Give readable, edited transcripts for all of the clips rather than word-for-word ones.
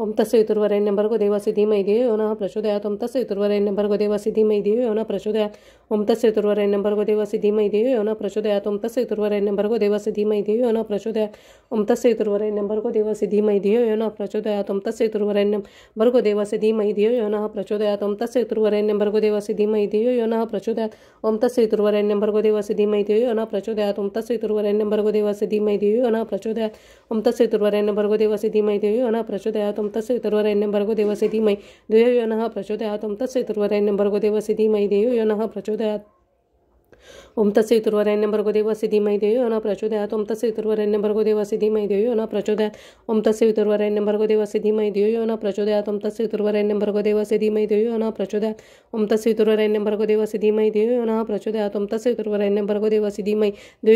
ओम तस्सवितुर्वरेण्यं भर्गो देवस्य धीमहि धियो यो नः प्रचोदयात् ओम तस्सवितुर्वरेण्यं भर्गो देवस्य धीमहि धियो यो नः प्रचोदयात् ओम तस्सवितुर्वरेण्यं भर्गो देवस्य धीमहि धियो यो नः प्रचोदयात् ओम तस्सवितुर्वरेण्यं भर्गो देवस्य धीमहि धियो यो नः प्रचोदयात् ओम तस्सवितुर्वरेण्यं भर्गो देवस्य धीमहि धियो यो नः प्रचोदयात् ओम तस्सवितुर्वरेण्यं भर्गो देवस्य धीमहि धियो यो नः प्रचोदयात् ओम तस्सवितुर्वरेण्यं भर्गो देवस्य धीमहि धियो यो नः प्रचोदयात् ओम तस्सवितुर्वरेण्यं भर्गो देवस्य धीमहि धियो यो नः प्रचोदयात् ओम तस्सवितुर्वरेण्यं भर्गो देवस्य धीमहि धियो यो नः प्रचोदयात् ओम तस्सवितुर्वरेण्यं भर्गो देवस्य धीमहि धियो यो नः प्रचोदयात् ओम तस्सवितुर्वरेण्यं भर्गो देवस्य धीमहि धियो यो नः प्रचोदयात् ओम तस्सवितुर्वरेण्यं भर्गो देवस्य धीमहि धियो यो नः प्रचोदयात् ओम तस्सवितुर्वरेण्यं भर्गो देवस्य धीमहि धियो यो नः प्रचोदयात् ओम तस्सवितुर्वरेण्यं भर्गो देवस्य धीमहि धियो यो नः प्रचोदयात् ओम तस्सवितुर्वरेण्यं भर्गो देवस्य धीमहि धियो यो नः प्रचोदयात् ओम तस्सवितुर्वरेण्यं भर्गो देवस्य धीमहि धियो यो नः प्रचोदयात् ओम तस्सवितुर्वरेण्यं भर्गो देवस्य धीमहि धियो यो नः प्रचोदयात् ओम तस्सवितुर्वरेण्यं भर्गो देवस्य धीमहि धियो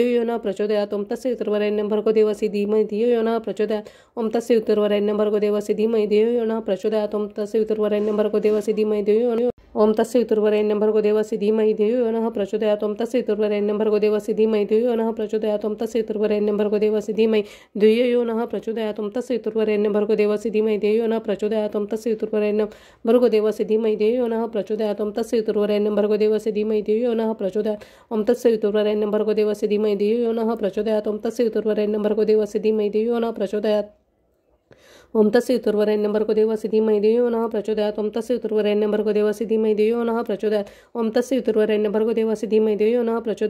यो नः प्रचोदयात् ओम तस्सवितुर्वरेण्यं भर्गो देवस्य धीमहि धियो यो नः प्रचोदयात् ओम तस्सवितुर्वरेण्यं भर्गो देवस्य धीमहि धियो यो नः प्रचोदयात् ओम तस्सवितुर्वरेण्यं भर्गो देवस्य धीमहि धियो यो ओम तस्सवितुर्वरेण्यं भर्गो देवस्य धीमहि धियो यो नः प्रचोदयात् ओम तस्सवितुर्वरेण्यं भर्गो देवस्य धीमहि धियो यो नः प्रचोदयात् ओम तस्सवितुर्वरेण्यं भर्गो देवस्य धीमहि धियो यो नः प्रचोदयात् ओम तस्सवितुर्वरेण्यं भर्गो देवस्य धीमहि धियो यो नः प्रचोदयात् ओम तस्सवितुर्वरेण्यं भर्गो देवस्य धीमहि धियो यो नः प्रचोदयात् ओम तस्सवितुर्वरेण्यं भर्गो देवस्य धीमहि धियो यो नः प्रचोदयात् ओम तस्सवितुर्वरेण्यं भर्गो देवस्य धीमहि धियो यो नः प्रचोदयात् ओम तस्सवितुर्वरेण्यं भर्गो देवस्य धीमहि धियो यो नः प्रचोदयात् ओम तस्सवितुर्वरेण्यं भर्गो देवस्य धीमहि धियो यो नः प्रचोदयात् ओम तस्सवितुर्वरेण्यं भर्गो देवस्य धीमहि धियो यो नः प्रचोदयात् ओम तस्सवितुर्वरेण्यं भर्गो देवस्य धीमहि धियो यो नः प्रचोदयात्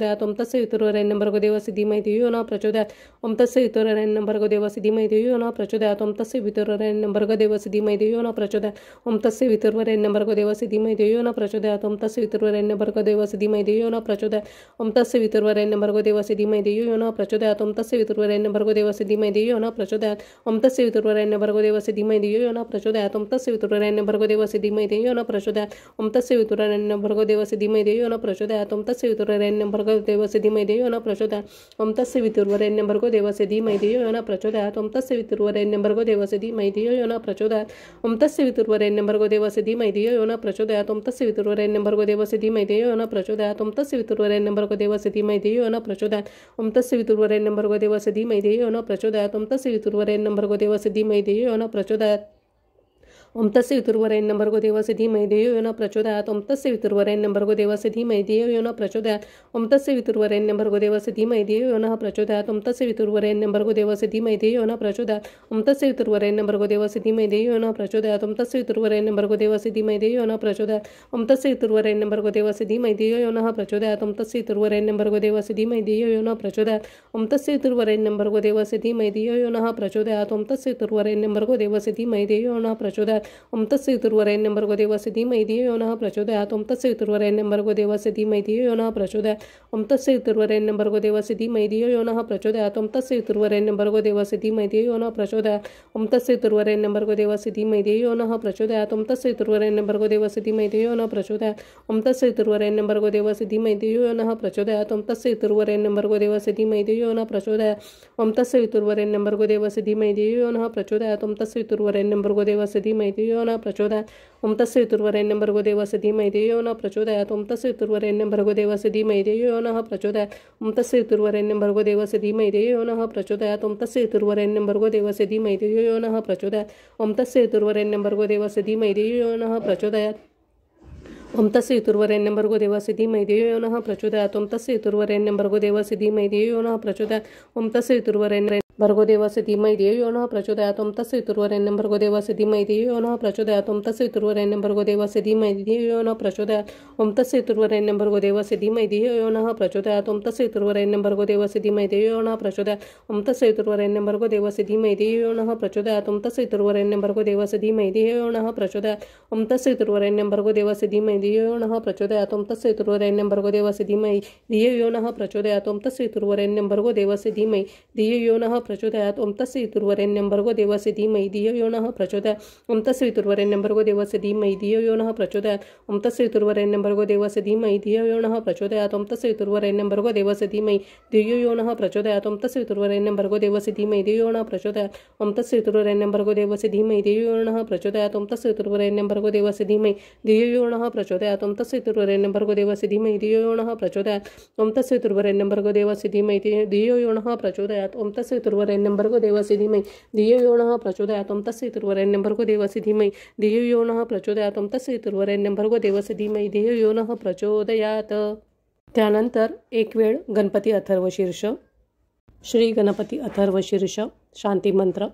ओम तस्सवितुर्वरेण्यं भर्गो देवस्य धीमहि धियो यो नः प्रचोदयात् ओम तस्सवितुर्वरेण्यं भर्गो देवस्य धीमहि धियो यो नः प्रचोदयात् ओम तस्सवितुर्वरेण्यं भर्गो देवस्य धीमहि धियो यो नः प्रचोदयात् ओम तस्सवितुर्वरेण्यं भर्गो देवस्य धीमहि धियो यो नः प्रचोदयात् ओम तस्सवितुर्वरेण्यं भर्गो देवस्य धीमहि धियो यो नः प्रचोदयात् ओम तस्सवितुर्वरेण्यं भर्गो देवस्य धीमहि धियो यो नः प्रचोदयात् ओम तस्सवितुर्वरेण्यं भर्गो देवस्य धीमहि धियो यो नः प्रचोदयात् ओम तस्सवितुर्वरेण्यं भर्गो देवस्य धीमहि धियो यो नः प्रचोदयात् ओम तस्सवितुर्वरेण्यं भर्गो देवस्य धीमहि धियो यो नः प्रचोदयात् ओम तस्सवितुर्वरेण्यं भर्गो देवस्य धीमहि धियो यो नः प्रचोदयात् ओम तस्सवितुर्वरेण्यं भर्गो देवस्य धीमहि धियो यो नः प्रचोदयात् ओम तस्सवितुर्वरेण्यं भर्गो देवस्य धीमहि धियो यो नः प्रचोदयात् ओम तस्सवितुर्वरेण्यं भर्गो देवस्य धीमहि धियो यो नः प्रचोदयात् ओम तस्सवितुर्वरेण्यं भर्गो देवस्य धीमहि धियो यो नः प्रचोदयात् ओम तस्सवितुर्वरेण्यं भर्गो देवस्य धीमहि धियो यो नः प्रचोदयात् ओम तस्सवितुर्वरेण्यं भर्गो देवस्य धीमहि धियो यो नः प्रचोदयात् ओम तस्सवितुर्वरेण्यं भर्गो देवस्य धीमहि धियो यो नः प्रचोदयात् ओम तस्सवितुर्वरेण्यं भर्गो देवस्य धीमहि धियो यो नः प्रचोदयात् ओम तस्सवितुर्वरेण्यं भर्गो देवस्य धीमहि धियो यो नः प्रचोदयात् ओम तस्सवितुर्वरेण्यं भर्गो देवस्य धीमहि धियो यो नः प्रचोदयात् ओम तस्सवितुर्वरेण्यं भर्गो देवस्य धीमहि धियो यो नः प्रचोदयात् ओम तस्सवितुर्वरेण्यं भर्गो देवस्य धीमहि धियो यो नः प्रचोदयात् ओम तस्सवितुर्वरेण्यं भर्गो देवस्य धीमहि धियो यो नः प्रचोदयात् ओम तस्सवितुर्वरेण्यं भर्गो देवस्य धीमहि धियो यो नः प्रचोदयात् ओम तस्सवितुर्वरेण्यं भर्गो देवस्य धीमहि धियो यो नः प्रचोदयात् ओम तस्सवितुर्वरेण्यं भर्गो देवस्य धीमहि धियो यो नः प्रचोदयात् ओम तस्सवितुर्वरेण्यं भर्गो देवस्य धीमहि धियो यो नः प्रचोदयात् ओम तस्सवितुर्वरेण्यं भर्गो देवस्य धीमहि धियो यो नः प्रचोदयात् ओम तस्सवितुर्वरेण्यं भर्गो देवस्य धीमहि धियो यो नः प्रचोदयात् ओम तस्सवितुर्वरेण्यं भर्गो देवस्य धीमहि धियो यो नः प्रचोदयात् ओम तस्सवितुर्वरेण्यं भर्गो देवस्य धीमहि धियो यो नः प्रचोदयात् ओम तस्सवितुर्वरेण्यं भर्गो देवस्य धीमहि धियो यो नः प्रचोदयात् ओम तस्सवितुर्वरेण्यं भर्गो देवस्य धीमहि धियो यो नः प्रचोदयात् ओम तस्सवितुर्वरेण्यं भर्गो देवस्य धीमहि धियो यो नः प्रचोदयात् ओम तस्सवितुर्वरेण्यं भर्गो देवस्य धीमहि धियो यो नः प्रचोदयात् ओम तस्सवितुर्वरेण्यं भर्गो देवस्य धीमहि धियो यो नः प्रचोदयात् ओम तस्सवितुर्वरेण्यं भर्गो देवस्य धीमहि धियो यो नः प्रचोदयात् ओम तस्सवितुर्वरेण्यं भर्गो देवस्य धीमहि धियो यो नः प्रचोदयात् ओम तस्सवितुर्वरेण्यं भर्गो देवस्य धीमहि धियो यो नः प्रचोदयात् ओम तस्सवितुर्वरेण्यं भर्गो देवस्य धीमहि धियो यो नः प्रचोदयात् ओम तस्सवितुर्वरेण्यं भर्गो देवस्य धीमहि धियो यो नः प्रचोदयात् ओम तस्सवितुर्वरेण्यं भर्गो देवस्य धीमहि धियो यो नः प्रचोदयात् ओम तस्सवितुर्वरेण्यं भर्गो देवस्य धीमहि धियो यो नः प्रचोदयात् ओम तस्सवितुर्वरेण्यं भर्गो देवस्य धीमहि धियो यो नः प्रचोदयात् ओम तस्सवितुर्वरेण्यं भर्गो देवस्य धीमहि धियो यो नः प्रचोदयात् ओम तस्सवितुर्वरेण्यं भर्गो देवस्य धीमहि धियो यो नः प्रचोदयात् ओम तस्सवितुर्वरेण्यं भर्गो देवस्य धीमहि धियो यो नः प्रचोदयात् ओम तस्सवितुर्वरेण्यं भर्गो देवस्य धीमहि धियो यो नः प्रचोदयात् ओम तस्सवितुर्वरेण्यं भर्गो देवस्य धीमहि धियो यो नः प्रचोदयात् ओम तस्सवितुर्वरेण्यं भर्गो देवस्य धीमहि धियो यो नः प्रचोदयात् ओम तस्सवितुर्वरेण्यं भर्गो देवस्य धीमहि धियो यो नः प्रचोदयात् ओम तस्सवितुर्वरेण्यं भर्गो देवस्य धीमहि धियो यो नः प्रचोदयात् ओम तस्सवितुर्वरेण्यं भर्गो देवस्य धीमहि धियो यो नः प्रचोदयात् ओम तस्सवितुर्वरेण्यं भर्गो देवस्य धीमहि धियो यो नः प्रचोदयात् ओम तस्सवितुर्वरेण्यं भर्गो देवस्य धीमहि धियो यो नः प्रचोदयात् ओम तस्सवितुर्वरेण्यं भर्गो देवस्य धीमहि धियो यो नः प्रचोदयात् ओम तस्सवितुर्वरेण्यं भर्गो देवस्य धीमहि धियो यो नः प्रचोदयात् ओम तस्सवितुर्वरेण्यं भर्गो देवस्य धीमहि धियो यो नः प्रचोदयात् ओम तस्सवितुर्वरेण्यं भर्गो देवस्य धीमहि धियो यो नः प्रचोदयात् ओम तस्सवितुर्वरेण्यं भर्गो देवस्य धीमहि धियो यो नः प्रचोदयात् ओम तस्सवितुर्वरेण्यं भर्गो देवस्य धीमहि धियो यो नः प्रचोदयात् ओम तस्सवितुर्वरेण्यं भर्गो देवस्य धीमहि धियो यो नः प्रचोदयात् ओम तस्सवितुर्वरेण्यं भर्गो देवस्य धीमहि धियो यो नः प्रचोदयात् ओम तस्सवितुर्वरेण्यं भर्गो देवस्य धीमहि धियो यो नः प्रचोदयात् ओम तस्सवितुर्वरेण्यं पितुर्वरेण्यं भर्गो देवस्य धीमहि धियो यो नः प्रचोदयात् तस्य पितुर्वरेण्यं भर्गो देवस्य धीमहि धियो यो नः प्रचोदयात् तस्य पितुर्वरेण्यं भर्गो देवस्य धीमहि धियो यो नः प्रचोदयात्। त्यानंतर एक वेळ गणपती अथर्वशीर्ष। श्री गणपती अथर्वशीर्ष शांती मंत्र।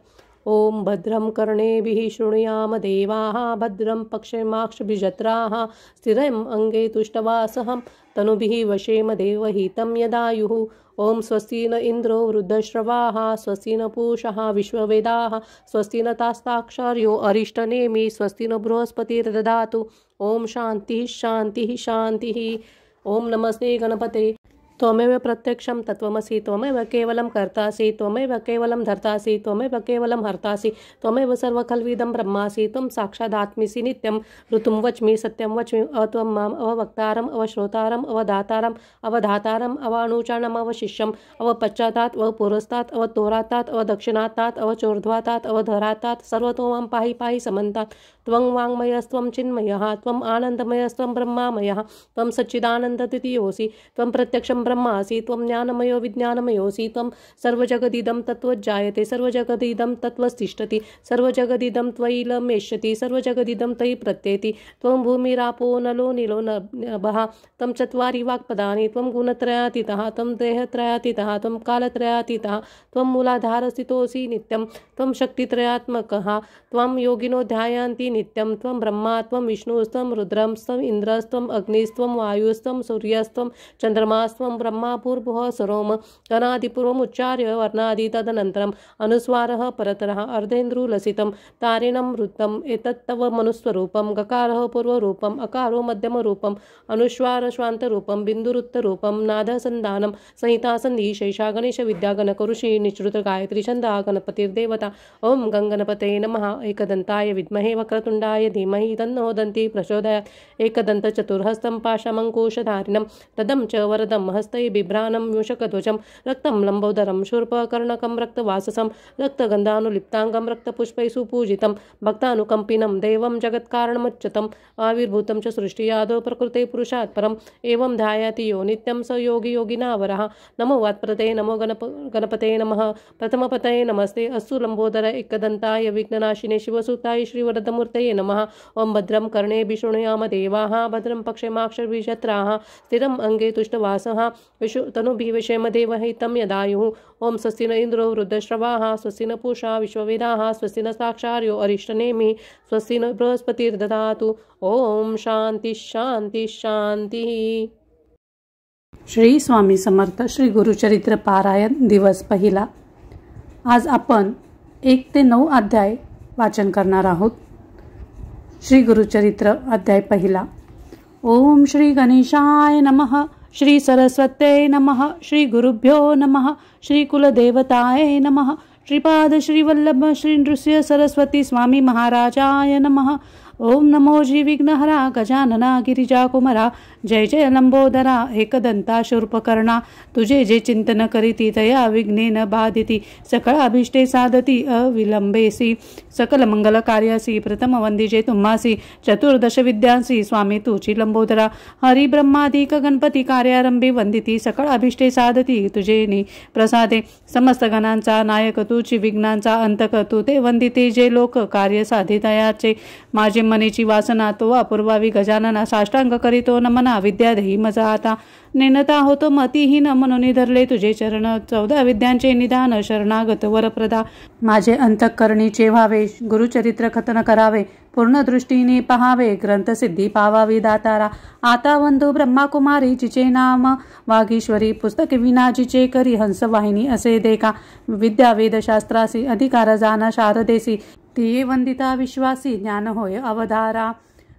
ओम भद्रं कर्णेभिः शृणुयाम देवाः भद्रं पक्षेमाक्षभिजत्राः स्थिरम् अंगे तुष्टवासहं तनुभिः वशेम देवहितं यदायुः। ओम स्वस्ति न इंद्रो वृद्धश्रवाः स्वस्ति न पूषः विश्ववेदाः स्वस्ति न तास्ताक्षर्यो अरिष्टनेमि स्वस्ति न बृहस्पतिर्दधातु। ओम शांतिः शांतिः शांतिः। ओम नमस्ते गणपते। त्वमेव प्रत्यक्षं तत्त्वमसि त्वमेव केवलं कर्तासि त्वमेव केवलं धर्तासि त्वमेव केवलं हर्तासि त्वमेव सर्वखल्विदं ब्रह्मासि त्वं साक्षादात्मिसि नित्यं ऋतुं वच्मि सत्यं वच्मि अत्वं माम् अवक्तारम् अवश्रोतारम् अवधातारम् अवधातारम् अवानुचानम् अवशिष्यम् अवपश्चातात् अवपुरस्तात् अवतोरातात् अवदक्षिणातात् अवचोर्ध्वातात् अवधरातात् सर्वतो मां पाहि पाहि समन्तात्। त्वं वाङ्मयस्त्वं चिन्मयः त्वम् आनन्दमयस्त्वं ब्रह्मामयः त्वं सच्चिदानन्दद्वितीयोऽसि त्वं प्रत्यक्षं ब्रह्मासि त्वं ज्ञानमयो विज्ञानमयोऽसि त्वं सर्वजगदिदं तत्त्वज्जायते सर्वजगदिदं तत्त्वस्तिष्ठति सर्वजगदिदं त्वयिलमेष्यति सर्वजगदिदं तयि प्रत्येति। त्वं भूमिरापो नलो नीलो नभः त्वं चत्वारि वाक्पदानि त्वं गुणत्रयातीतः त्वं देहत्रयातीतः त्वं कालत्रयातीतः त्वं मूलाधारस्थितोऽसि नित्यं त्वं शक्तित्रयात्मकः त्वं योगिनो ध्यायन्ति नित्यं त्वं ब्रह्मा त्वं विष्णुस्त्वं रुद्रस्त्वं इन्द्रस्त्वं अग्निस्त्वं वायुस्त्वं सूर्यस्त्वं चन्द्रमास्त्वं ब्रह्मा भूर्भुवः स्वरोम गणादिपूर्वमुच्चार्य वर्णादि तदनन्तरम् अनुस्वारः परतरः अर्धेन्द्रुलसितं तारिणं वृत्तम् एतत् तव मनुस्वरूपं गकारः पूर्वरूपम् अकारो मध्यमरूपम् अनुस्वार श्वान्तरूपं बिन्दुरुत्तरूपं नादसन्धानं संहिता सन्धि शैषा गणेश विद्या गणकऋषि निश्रुत गायत्री छन्दः गणपतिर्देवता। ओम गंगणपते नमः। एकदन्ताय विद्महे वक्रतुण्डाय धीमहि तन्नो दन्ति प्रचोदयात्। एकदन्तचतुर्हस्तं पाशमङ्कुशधारिणं रदं च वरदं हस्तै बिभ्राणं मूषकध्वजं रक्तं लम्बोदरं शूर्पकर्णकं रक्तवाससं रक्तगन्धानुलिप्ताङ्गं रक्तपुष्पैः सुपूजितं भक्तानुकम्पिनं देवं जगत्कारणमुच्यतम् आविर्भूतं च सृष्टियादौ प्रकृते पुरुषात् परम् एवं ध्यायति यो नित्यं स योगी योगिनावरः। नमो वात्प्रते नमो गणपते नमः। प्रथमपतये नमस्ते अस्तु लंबोदर एकदन्ताय विघ्ननाशिने शिवसुताय श्रीवरदमूर्तये नमः। ओम भद्रं कर्णेभिः शृणुयाम देवाः भद्रं पक्षेमाक्षभिजत्राः स्थिरम् अंगे तुष्टवासः तनुभिः वशेम देवहितं यदायुः। ओम स्वस्ति न इंद्रो वृद्धश्रवाः स्वस्ति न पूषा विश्ववेदाः स्वस्ति न साक्षार्यो अरिष्टनेमिः स्वस्ति न बृहस्पतिर्दधातु। ओम शांति शांति शांति। श्री स्वामी समर्थ श्री गुरुचरित्र पारायण दिवस पहिला। आज आपण 1 ते 9 अध्याय वाचन करणार आहोत। श्री गुरुचरित्र अध्याय पहिला। ओम श्री गणेशाय नमः श्री सरस्वत्यै नमः श्री गुरुभ्यो नमः श्री कुलदेवताय नमः श्रीपाद श्री वल्लभ श्री नृसिंह सरस्वती स्वामी महाराजाय नमः। ओम नमो श्री विघ्नहरा गजानना गिरिजा कुमरा जय जय लंबोदरा एकदंता शूर्पकर्णा तुझे जे चिंतन करीती तया विघ्नेन बाधिती सकळ अभिष्टे साधती अविलंबेसी सकल मंगल कार्यासी प्रथम वंदिजे तुम्हासी चतुर्दश विद्यांसी स्वामी तुची लंबोदरा हरि ब्रह्मादिक गणपती कार्यारंभी वंदिती सकळ अभिष्टे साधती तुझे प्रसादे समस्त गणांचा नायक तुची विघ्नांचा अंतक तू ते वंदिते जे लोक कार्य साधितयाचे माझे मनेची वासना तो अपूर्वावी गजानना साष्टांग करीतो नमना विद्या देही मजा आता नेनता होतो मतिहीन म्हणून धरले तुझे चरण 14 विद्यांचे निदान शरणागत वरप्रदा माझे अंतःकरणीचे व्हावे गुरुचरित्र कथन करावे पूर्ण दृष्टीने पहावे ग्रंथसिद्धी पावावी दातारा आता वंदू ब्रह्माकुमारी जिचे नाम वागीश्वरी पुस्तक विना जिचे करी हंसवाहिनी असे देखा विद्या वेदशास्त्रासी अधिकार जाना शारदेसी ती वंदिता विश्वासी ज्ञान होय अवधारा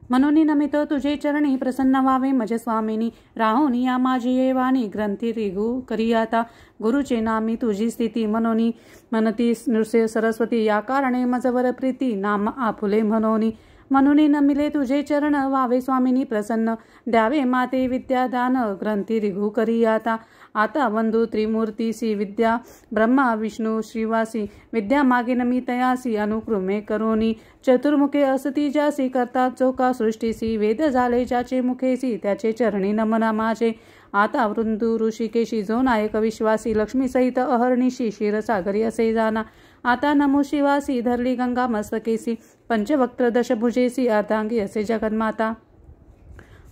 म्हणून नमित तुझे चरणी प्रसन्न व्हावे मज स्वामिनी राहुनी या माझी ये वाणी ग्रंथी रिगू करी आता गुरुचे नामी तुझी स्थिती म्हणून मनती नृसिंह सरस्वती या कारणे मजवर प्रीती नाम आपुले म्हणून नमिले तुझे चरण व्हावे स्वामिनी प्रसन्न द्यावे माते विद्यादान ग्रंथी रिघू करी आता वंदू त्रिमूर्तीसी विद्या ब्रह्मा विष्णू श्रीवासी विद्या मागे नमितयासी अनुक्रमे करोनी चतुर्मुखे असती ज्यासी करता चोका सृष्टीसी वेद झाले ज्याचे मुखेसी त्याचे चरणी नमना माझे आता वृंदू ऋषिकेशी जो नायक विश्वासी लक्ष्मी सहित अहर्निशी क्षीरसागरी असे जाना। आता नमो शिवासी धरली गंगा मस्तकेसी पंचवक्त्र दशभुजेसी अर्धांगी असे जगन्माता।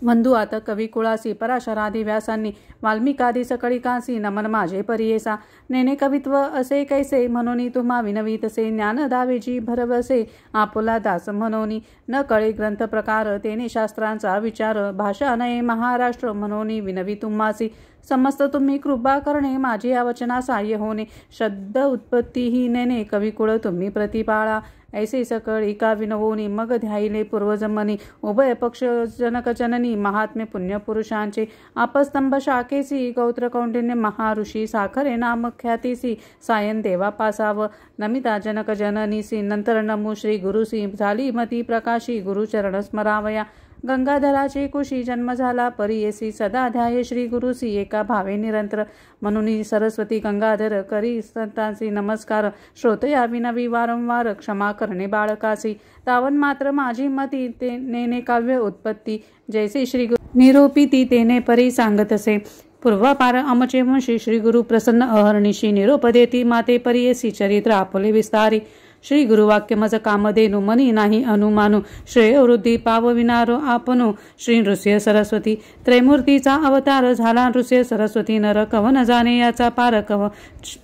वंदू आता कवी कुळासी पराशरादी व्यासांनी वाल्मिकादी सकळिकांसी नमन माझे परियेसा। नेने कवित्व असे कैसे म्हणून तुम्हा विनवीतसे ज्ञान दावेजी भरवसे आपुला दास म्हणून न कळे ग्रंथ प्रकार तेने शास्त्रांचा विचार भाषा नये महाराष्ट्र म्हणून विनवी तुम्हासी। समस्त तुम्ही कृपा करणे माझी यावचना सहाय्य होणे शब्द उत्पत्ती ही नेने कविकुळ तुम्ही प्रतिपाळा। ऐसे सकळिका विनवोनी मग ध्यायले पूर्वजमनी उभय पक्ष जनक जननी महात्मे पुण्यपुरुषांचे आपस्तंभ शाखेसी गौत्र कौंडिन्य महाऋषी साखरे नाम ख्यातीसी सायन देवा पासाव नमिता जनक जननीसी नंतर नमो श्री गुरुसी झाली मती प्रकाशी गुरुचरण स्मरावया। गंगाधराचे कुशी जन्म झाला परियेसी सदा ध्याये श्री गुरुसी एका भावे निरंतर म्हणून सरस्वती गंगाधर करी संतांसी नमस्कार श्रोतया विनवी वारंवार क्षमा करणे बाळकासी। तावन मात्र माझी मती ते नेने काव्य उत्पत्ती जैसे श्री निरोपिती तेने परी सांगतसे। पूर्वापार अमचे वंशी श्री गुरु प्रसन्न अहर्निशी निरोपदेती माते परियेसी चरित्र आपले विस्तारी। श्री गुरुवाक्य मज कामधेनु मनी नाही अनुमानु श्रेय वृद्धी पावविनारो आपनो श्री नृसिंह सरस्वती। त्रैमूर्तीचा अवतार झाला नृसिंह सरस्वती नर कवन जाणे याचा पार कव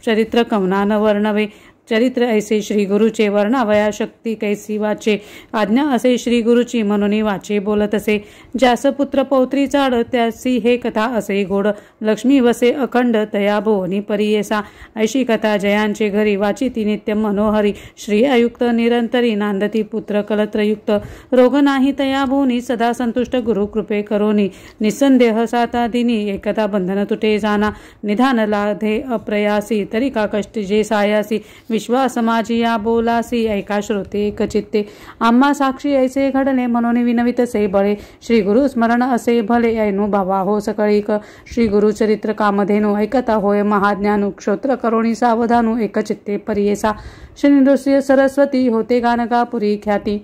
चरित्र कवनान वर्णवे। चरित्र ऐसे श्री गुरुचे वर्णावया शक्ती कैसी वाचे आज्ञा असे श्री गुरुची म्हणून वाचे बोलत असे। ज्यास पुत्र पौत्री चाड त्यासी हे कथा असे गोड लक्ष्मी वसे अखंड तया भुवनी परियेसा। ऐशी कथा जयांचे घरी वाचिती नित्य मनोहरी श्रियायुक्त निरंतरी नांदती पुत्र कलत्रयुक्त रोग नाही तया भुवनी सदा संतुष्ट गुरु कृपे करोनी। निसंदेह साता दिनी एकदा बंधन तुटे जाना निधान लाधे अप्रयासी तरी का कष्ट जे सायासी विश्वास माझी या बोलासी ऐका श्रोते एकचित्ते। आम्हा साक्षी ऐसे घडले म्हणून विनवितसे बळे श्री गुरु स्मरण असे भले ऐनु भावा हो सकळीक। श्री गुरु चरित्र कामधेनु ऐकता होय महाज्ञानू क्षोत्र करोणी सावधानू एकचित्ते परियेसा। श्री नृसिंह सरस्वती होते गानगापुरी ख्याती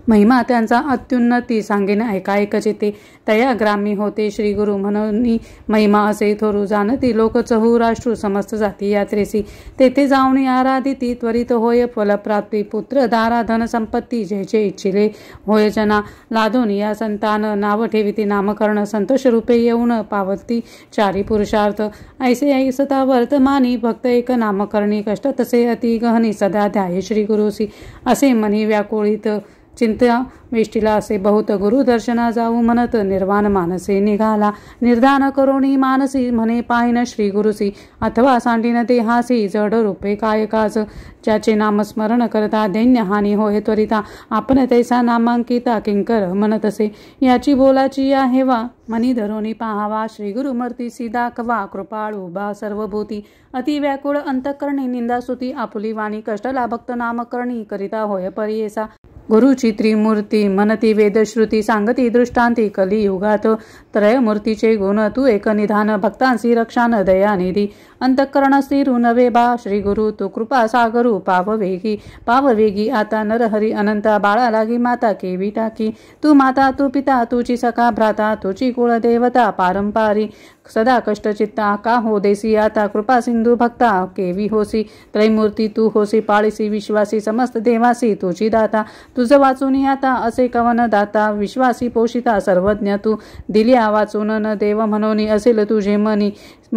महिमा त्यांचा अत्युन्नती सांगेन ऐका एकचिते। तया ग्रामी होते श्री गुरु म्हणून महिमा असे थोरू जाणती लोक चहू राष्ट्र समस्त जाती यात्रेसी। तेथे जाऊन आराधिती त्वरित होय फलप्राप्ती पुत्र दारा धन संपत्ती जयचे इच्छिले होय जना। लादून या संतान नाव ठेविती नामकरण संतोष रूपे येऊन पावती चारी पुरुषार्थ। ऐसे ऐसता वर्तमानी भक्त एक नामकरणी कष्ट तसे अति गहनी सदा ध्याये श्री गुरुसी। असे मनी व्याकुळित चिंता वेष्टीला असे बहुत गुरु दर्शना जाऊ म्हणत निर्वाण मानसे निघाला। निर्धान करोणी मानसी म्हणे पाहिन श्री गुरुसी अथवा सांडीन देहासी जड रूपे कायकाच। ज्याचे नामस्मरण करता दैन्य हानी होय त्वरिता आपण तैसा नामांकिता किंकर म्हणतसे। याची बोलाची या हेवा मनी धरोनी पाहावा श्री गुरुमूर्तीसी दाखवा कृपाळू बा सर्वभूती। अति व्याकुळ अंतःकरणी निंदास्तुती आपुली वाणी कष्टला भक्त नामकरणी करिता होय परियेसा। गुरुची त्रिमूर्ती मनती वेदश्रुती सांगती दृष्टांती कलियुगात त्रयमूर्तीचे गुण तू एक निधान भक्तांसी रक्षान दयानिधी। अंतःकरण स्थिरू नवे बा श्री गुरु तू कृपा सागरू पाववेगी आता नरहरी अनंता बाळा लागी माता केवी टाकी। तू माता तू पिता तुची सखा भ्राता तुची कुळदेवता पारंपारी सदा कष्ट चित्ता का हो देसी आता कृपा सिंधू भक्ता केवी होसी। त्रैमूर्ती तू होसी पाळीसी विश्वासी समस्त देवासी तुची दाता तुझ वाचून आता असे कवन दाता विश्वासी पोषिता सर्वज्ञ तू दिल्या वाचून न देव म्हणून असेल तुझे मनी।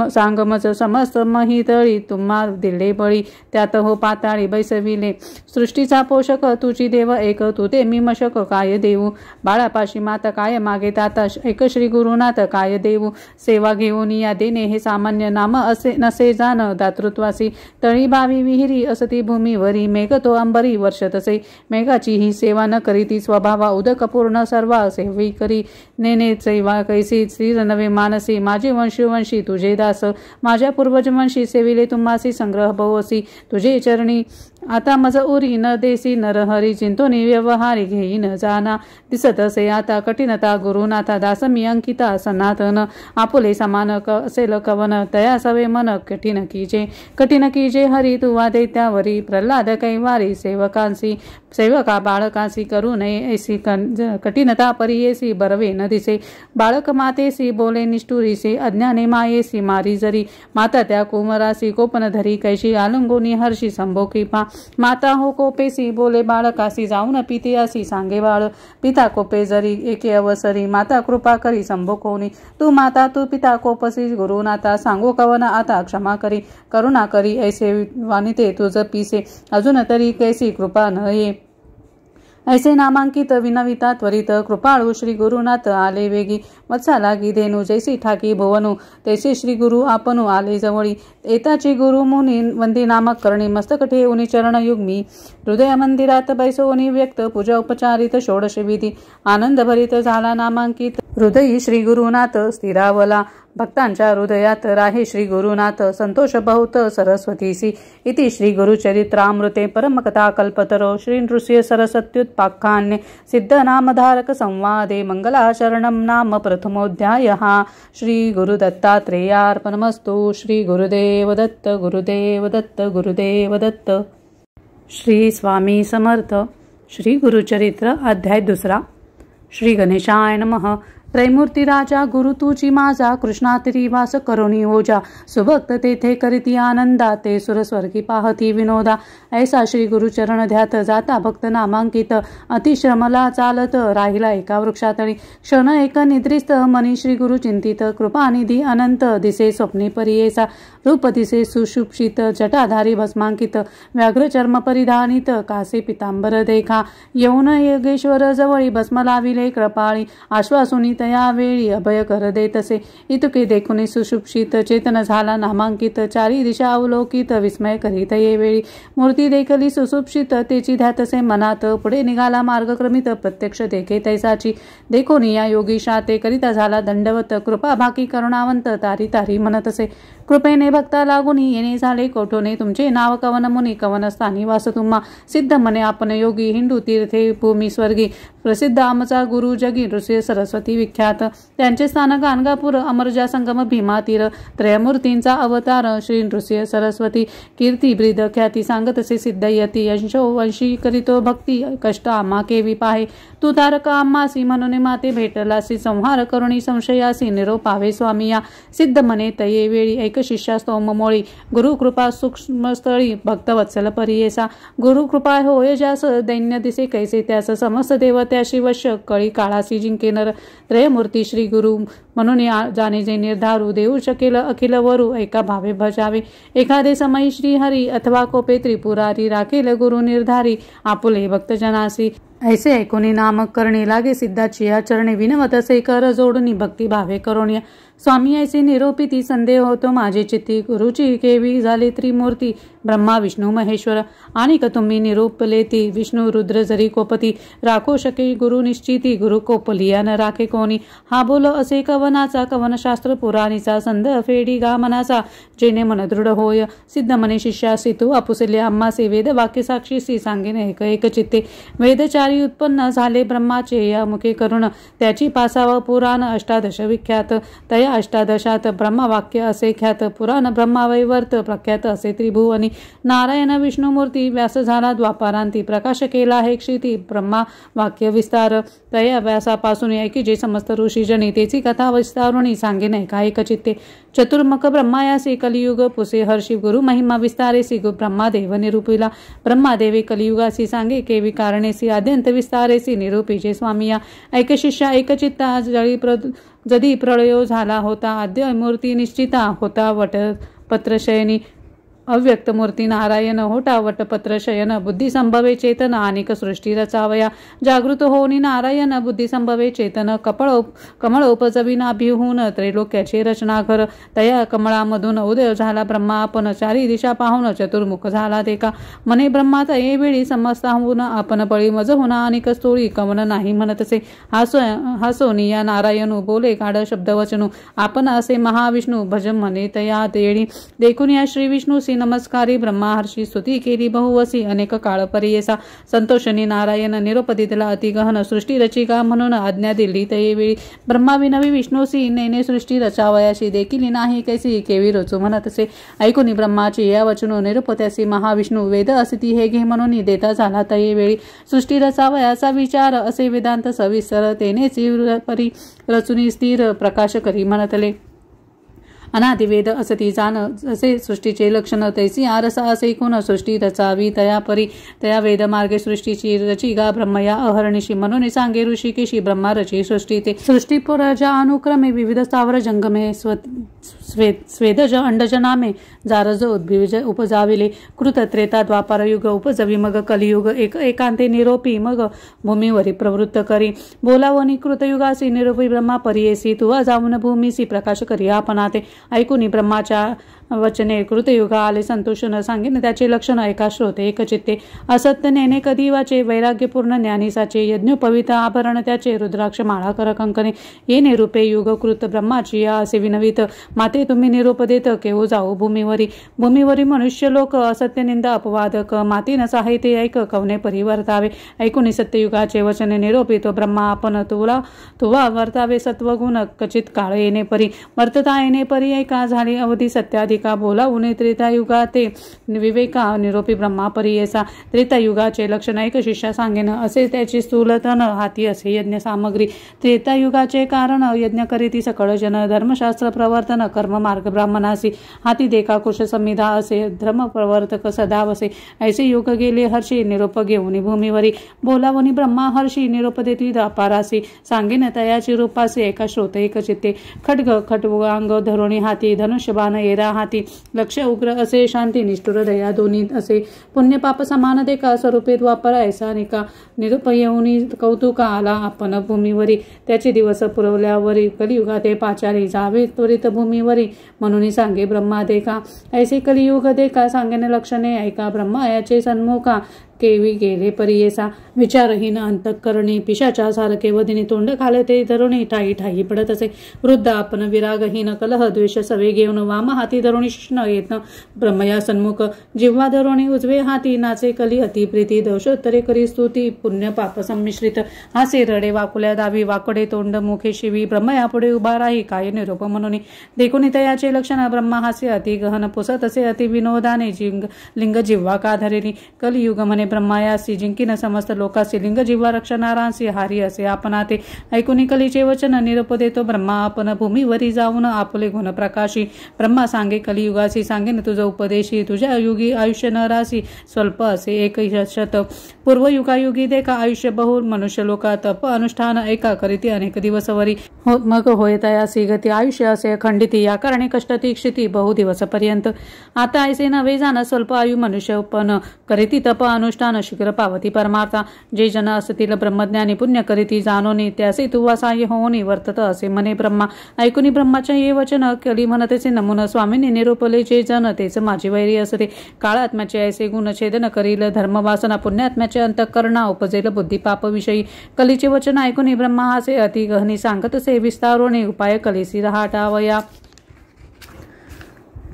सांग मज समस्त महितळी तुम्हा दिले बळी त्यात हो पाताळी बैसविले सृष्टीचा पोषक तुची देव एक तू ते मी मशक काय देऊ। बाळापाशी माता काय मागे ताता एक श्री गुरुनाथ काय देऊ। सेवा घेऊन या देणे हे सामान्य नाम असे नसे जाण दातृत्वासी। तळी बावी विहिरी असती भूमीवरी मेघ तो अंबरी वर्षतसे। मेघाची ही सेवा न करीती स्वभावा उदक पूर्ण सर्वा सेवी करी। नेने सेवा कैसी स्थिर नवे मानसी माझे वंशी तुझे दास। माझ्या पूर्वज वंशी सेविले तुम्हासी संग्रह भवसी तुझे चरणी आता मज उरी न देसी नरहरी चिंतोनी व्यवहारी घेई न जाना दिसत असे आता कठीणता गुरुनाथा दासमी अंकिता सनातन आपुले समान असेल कवन तया सवे मन कठीण कीजे हरी तुवा दैत्यावरी प्रल्हाद कैवारी सेवका बाळकासी करू नये ऐसी कठीणता परियेसी बरवे न दिसे बाळक मातेसी बोले निष्ठुरीसी अज्ञाने मायेसी मारी जरी माता त्या कुमरासी कोपन धरी कैशी आलंगोनी हर्षी संभोकी पा माता हो कोपेसी बोले बाळकासी जाऊन पिते असी सांगे बाळ पिता कोपे जरी एके अवसरी माता कृपा करी संभोकोनी तू माता तू पिता कोपसी गुरुनाथा सांगो कवन आता क्षमा करी करुणा करी ऐसे वानिते तुझ पिसे अजून तरी कैसी कृपा न ये ऐसे नामांकित विनविता त्वरित कृपाळू श्री गुरुनाथ आले वेगी वत्सा लागी धेनु जैसी ठाकी भुवनु तैसे श्री गुरु आपणू आले जवळी एताची गुरु मुनी वंदी नामक करणी मस्तक ठेवून चरण युग्मी हृदय मंदिरात बैसोनी व्यक्त पूजा उपचारित षोडश विधी आनंद भरित झाला नामांकित हृदयी श्री गुरुनाथ स्थिरावला भक्तांच्या हृदयात राहे श्री गुरुनाथ संतोष बहुत सरस्वतीसी इति श्री गुरुचरित्रामृते परमकथा कल्पतरो श्री नृसिंह सरस्वत्युत्पाख्याने सिद्ध नामधारक संवादे मंगलाचरणं नाम प्रथमोऽध्यायः श्री गुरुदत्तात्रेयार्पणमस्तु श्री गुरुदेव दत्त गुरुदेव दत्त गुरुदेव दत्त श्री स्वामी समर्थ श्री गुरुचरित्र अध्याय 2 श्री गणेशाय नमः त्रैमूर्ती राजा गुरु तुची माझा कृष्णातिरी वास करोनी ओजा सुभक्त तेथे करीती आनंदा ते सुरस्वर्गी पाहती विनोदा ऐसा श्री गुरुचरण ध्यात जाता भक्त नामांकित अतिश्रमला चालत राहिला एका वृक्षातळी क्षण एक निद्रिस्त मनी श्री गुरु चिंतित कृपानिधी अनंत दिसे स्वप्नी परियेसा रूप दिसे सुषुप्षित जटाधारी भस्मांकित व्याघ्र चर्म परिधानित कासे पितांबर देखा येऊन योगेश्वर जवळी भस्म लाविले कृपाळी आश्वासुनी तया वेळी अभय कर देतसे इतुके देखुनी सुषुप्षित चेतन झाला नामांकित चारी दिशा अवलोकित विस्मय करीत ये वेळी मूर्ती देखली सुषुप्षित तेची ध्यातसे मनात पुढे निघाला मार्गक्रमित प्रत्यक्ष देखे तैसाची देखोनी या योगीशा ते करिता झाला दंडवत कृपा भाकी करुणावंत तारी तारी म्हणतसे कृपेने भक्ता लागुनी येणे झाले कोठोने तुमचे नाव कवन मुनी कवन स्थानी वास तुम्हा सिद्ध मने आपण योगी हिंदू तीर्थे भूमी स्वर्गी प्रसिद्ध आमचा गुरु जगी नृसिंह सरस्वती विख्यात त्यांचे स्थान गाणगापूर अमरजा संगम भीमा तीर त्रयमूर्तींचा अवतार श्री नृसिंह सरस्वती कीर्ती ब्रीद ख्याती सांगतसे सिद्धयती यशो वंशी करीतो भक्ती कष्ट आम्हा केवी पाहे तू तारक आम्हासी म्हणून माते भेटलासी संहार करुणी संशयासी निरोपावे स्वामिया सिद्ध मने तये वेळी एक शिष्या स्तोममोळी गुरु कृपा सूक्ष्मस्थळी भक्तवत्सल परियेसा गुरु कृपा होय ज्यास दैन्य दिसे कैसे त्यास समस्त देवत्याशी वश कळी काळासी जिंके नर त्रयमूर्ती श्री गुरु म्हणून जाणे जे निर्धारू देऊ शकेल अखिल वरू एका भावे भजावे एखादे समयी श्रीहरी अथवा कोपे त्रिपुरारी राखेल गुरु निर्धारी आपुले भक्तजनासी ऐसे ऐकुनी नामक करणे लागे सिद्धाची या चरणे विनवत असे कर जोडून भक्ती भावे करोनिया स्वामी ऐसे निरोपिती संदेह होतो माझे चित्ती गुरुची केवी झाले त्रिमूर्ती ब्रह्मा विष्णू महेश्वर आणि तुम्ही निरोपले ती विष्णू रुद्र जरी कोपती राखो शके गुरु निश्चिती गुरु कोपलिया न राखे कोणी हा बोल असे कवनाचा कवनशास्त्र पुराणीचा संद फेडी गा मनाचा जेणे मन दृढ होय सिद्ध मने शिष्यासी तू आपुसले आम्हासे वेद वाक्य साक्षीसी सांगेन एक एक चित्ते वेदचारी उत्पन्न झाले ब्रह्माचे या मुखे करुण त्याची पासाव पुराण अष्टादश विख्यात तया अष्टादशात ब्रह्मवाक्य असे ख्यात पुराण ब्रह्मावैवर्त प्रख्यात असे त्रिभुवनी नारायण विष्णुमूर्ती व्यास झाला द्वापारांती प्रकाश केला आहे क्षिती ब्रह्मा वाक्य विस्तार तया व्यासापासून ऐकी जे समस्त ऋषी जनी तेची कथा विस्तारुणी सांगेन एका एक चित्ते चतुर्मुख ब्रह्मायासी कलियुग पुसे हर्षी गुरु महिमा विस्तारेसी ब्रह्मादेव निरूपिला ब्रह्मादेवी कलियुगासी सांगे केवी कारणेसी आद्यंत विस्तारेसी निरूपीचे स्वामिया ऐक शिष्या एक चित्ता जदी प्रळयो झाला होता आद्य मूर्ती निश्चिता होता वटपत्रशयनी अव्यक्त मूर्ती नारायण होटा वटपत्र शयन बुद्धी संभवे चेतन अनेक सृष्टी रचावया जागृत होनी नारायण बुद्धी संभवे चेतन कमळोपजविनाभिहून त्रैलोक्याची रचना कर तया कमळामधून उदय झाला ब्रह्मा आपण चारी दिशा पाहून चतुर्मुख झाला देखा मने ब्रह्मा तये वेळी समस्ताहून आपण बळी मज होना अनेक स्तोळी कवन नाही म्हणतसे हासोनी या नारायणू बोले काढ शब्दवचनू आपण असे महाविष्णू भजन म्हणे तया देणी देखून या श्री विष्णू नमस्कारी ब्रह्मा हर्षी स्तुती केली बहुवसी अनेक काळ परियेसा संतोषणी नारायण निरोप दिला अति गहन सृष्टी रचिका म्हणून आज्ञा दिली तयेवेळी ब्रह्मा विनवी विष्णूसी नेने सृष्टी रचावयाशी देखील नाही कैसी केवी रोचू म्हणतसे ऐकून ब्रह्माची या वचनो निरोप त्यासी महाविष्णू वेद असिती हे घे म्हणून देता झाला तयेवेळी सृष्टी रचावयाचा विचार असे वेदांत सविस्तर तेनेच परी रचुनी स्थिर प्रकाश करी म्हणतले अनादिवेद असती जाण असे सृष्टीचे लक्षण तैसी आरसा असे कोण सृष्टी रचावी तया परी तया वेद मार्गे सृष्टीची रचिका ब्रह्मया अहर्निशी म्हणून सांगे ऋषिकेशी ब्रह्मा रची सृष्टी ते सृष्टी पुराच्या अनुक्रमे विविध स्थावर जंगमे स्वेदज अंडज नामे जारज उद्भिज उपजाविले कृत त्रेता द्वापार युग उपजवी मग कलियुग एकांते निरोपी मग भूमीवरी प्रवृत्त करी बोलावनी कृतयुगासी निरोपी ब्रह्मा परियेसी तुवा जाऊन भूमीसी प्रकाश करी आपणाते ऐकून ब्रह्माच्या वचने कृतयुगा आले संतोष न सांगेन त्याचे लक्षण ऐका श्रोते एकचित्ते असत्य नेने कधी वाचे वैराग्यपूर्ण ज्ञानीसाचे यज्ञोपवित आभरण त्याचे रुद्राक्ष माळा कर कंकणे ये निरूपे युगकृत ब्रह्माची या असे विनवित माते तुम्ही निरूप देत केव्हा जाऊ भूमीवरी मनुष्य लोक असत्य निंदा अपवादक मातीन साहित्य ऐक कवने परिवर्तावे ऐकून सत्ययुगाचे वचने निरोपितो ब्रह्मा आपण तुवा वर्तावे सत्वगुण कचित काळ येणे परी वर्तता येणे परी ऐका झाली अवधी सत्याधिक का बोलावून त्रेतायुगा ते विवेका निरोपी ब्रह्मा परियेसा त्रेतायुगाचे लक्षण एक शिष्या सांगेन असे त्याची स्थूलतन हाती असे यज्ञ सामग्री त्रेतायुगाचे कारण यज्ञ करीती सकळ जन धर्मशास्त्र प्रवर्तन कर्म मार्ग ब्राह्मणासी हाती देखा कुश संविधा असे धर्म प्रवर्तक सदाव असे ऐसे युग गेले हर्षी निरोप घेऊन भूमीवरी बोलावून ब्रह्मा हर्षी निरोप देती दापारासी सांगेन तयाची रूपासे एका श्रोत एक चित्ते खड्ग अंग धरोणी हाती धनुष्यबाण एरा हाती लक्ष उग्र असे शांती निष्ठुर दया दोन्ही असे पुण्य पाप समान देखा स्वरूपे द्वापर ऐसा निका निरूप येऊनी कौतुका आला आपण भूमीवरी त्याचे दिवस पुरवल्यावरी कलियुगा ते पाचारी जावे त्वरित भूमीवरी म्हणून सांगे ब्रह्मा देखा ऐसे कलियुग देखा सांगेन लक्षणे ऐका ब्रह्मा याचे सन्मुखा केवी गेले परियेसा विचारहीन अंतःकरणी पिशाच्या सारखे वदिनी तोंड खाले ते धरुणी ठाई ठाई पडत असे वृद्ध आपण विरागहीन कलह द्वेष सवे घेऊन वाम हाती धरुणी शिष्ण येत ब्रह्मया सन्मुख जिव्हा धरुणी उजवे हाती नाचे कली अति प्रीती दोषोत्तरे करी स्तुती पुण्य पाप संमिश्रित हासे रडे वाकुल्या दावी वाकडे तोंड मुखे शिवी ब्रह्मया पुढे उभा राही काय निरोप म्हणून देखून तयाचे लक्षण ब्रह्मा हास्य अति गहन पुसत असे अति विनोदाने लिंग जिव्हा का धरेनी कलियुग म्हणे ब्रह्मायासी जिंकीन समस्त लोकासी लिंग जिव्हा रक्षणारांसी हारी असे आपणा ते ऐकून कलीचे वचन निरोप देतो ब्रह्मा आपण भूमीवरी जाऊन आपले गुण प्रकाशी ब्रह्मा सांगे कलियुगासी सांगेन तुझ उपदेशी तुझ्या युगी आयुष्य नरासी स्वल्प असे एक शत पूर्वयुगायुगी देखा आयुष्य बहु मनुष्य लोका तप अनुष्ठान एका करीती अनेक दिवसवरी मग होय तयासी गती आयुष्य असे खंडिती या कारणे कष्ट तीक्षिती बहु दिवसपर्यंत आता ऐसे नवे जाण स्वल्प आयु मनुष्य पण करीती तप अनुष्ठान शीघ्र पावती परमार्था जे जन असतील ब्रह्मज्ञानी पुण्य करीती जाणोनी त्यासे तुवा सहाय्य होऊनी वर्तत असे म्हणे ब्रह्मा ऐकुनी ब्रह्माचे हे वचन कली म्हणतेचे नमून स्वामींनी निरूपले जे जन तेच माझे वैरी असते काळात्म्याचे ऐसे गुण छेदन करील धर्मवासना पुण्यात्म्याचे अंतःकरणा उपजेल बुद्धी पाप विषयी कलीचे वचन ऐकुनी ब्रह्मा हासे अति गहनी सांगत असे विस्तारोने उपाय कलीसी रहाटावया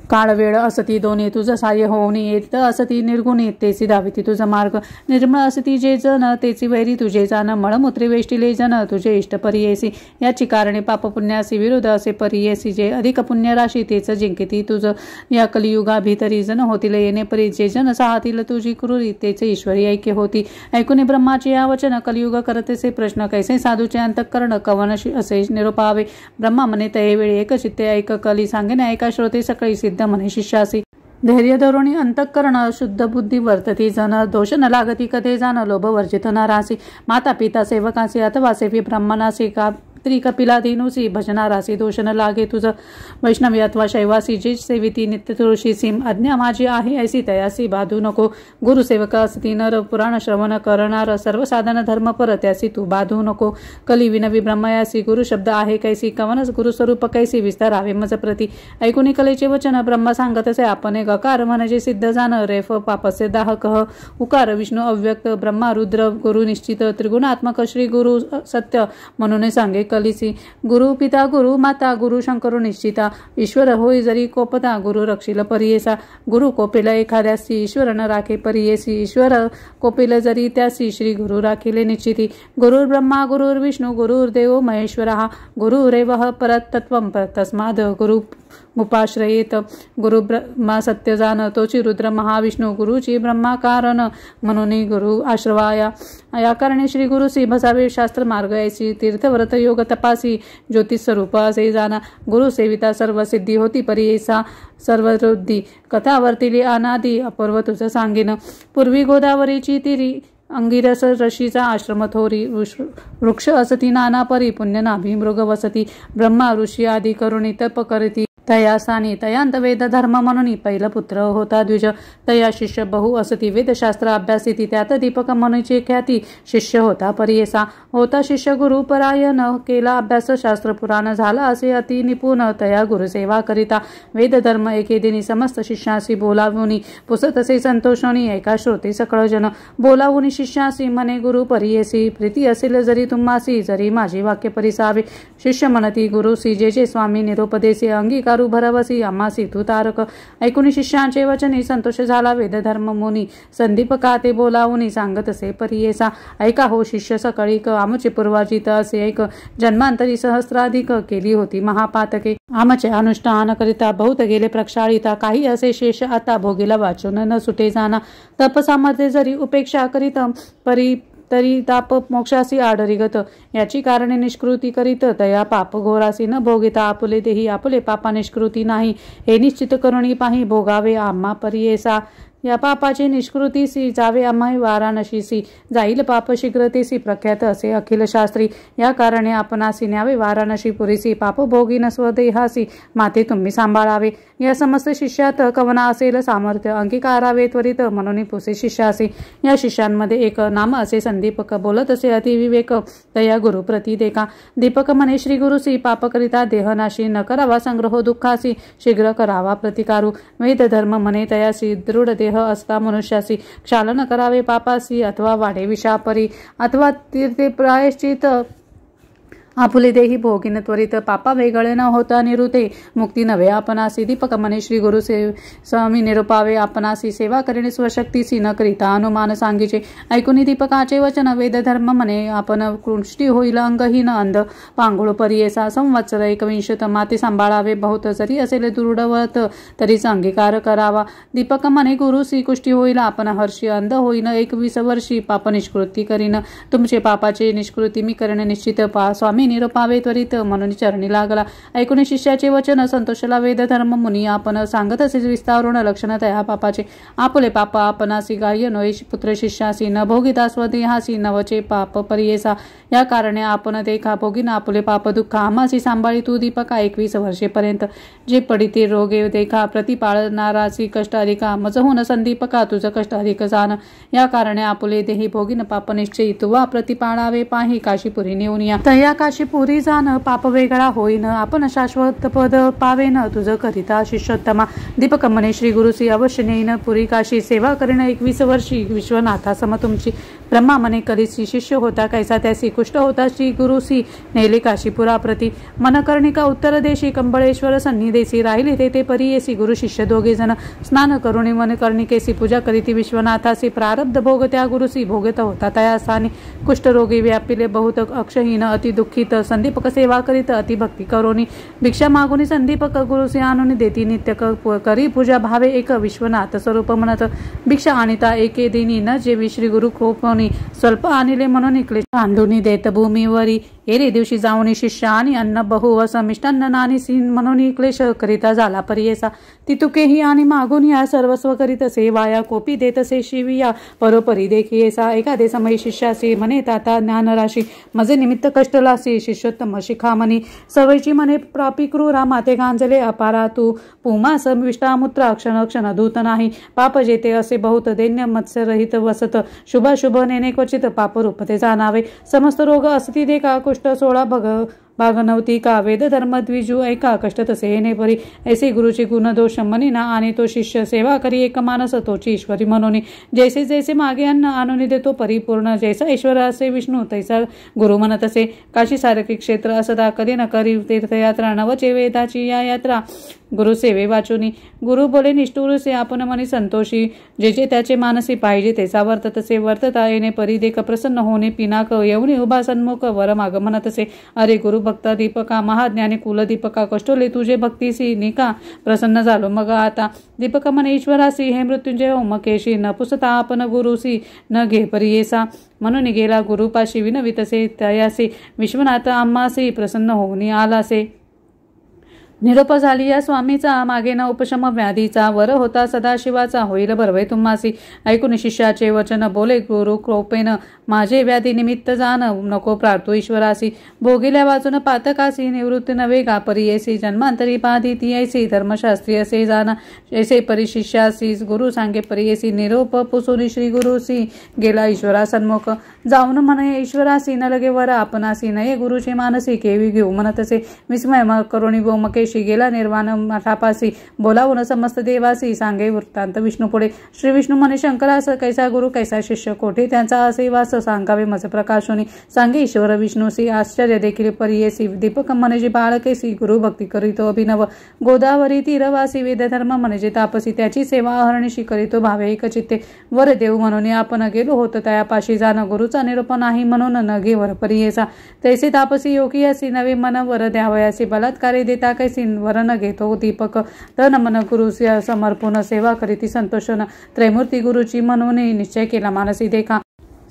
काळ वेळ असती दोन्ही तुझं सहाय्य होऊन येत असती निर्गुणी तेची धाविती तुझा मार्ग निर्मळ असती जे जन तेची वैरी तुझे जाण मळमूत्री वेष्टिले जन तुझे इष्ट परियेसी याची कारणे पाप पुण्यासी विरुद्ध असे परियेसी जे अधिक पुण्य राशी तेच जिंकिती तुझ या कलियुगा भीतरी जन होतील येणे परी जे जन साहतील तुझी क्रूरी तेचे ईश्वरी ऐक्य होती ऐकुनी ब्रह्माचे या वचन कलियुग करतेसे प्रश्न कैसे साधूचे अंतःकरण कवन असे निरोपावे ब्रह्मा म्हणे तयेवेळी एक चित्ते ऐक कली सांगेने ऐका श्रोते सकाळी म्हणे शिष्यासी धैर्य धोरणी अंतःकरण शुद्ध बुद्धी वर्तती जन दोष न लागती कधे जाण लोभ वर्जित न रासी माता पिता सेवकासी अथवा सेवी ब्राह्मणासी का कपिलाधीनुसी भजनारासी दोष न लागे तुझ वैष्णवी अथवा शैवासी जे सेविती नित्य तुळशी सीम आज्ञा माझी आहे ऐसी तयासी बाधू नको गुरुसेवक असती नर पुराण श्रवण करणार सर्व साधन धर्म पर त्यासी तू बाधू नको कली विनवी ब्रह्मयासी गुरु शब्द आहे कैसी कवनच गुरुस्वरूप कैसी विस्तारावे मज प्रती ऐकुनी कलेचे वचन ब्रह्मा सांगत असे आपण गकार म्हणजे सिद्ध जाण रेफ पापस्य दाहक उकार विष्णू अव्यक्त ब्रह्मा रुद्र गुरु निश्चित त्रिगुणात्मक श्री गुरु सत्य म्हणून सांगे कलिसी गुरु पिता गुरु माता गुरु शंकरो निश्चिता ईश्वर होई जरी कोपता गुरु रक्षिल परियेसा गुरु कोपिल एखाद्यासी ईश्वर न राखे परियेसी ईश्वर कोपिल जरी त्यासी श्री गुरु राखिले निश्चिती गुरुर् ब्रह्मा गुरुर्विष्णू गुरुर्देव महेश्वरः गुरुरेवः परतत्वं तस्माद् गुरु उपाश्रयेत गुरु ब्रह्मा सत्य जान तोची रुद्र महाविष्णू गुरुची ब्रह्मा कारण म्हणून गुरु आश्रवाया या कारणे श्री गुरु सी बसावे शास्त्र मार्ग यायची तीर्थव्रत योग तपासी ज्योतिष स्वरूप असे जाना गुरु सेविता सर्व सिद्धी होती परियेसा सर्ववृद्धी कथा वर्तिली अनादी अपूर्व तुझं सांगेन पूर्वी गोदावरीची तिरी अंगिरस ऋषीचा आश्रम थोरी वृक्ष असती नाना परी पुण्य नाभी मृग वसती ब्रह्मा ऋषी आदी करुणी तप करती तया सानी तयांत वेद धर्म म्हणून पहिला पुत्र होता द्विज तया शिष्य बहु असती वेदशास्त्र अभ्यासिती त्यात दीपक म्हणूची ख्याती शिष्य होता परियेसा होता शिष्य गुरु परायण केला अभ्यास शास्त्र पुराण झाला असे अति निपुण तया गुरुसेवा करिता वेद धर्म एके दिनी समस्त शिष्यासी बोलावुनी पुसतसे संतोषणी एका श्रोते सकळ जन बोलावुनी शिष्यासी म्हणे गुरु परियेसी प्रीती असेल जरी तुम्हासी जरी माझे वाक्य परिसावे शिष्य म्हणती गुरुसी जे जे स्वामी निरोपदेसी अंगीकार भरवसी आम्हासी तू तारक ऐकून शिष्यांचे वचनी संतोष झाला वेदधर्म मुनी संदीपका ते बोलावून सांगत असे परियेसा ऐका हो शिष्य सकळीक आमचे पूर्वाजित असे ऐक जन्मांतरी सहस्राधिक केली होती महापातके आमचे अनुष्ठान करिता बहुत गेले प्रक्षाळिता काही असे शेष आता भोगीला वाचून न सुटे जाना तपसामध्ये जरी उपेक्षा करीत तरी ताप मोक्षासी आडरिगत याची कारणे निष्कृती करीत तया पाप घोरासी न भोगिता आपुले देही आपुले पापा निष्कृती नाही हे निश्चित करुणी पाही भोगावे आम्हा परियेसा या पापाची निष्कृतीसी जावे आम्हा वाराणसीसी जाईल पाप शीघ्रतेसी प्रख्यात असे अखिल शास्त्री या कारणे आपणासी न्यावे वाराणसी पुरीसी पाप भोगीन स्वदेहासी माते तुम्ही सांभाळावे या समस्त शिष्यात कवना असेल सामर्थ्य अंगीकारावे त्वरित म्हणून पुसे शिष्यासी या शिष्यांमध्ये एक नाम असे संदीपक बोलत असे अतिविवेक तया गुरु प्रती देखा दीपक म्हणे श्री गुरुसी पाप करिता देहनाशी न करावा संग्रह दुःखासी शीघ्र करावा प्रतिकारू वेद धर्म म्हणे तयासी दृढ देह असता मनुष्यासी क्षालन करावे पापासी अथवा वाढे विषापरी अथवा तीर्थे प्रायश्चित आपुले देही भोगिन त्वरित पापा वेगळे न होता निरुते मुक्ती नव्हे आपणासी दीपक म्हणे श्री गुरु स्वामी निरुपावे आपणासी सेवा करणे स्वशक्तीसी न करिता अनुमान सांगीचे ऐकुनी दीपकाचे वचन वेद धर्म म्हणे आपण कृष्टी होईल अंगहीन अंध पांगुळ परियेसा संवत्सर 21 माते सांभाळावे बहुत जरी असेल दुर्डवत तरीच अंगीकार करावा दीपक म्हणे गुरुसी कुष्टी होईल आपण हर्षी अंध होईन 21 वर्षी पाप निष्कृती करीन तुमचे पापाचे निष्कृती मी करणे निश्चित स्वामी निरोपावे त्वरित म्हणून चरणी लागला ऐकून शिष्याचे वचन संतोषला वेद धर्म मुनी आपण सांगत असे विस्तारून लक्षण तया पापाचे आपुले पाप आपणासी गाय नोय पुत्र शिष्यासी न भोगिता स्वदेहासी नवचे पाप परियेसा या कारणे आपण देखा भोगीन आपुले पाप दुःख आम्हासी सांभाळी तू दीपका 21 वर्षेपर्यंत जे पडिते रोगे देखा प्रतिपाळणारासी कष्ट अधिका मजहून संदीपका तुझं कष्ट अधिक जाण या कारणे आपुले देही भोगीन पाप निश्चयी तुवा प्रतिपाळावे पाही काशीपुरी नेऊन या तया काशीपुरी जाण पाप वेगळा होईन आपण शाश्वत पद पावेन तुझं करिता शिष्योत्तमा दीपक म्हणे श्री गुरुसी अवश्य नेईन पुरी काशी सेवा करीन 21 वर्षी विश्वनाथा सम तुमची ब्रह्मा म्हणे कलिसी शिष्य होता कैसा त्यासी कुष्ठ होता श्री गुरुसी नेले काशीपुरा प्रती मनकर्णिका उत्तर देशी कंबळेश्वर सन्निदेशी राहिले ते परियेसी गुरु शिष्य दोघे जण स्नान करुणी मनकर्णिकेसी पूजा करीती विश्वनाथासी प्रारब्ध भोग त्या गुरुसी भोगत होता तया स्थानी कुष्ठरोगी व्यापिले बहुत अक्षहीन अति दुःखित संदीपक सेवा करीत अति भक्ती करोनी भिक्षा मागुनी संदीपक गुरुसी आणून देती नित्य करी पूजा भावे एक विश्वनाथ स्वरूप म्हणत भिक्षा आणिता एके दिनी न जेवी श्री गुरु कृपोनी स्वल्प आणले म्हणून इकले तांदूनी देत भूमीवरी एरे दिवशी जाऊन शिष्य आणि अन्न बहु व मिष्टान्न नानी सीन म्हणून क्लेश करिता झाला परियेसा तितुकेही आणि मागून या सर्वस्व करीत असे वाया कोपी देत असे शिविया परोपरी देखियेसा एखादे समय शिष्यासी म्हणे ताता ज्ञानराशी मजे निमित्त कष्टलासी शिष्योत्तम शिखामणी सवयची म्हणे प्रापी क्रूरा माते गांजले अपारा तू पुमास विष्टामुत्रा क्षण क्षण दूत नाही पाप जेते असे बहुत दैन्य मत्स्यरहित वसत शुभाशुभ नेने क्वचित पाप रूपते जाणावे समस्त रोग असती देखा कुष्ठ 16 भाग नव्हती का वेद धर्म द्विजू ऐका कष्ट तसे येणे परी ऐसे गुरुची गुण दोष म्हणिना आणि तो शिष्य सेवा करी एक मानस तोची ईश्वरी म्हणून जैसे जैसे मागे अन्न आणून देतो परिपूर्ण जैसा ईश्वर असे विष्णू तैसा गुरु म्हणत असे काशी सारखी क्षेत्र असदा कधी न करी तीर्थयात्रा नवचे वेदाची या यात्रा गुरु सेवे वाचुनी गुरु बोले निष्ठुर से आपण मनी संतोषी जे जे त्याचे मानसी पाहिजे तेचा वर्त तसे वर्तता येणे परी देख प्रसन्न होणे पिनाक येऊनी उभा सन्मुख वर माग म्हणत असे अरे गुरु भक्त दीपका महाज्ञानी कुल दीपका कष्टोले तुझे भक्तीसी निका प्रसन्न झालो मग आता दीपक म्हणे ईश्वरासी हे मृत्युंजय ओमकेशी न पुसता आपण गुरुसी न घे परियेसा म्हणून गेला गुरुपाशी विनवितसे तयासी विश्वनाथ आम्हासी प्रसन्न होऊनी आलासे निरोप झाली या स्वामीचा मागे न उपशम व्याधीचा वर होता सदाशिवाचा होईल बरवे तुम्हासी ऐकून शिष्याचे वचन बोले गुरु कृपेन माझे व्याधी निमित्त जाण नको प्रार्थो ईश्वरासी भोगिल्या वाचून पातकासी निवृत्ती नवे गा परियेसी जन्मांतरी पाधी ती ऐसी धर्मशास्त्री असे जाण ऐसे परिशिष्यासी गुरु सांगे परियेसी निरोप पुसुनी श्री गुरुसी गेला ईश्वरा सन्मुख जाऊन म्हणे ईश्वरासी न लगे वर आपणासी नये गुरुचे मानसी केवी घेऊ म्हणतसे विस्मय करुणी गोमकेशी गेला निर्वाण मठापासी बोलावून समस्त देवासी सांगे वृत्तांत विष्णू पुढे श्री विष्णू म्हणे शंकरास कैसा गुरु कैसा शिष्य कोठे त्यांचा असे वास सांगावे मज प्रकाशोनी सांगे ईश्वर विष्णूसी आश्चर्य देखील परियेसी दीपक म्हणजे बाळकेसी गुरु भक्ती करीतो अभिनव गोदावरी तीरवासी वेदधर्म म्हणजे तापसी त्याची सेवा अहर्निशी करीतो भावे एकचित्ते वर देव म्हणून आपण गेलो होतो तयापाशी जाण गुरुचा निरोप नाही म्हणून न घे वर परियेसा तैसे तापसी योगी असी नवे मन वर द्यावयासी बलात्कारे देता कैसी वरण घेतो दीपक तन मन गुरु समर्पण सेवा करीती संतोषन त्रैमूर्ती गुरुची म्हणून निश्चय केला मानसी देखा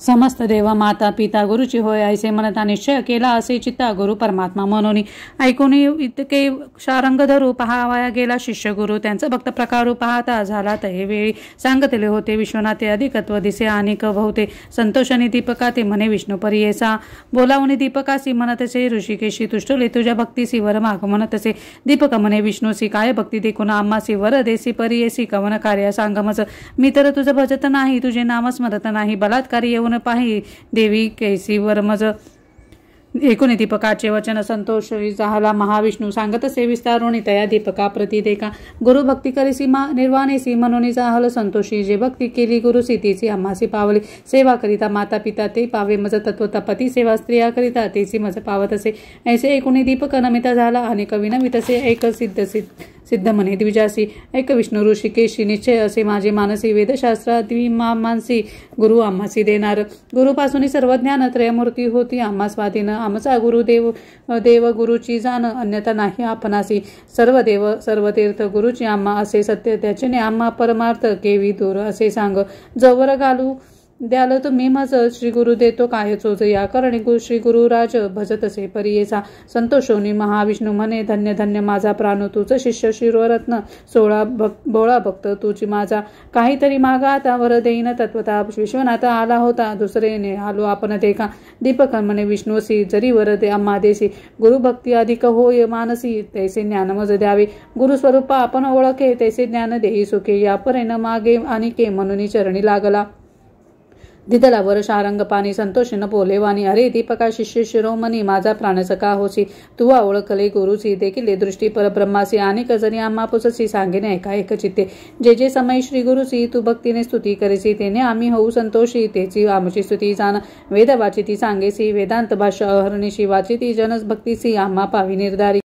समस्त देव माता पिता गुरुची होय ऐसे म्हणता निश्चय केला असे चित्ता गुरु परमात्मा म्हणून ऐकून इतके शारंग धरू पहावाया गेला शिष्य गुरु त्यांचा भक्त प्रकारू पाहता झाला तहे वेळी सांगतले होते विश्वनाथे अधिकत्व दिसे अनेक भवते संतोषाने दीपका ते म्हणे विष्णू परियेसा बोलावून दीपकासी म्हणतसे ऋषिकेशी तुष्टले तुझ्या भक्तीसी वर माग म्हणतसे दीपक म्हणे विष्णूसी काय भक्ती देखून आम्हासी वर देसी परियेसी कवन कार्य सांगमच मी तर तुझं भजत नाही तुझे नाम स्मरत नाही बलात्कारी येऊन पाही देवी कैसी वर्मज एकूण दीपकाचे वचन संतोष झाला महाविष्णू सांगत से विस्तारोणी तया दीपका प्रती देखा गुरु भक्ती करीसी निर्वाणेसी म्हणून जाहल संतोषी जे भक्ती केली गुरुसी तीची आम्हासी पावली सेवा करिता माता पिता ते पावे मज तत्वता पती सेवा स्त्रिया करिता तेची मज पावत असे ऐसे एकूण दीपक नमिता झाला आणि कवी नमितसे एक सिद्ध म्हणे द्विजासी एक विष्णू ऋषिकेशी निश्चय असे माझे मानसी वेदशास्त्रा द्विमामांसी गुरु आम्हासी देणार गुरुपासून सर्व ज्ञान त्रयमूर्ती होती आम्हा स्वाधीन आमचा गुरुदेव देव गुरुची जाण अन्यथा नाही आपणासी सर्व देव सर्व तीर्थ गुरुची आम्हा असे सत्य त्याचे आम्हा परमार्थ केवी दूर असे सांग जवळ घालू द्याल तुम्ही मज श्री गुरु देतो काय चोज या करणे श्री गुरुराज भजत असे परियेसा संतोषोनी महाविष्णू म्हणे धन्य धन्य माझा प्राण तुझ शिष्य शिरोरत्न बोळा भक्त तुझी माझा काहीतरी मागा आता वर देईन तत्वता विश्वनाथ आला होता दुसरेने आलो आपण देखा दीपक म्हणे विष्णूसी जरी वर दे आम्हा देसी गुरुभक्ती अधिक होय मानसी तैसे ज्ञान मज द्यावे गुरुस्वरूप आपण ओळखे तैसे ज्ञान देई सुखे या परेन मागे आणि के म्हणून चरणी लागला दिदला वर शारंग पाणी संतोषीनं बोले वाणी अरे दीपका शिष्य शिरोमणी माझा प्राणसका होसी तुवा ओळखले गुरुसी देखील दृष्टी परब्रह्मासी अनेक जणी आम्हा पुससी सांगेने ऐका एक चित्ते जे जे समय श्री गुरुसी तू भक्तीने स्तुती करेसी तेने आम्ही होऊ संतोषी तेची आमची स्तुती जाण वेद वाचिती सांगेसी वेदांत भाषा अहर्निशी वाचिती जनस भक्तीसी आम्हा पावी निर्धारी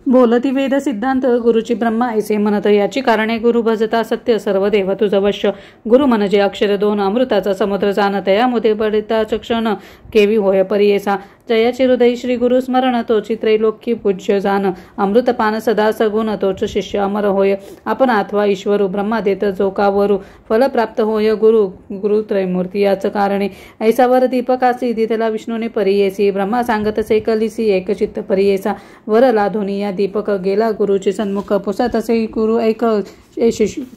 बोलती वेद सिद्धांत गुरुची ब्रह्मा ऐसे म्हणत याची कारणे गुरु भजता सत्य सर्व देव तुझ वश्य गुरु म्हणजे अक्षर दोन अमृताचा समुद्र जाण तयामध्ये बडिता चक्षण केवी होय परियेसा जयाचे हृदय श्री गुरु स्मरण तोची त्रैलोक्य पूज्य जाण अमृतपान सदा सगुण तोच शिष्य अमर होय आपण अथवा ईश्वरू ब्रह्मा देत जोकावरू फल प्राप्त होय गुरु गुरु त्रैमूर्ती याच कारणे ऐसावर दीपकासी दितला विष्णूने परियेसी ब्रह्मा सांगतसे कलिसी एकचित्त परियेसा वर लाधोनी या दीपक गेला गुरुचे सन्मुख पुसत असे गुरु ऐक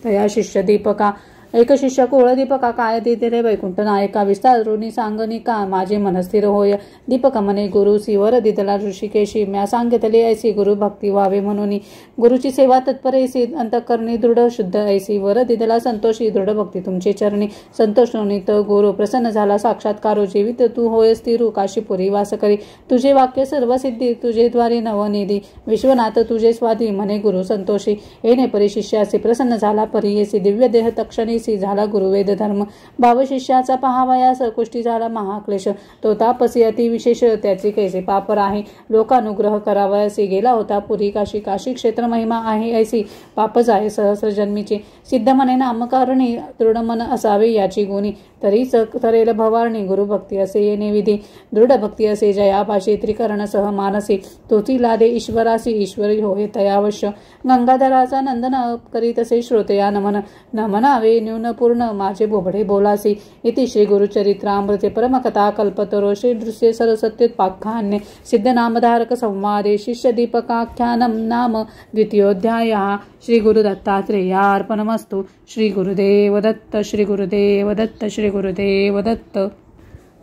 तया शिष्य दीपका एक शिष्य कोळ दीपका काय देते रे वैकुंठ नायका विस्तारुनी सांगनी का माझे मनस्थिर होय. दीपक म्हणे गुरु सिवर दिदला ऋषिकेशी म्या सांगितले ऐसी गुरु भक्ती व्हावे म्हणून. गुरुची सेवा तत्पर ऐसी अंतःकरणी दृढ शुद्ध ऐसी वर दिदला संतोषी दृढ भक्ती तुमचे चरणी. संतोषोनित गुरु प्रसन्न झाला साक्षात्कारो जीवित तू होय स्थिरू काशीपुरी वास करी. तुझे वाक्य सर्व सिद्धी तुझे द्वारे नवनिधी विश्वनाथ तुझे स्वाधी म्हणे गुरु संतोषी. येणे परी शिष्यासी प्रसन्न झाला परीयसी दिव्य देह तक्षणीसी झाला गुरुवेद धर्म. भाव शिष्याचा पहावयास कुष्टी झाला महाक्लेश. तो तापसी अति विशेष त्याचे कैसे पाप आहे. लोकानुग्रह करावयासी गेला होता पुरी काशी. काशी क्षेत्र महिमा आहे ऐसी पाप जाय सहस्र जन्मीचे. सिद्ध म्हणे नामकारणी दृढ मन असावे याची गुणी. तरीच तरेल भवारणी गुरुभक्ती असे येणे विधी. दृढ भक्ती असे जयापाशी त्रिकरण सह मानसी. तोची लादे ईश्वरासी ईश्वरी होय तयावश्य. गंगाधराचा नंदन करीत असे श्रोतया नमन. नमनावे न्यून पूर्ण माझे बोबडे बोलासी. इति श्री गुरुचरित्रामृते परमकथा कल्पतरो श्री दृश्य सरस्वत्युत्पाख्याने सिद्ध नामधारक संवादे शिष्य दीपकाख्यानम नाम द्वितीयोध्यायः. श्री गुरुदत्तात्रेयार्पणमस्तु. श्री गुरुदेव दत्त. श्री गुरुदेव दत्त. श्री गुरुदेव दत्त.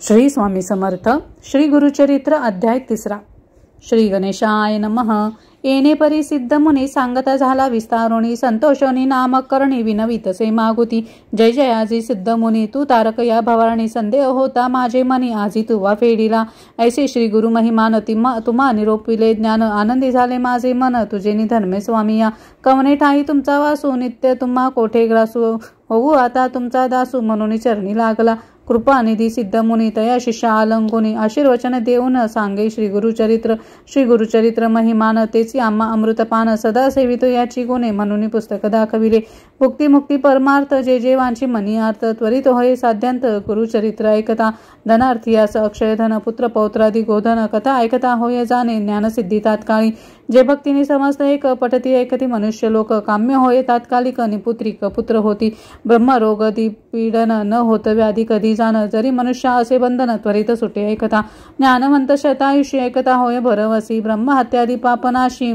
श्री स्वामी समर्थ. श्री गुरुचरित्र अध्याय 3. श्री गणेशाय नमः. येणे परी सिद्ध मुनी सांगता झाला विस्तारोणी. संतोषोनी नामकरणी विनवितसे मागुती. जय जयाजी सिद्ध मुनी तू तारक या भवारणी. संदेह होता माझे मनी आजी तुवा फेडिला. ऐसे श्री गुरु महिमान तुम्हा निरोपिले ज्ञान. आनंदी झाले माझे मन तुझे निधर्मे स्वामिया. कवने ठाई तुमचा वासू नित्य तुम्हा कोठे ग्रासू. होऊ आता तुमचा दासू म्हणून चरणी लागला. कृपानिधी सिद्ध मुनी तया शिष्या आलंकुनी. आशीर्वचन देऊन सांगे श्री गुरुचरित्र. श्री गुरुचरित्र महिमान तेची आम्हा अमृतपान. सदा सेवितो याची गुणे म्हणून पुस्तक दाखविले. भुक्ती मुक्ती परमार्थ जे जेवांची मनी अर्थ. त्वरित होय साध्यांत गुरुचरित्र ऐकता. धनार्थियास अक्षय धन पुत्र पौत्रादी गोधन. कथा ऐकता होय जाणे ज्ञानसिद्धी तात्काळी. जे भक्तीने समस्त एक पठती ऐकती मनुष्य लोक. काम्य होय तात्कालिक निपुत्रिक पुत्र होती. ब्रह्मरोग पीडन न होत व्याधी कधी जाण. जरी मनुष्य असे बंधन त्वरित सुटे ऐकता. ज्ञानवंत शतायुषी ऐकता होय भरवसी. ब्रह्महत्यादी पापनाशी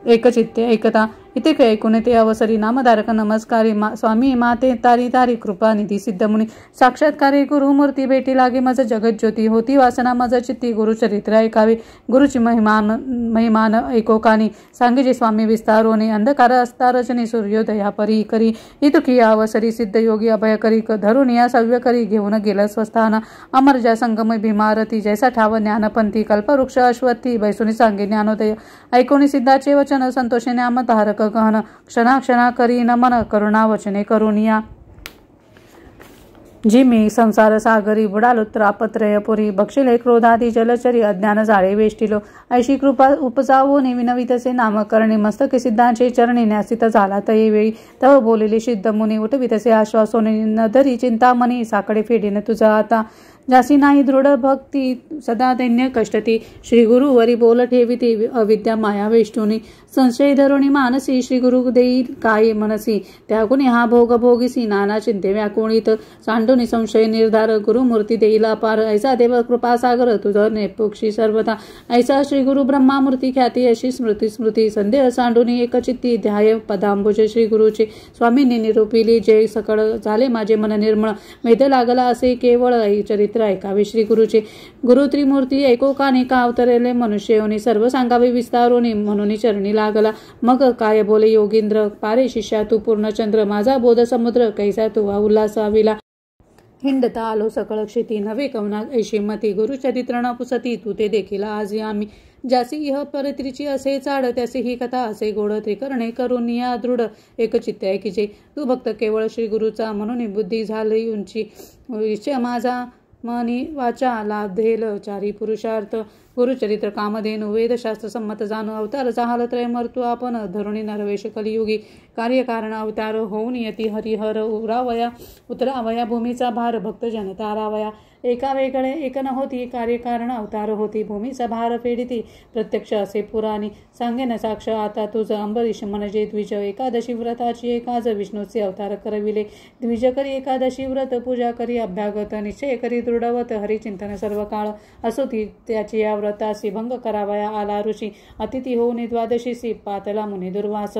एकचित्ते ऐकता. इथे ऐकून ते अवसरी नामधारक नमस्कारी. स्वामी माते तारी तारी कृपानिधी सिद्ध मुनी. साक्षात्कारी गुरुमूर्ती भेटी लागे मज जगज्योती. होती वासना मज चित्ती गुरुचरित्र ऐकावे. गुरुची महिमान ऐकोकानी. सांगेजे स्वामी विस्तारोने. अंधकार असता रजनी सूर्योदया परी करी. इतुकी अवसरी सिद्ध योगी अभय करी. धरून या सव्य करी घेऊन गेला स्वस्थान. अमरजा संगम भीमारती. जैसा ठाव ज्ञानपंथी. कल्पवृक्ष अश्वत्थी. बैसुनी सांगे ज्ञानोदय. ऐकोनी सिद्धाचे वचन संतोषे नामधारक गहन. क्षणा क्षणा करी नमन करुणा वचने करुनिया. जी मी संसार सागरी बुडालो त्रापत्रयपुरी. बक्षिले क्रोधादी जलचरी अज्ञान जाळे वेष्टिलो. ऐशी कृपा उपजावो विनवितसे नामकरणी. मस्तके सिद्धांचे चरणी न्यासित झाला तये वेळी. तव बोलिले सिद्ध मुनी उठवितसे आश्वासोने. नदरी चिंतामणी साकडे फेडीन तुझा आता. जासी नाही दृढ भक्ती सदा दैन्य कष्टती. श्री गुरुवरी बोल ठेविती अविद्या माया वेष्टुनी. संशय धरुणी मानसी. श्री गुरु देई काय मनसी. त्या गुणी हा भोग भोगिसी. नाना चिंते व्याकुळीत. सांडुनी संशय निर्धार. गुरुमूर्ती देईला पार. ऐसा देव कृपासागर तुझ नेपोक्षी सर्वथा. ऐसा श्री गुरु ब्रह्मामूर्ती ख्याती अशी स्मृती स्मृती. संदेह सांडुनी एकचित्ती. ध्याय पदांबुज श्री गुरुचे. स्वामींनी निरूपिली जय सकळ. झाले माझे मन निर्मळ. वेद लागला असे केवळ चरित्र ऐकावे श्री गुरुचे. गुरु त्रिमूर्ती ऐकोकाने का अवतरेले मनुष्योनी. सर्व सांगावे विस्तारोनी म्हणून चरणी लागला. मग काय बोले योगींद्र. पारे शिष्या तू पूर्णचंद्र. माझा बोध समुद्र कैसा तुवा उल्हासाविला. हिंडता आलो सकळ क्षिती. नवे कवना ऐशिमती. गुरुचरित्र न पुसती तू ते देखील आजी आम्ही. ज्यासी इह परत्रीची असे चाड. त्यासी ही कथा असे गोड. त्रिकरणे करून या दृढ एकचित्ते ऐकिजे. तू भक्त केवळ श्री गुरुचा. म्हणून बुद्धी झाली उंची. इच्छा माझा मनी वाचा लाभेल चारी पुरुषार्थ. गुरुचरित्र कामधेनु वेदशास्त्र संमत जाणू. अवतार जाहल त्रय मर्तू आपण. धरुणी नरवेश कलियुगी. कार्यकारण अवतार होऊन यती हरिहर उतरावया भूमीचा भार. भक्त जन तारावया. एका वेगळे एक न होती. कार्यकारण अवतार होती. भूमीचा भार फेडिती प्रत्यक्ष असे पुराणी. सांगेन साक्ष आता तुझ. अंबरीश म्हणजे द्विज. एकादशी व्रताची एकाज विष्णूचे अवतार करविले. द्विज करी एकादशी व्रत. पूजा करी अभ्यागत. निश्चय करी दृढवत. हरिचिंतन सर्व काळ. असो ती त्याची या व्रतासी भंग करावया आला ऋषी अतिथी होऊन द्वादशीसी पातला मुनी दुर्वास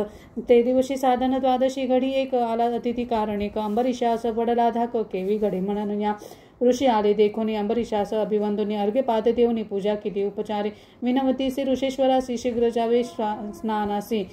ते दिवशी साधन द्वादशी घडी एक आला अतिथी कारणिक अंबरीशास पडला धाक केवी घडे म्हणून या ऋषी आले देखोनी अंबरीशास अभिवंदुनी अर्घ्यपाद देऊनी पूजा केली उपचारे विनवतीसी ऋषेश्वरासी शीघ्र जावे स्नानासी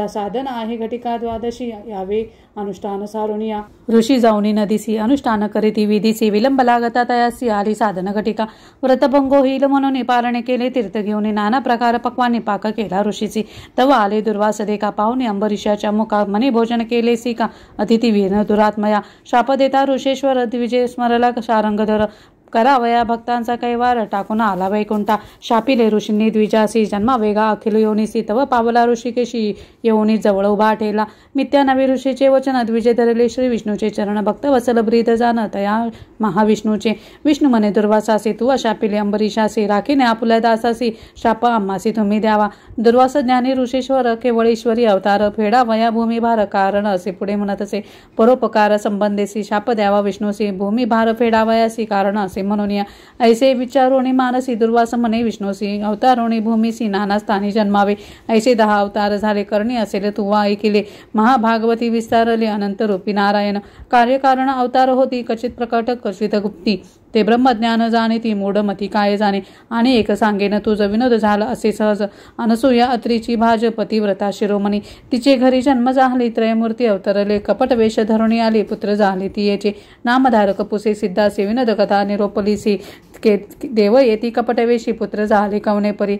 साधन आहे घटिका द्वादशी यावे अनुष्ठान सारुनिया ऋषी जाऊनी नदीसी अनुष्ठान करीती विधीसी विलंब लागता तयासी आली साधन घटिका व्रतभंग होईल म्हणून पालने केले तीर्थ घेऊन नाना प्रकार पक्वाने पाक केला ऋषीची तव आले दुर्वास देखा पाहुणे अंबरीशाच्या मुखा मने भोजन केले सी का अतिथी वीर दुरात्मया शाप देता ऋषेश्वर द्विजय स्मरला शारंगधर करावया भक्तांचा कैवार टाकून आला वैकुंठा शापिले ऋषींनी द्विजासी जन्मा वेगा अखिल योनीसी तव पावला ऋषिकेशी येऊनी जवळ उभा ठेला मित्या नवे ऋषीचे वचन द्विजय धरले श्री विष्णूचे चरण भक्त वसल ब्रीद जाण तया महाविष्णूचे विष्णू मने दुर्वासासी तू शापिले अंबरीशासी राखीने आपुल्या दासासी शाप आम्हासी तुम्ही द्यावा दुर्वास ज्ञानी ऋषेश्वर केवळेश्वरी अवतार फेडावया भूमिभार कारण असे पुढे म्हणत असे परोपकार संबंधेसी शाप द्यावा विष्णूसी भूमिभार फेडावयासी कारण असे म्हणून या ऐसे विचारोणी मानसी दुर्वास म्हणे विष्णूसी अवतारोणी भूमीसी नाना स्थानी जन्मावे ऐसे 10 अवतार झाले करणी असेल तुवा ऐकिले महाभागवती विस्तारले अनंत रूपी नारायण कार्यकारण अवतार होती कचित प्रकट कचित गुप्ती ते ब्रह्मज्ञान जाणे ती मूढमती काय जाणे आणि एक सांगेन तुझं विनोद झाला असे सहज अनसूया अत्रीची भाज पतिव्रता शिरोमणी तिचे घरी जन्म झाली त्रयमूर्ती अवतरले कपट वेश धरुणी आली पुत्र झाले ती येचे नामधारक पुसे सिद्धासी विनोद कथा निरोपलीसी देव येती कपटवेशी पुत्र झाले कवनेपरी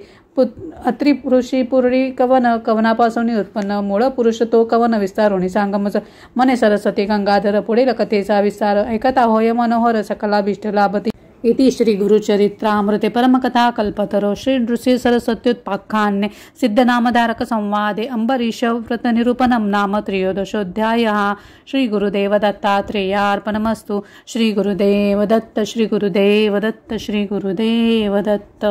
अत्री ऋषी पुरी कवन कवनापासून उत्पन्न मूळ पुरुष तो कवन विस्तारोणी सांगमच मने सरस्वती गंगाधर पुढील कथेचा विस्तार ऐकता होय मनोहर सकलाभिष्ट लाभती इति श्री गुरुचरित्रामृते परमकथा कल्पतरो श्री नृसिंह सरस्वत्युत्पाख्याने सिद्धनामधारक संवादे अंबरीश व्रत निरूपणम नाम त्रयोदशोऽध्यायः श्री गुरुदेव दत्तात्रेयार्पणमस्तु श्री गुरुदेव दत्त श्री गुरुदेव दत्त श्री गुरुदेव दत्त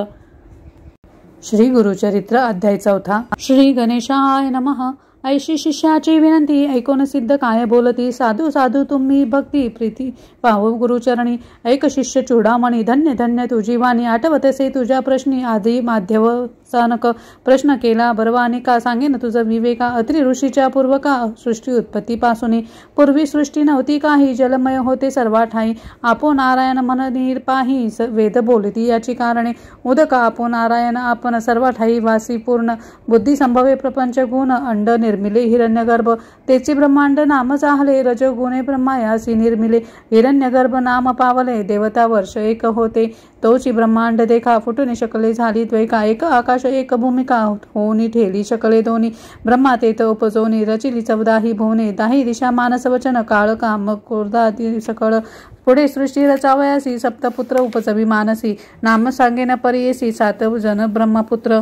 श्री गुरुचरित्र अध्याय 4 श्री गणेशाय नमः ऐशी शिष्याची विनंती ऐकून सिद्ध काय बोलती साधू साधू तुम्ही भक्ती प्रीती पाहू गुरुचरणी ऐक शिष्य चूडामणी धन्य धन्य तुझी वाणी आठवतसे तुझ्या प्रश्नी आधी माध्यव सानक प्रश्न केला बरवानी का सांगेन तुझं विवेका अत्री ऋषीच्या पूर्वका सृष्टी उत्पत्तीपासून पूर्वी सृष्टी नव्हती काही जलमय होते सर्वा ठाई आपो नारायण मन निर्पाही वेद बोलती याची कारणे उदका आपो नारायण आपण सर्व ठाई वासी पूर्ण बुद्धी संभवे प्रपंच गुण अंड निर्मिले हिरण्यगर्भ तेचे ब्रह्मांड नाम चाहले रज गुणे ब्रह्मायासी निर्मिले हिरण्यगर्भ नाम पावले देवता वर्ष एक होते तोची ब्रह्मांड देखा फुटून शकले झाली द्वैका एक आकाश एक भूमिका होनी ठेली शकले दोन्ही ब्रह्मा तेथ उपजोनी रचिली 14 भुवने 10 दिशा मानस वचन काळ काम कोरदादी सकळ पुढे सृष्टी रचावयासी सप्तपुत्र उपजवी मानसी नाम सांगेन परियेसी 7 जन ब्रह्मपुत्र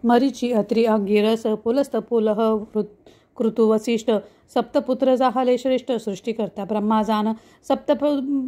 मरीची अत्री अंगिरस पुलस्त पुलह कृतु वसिष्ठ सप्तपुत्र झाले श्रेष्ठ सृष्टीकर्ता ब्रह्मा जाण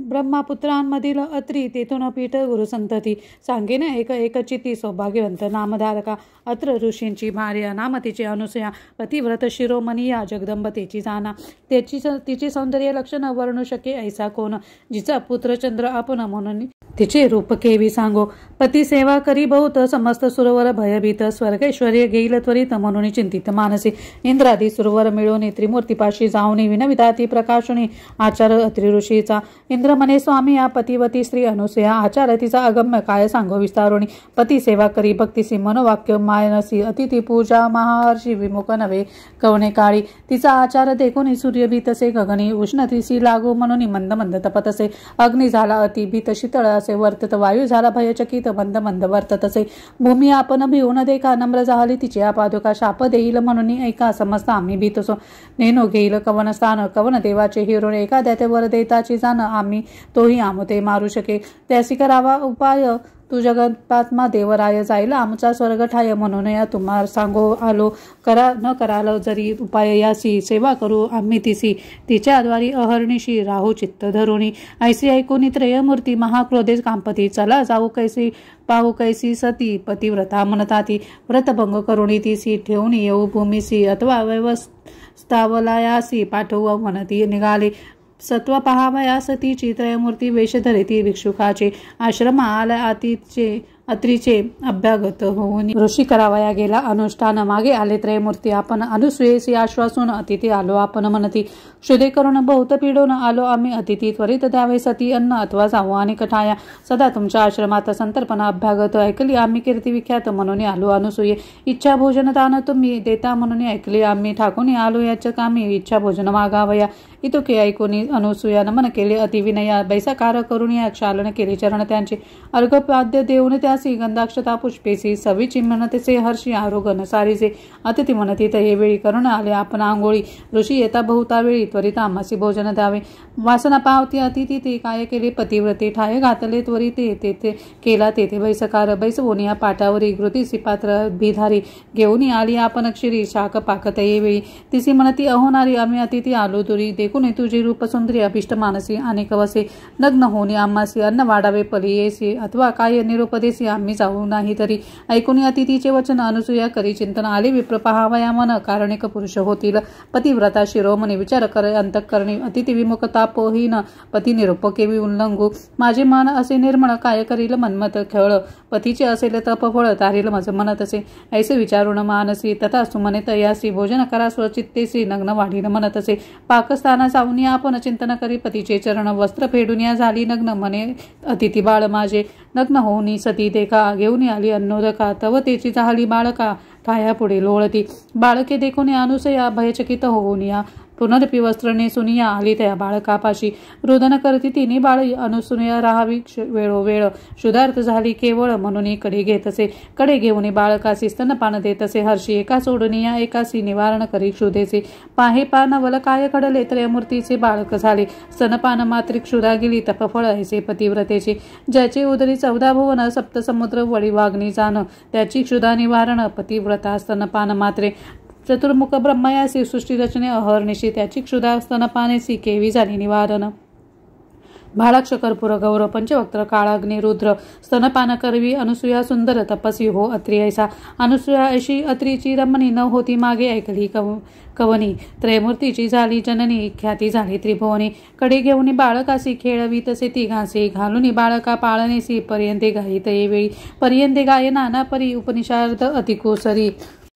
ब्रह्मापुत्रांमधील अत्री तेथून पीठ गुरुसंतती सांगेन एक चिती सौभाग्यवंत नामधारका अत्र ऋषींची भार्या नाम तिची अनुसया पतिव्रत शिरोमणी या जगदंबतेची जाणा तिचे सौंदर्य लक्षण वर्णू शके ऐसा कोण जिचा पुत्र चंद्र आपण म्हणून तिचे रूप केवी सांगो पती सेवा करी बहुत समस्त सुरवर भयभीत स्वर्गैश्वर्य घेईल त्वरित म्हणून चिंतित मानसी इंद्रादी सुरवर मिळवणे त्रिमूर्तीपाशी जाऊनी विनविता ती प्रकाशुनी आचार अत्री ऋषीचा इंद्र म्हणे स्वामी या पतिवती स्त्री अनुसया आचार तिचा अगम्य काय सांगो विस्तारोणी पती सेवा करी भक्तीसी मनोवाक्य मायनसी अतिथी पूजा महाहर्षी विमुख नवे कवणे काळी तिचा आचार देखून सूर्यभीतसे गगनी उष्णतीसी लागू म्हणून मंद मंद तपतसे अग्नी झाला अति भीत शीतळ असे वर्तत वायू झाला भयचकित मंद मंद वर्तत असे भूमी आपण भिवून देखा नम्र झाली तिची पादुका शाप देईल म्हणून ऐका समजता आम्ही भीतसो नेनो घेईल कवन स्थान कवन देवाचे हिरोण एखाद्या ते वर देताची जाण आम्ही तोही आमते मारू शके त्यासी करावा उपाय तू जगतात्मा देवराय जाईल आमचा स्वर्ग ठाय म्हणून या तुम्हा सांगो आलो करा न कराल जरी उपाय यासी सेवा करू आम्ही तिसी तिच्याद्वारी अहर्निशी राहू चित्त धरुणी ऐसी ऐकून त्रयमूर्ती महाक्रोधेस कांपती चला जाऊ कैसी पाहू कैसी सती पतिव्रता म्हणताती व्रतभंग करुणी तिसी ठेवून येऊ भूमीसी अथवा व्यवस्थावलायासी पाठवू म्हणती निघाले सत्व पहावयास तिची त्रयमूर्ती वेश धरिती भिक्षुकाचे आश्रम आला आतीचे अत्रीचे अभ्यागत होऊन ऋषी करावया गेला अनुष्ठान मागे आले त्रयमूर्ती आपण अनुसूयेसी आश्वासून अतिथी आलो आपण म्हणती क्षुदे करून बहुत पिडून आलो आम्ही अतिथी त्वरित द्यावे सती अन्न अथवा जाऊ आणि कठाया सदा तुमच्या आश्रमात संतर्पणा अभ्यागत ऐकली आम्ही कीर्ती विख्यात म्हणून आलो अनुसूये इच्छा भोजन दान तुम्ही देता म्हणून ऐकली आम्ही ठाकून आलो याच्या कामी इच्छा भोजन मागावया इतुके ऐकून अनुसूया नमन केले अतिविनया बैसाकार करून या क्षालन केले चरण त्यांचे अर्घपाद्य देऊन त्यासी गंधाक्षता पुष्पेसी सवीची म्हणतसे हर्षी आरोगन सारीचे अतिथी म्हणती ते वेळी करून आले आपण आंघोळी ऋषी येता बहुता वेळी त्वरित आम्हासी भोजन द्यावे वासना पावती अतिथी ते काय केले पतिव्रते ठाय घातले त्वरिते तेथे केला तेथे बैसकार बैसवून या पाटावरी घृतीसी पात्र भिधारी घेऊन आली आपण क्षीरी शाक पाकत वेळी तिसी म्हणती अहोनारी आम्ही अतिथी आलो दुरी देखून तुझी रूपसुंदरी अभिष्ट मानसी आणि कवसे नग्न होऊन आम्हासी अन्न वाढावे पलियेसी अथवा काय निरोपदेसी आम्ही जाऊ नाही तरी ऐकून अतिथीचे वचन अनुसूया करी चिंतन आले विप्र पहावया मन कारणिक पुरुष होतील पतिव्रता शिरोमणी विचार कर अंतःकरणी अतिथी विमुखतापोहीन पती निरूपके उल्लंघू माझे मन असे निर्मळ काय करील मनमत खेळ पतीचे असेल तपफळ तारील मज म्हणत असे ऐसे विचारून मानसी तथा सुमने तयासी भोजन करा स्वचित्तेसी नग्न वाढील म्हणत असे पाकस्थाना जाऊन आपण चिंतन करी पतीचे चरण वस्त्र फेडून या झाली नग्न मने अतिथी बाळ माझे नग्न होऊनी सती देखा घेऊन आली अन्नोदका तव तेची झाली बाळका ठाया पुढे लोळती बाळके देखून अनुसया भयचकित होऊन या पुनरपी वस्त्र नेसुनिया आली त्या बाळकापाशी रुदन करती तिने बाळ अनुसूया राहावी वेळोवेळ शुद्धार्थ झाली केवळ म्हणून कडे घेत असे कडे घेऊन बाळकासी स्तनपान देत असे हर्षी एका सोडनिया एकासी निवारण करी क्षुदेचे पाहे पान वल काय कडले त्रयमूर्तीचे बाळक झाले स्तनपान मात्रिक क्षुधा गेली तपफळ ऐसे पतिव्रतेचे ज्याचे उदरी 14 भुवन सप्तसमुद्र वळी वागणी जाण त्याची क्षुधा निवारण पतिव्रता स्तनपान मात्रे चतुर्मुख ब्रह्मयासी सृष्टी रचने अहर्निशी त्याची क्षुधा स्तनपानेसी केवी झाली निवारण भाळाक्ष कर्पूर गौर पंचवक्त्र काळाग्नी रुद्र स्तनपान करवी अनुसूया सुंदर तपसी हो अत्री ऐसा अनुसूया अशी अत्रीची रमणी न होती मागे ऐकली कवनी त्रयमूर्तीची झाली जननी ख्याती झाली त्रिभुवनी कडे घेऊन बाळकासी खेळवी तसे ती घासे घालून बाळका पाळणेसी पर्यंते गायित येवेळी पर्यंते गाय नाना परी उपनिषार्थ अतिकोसरी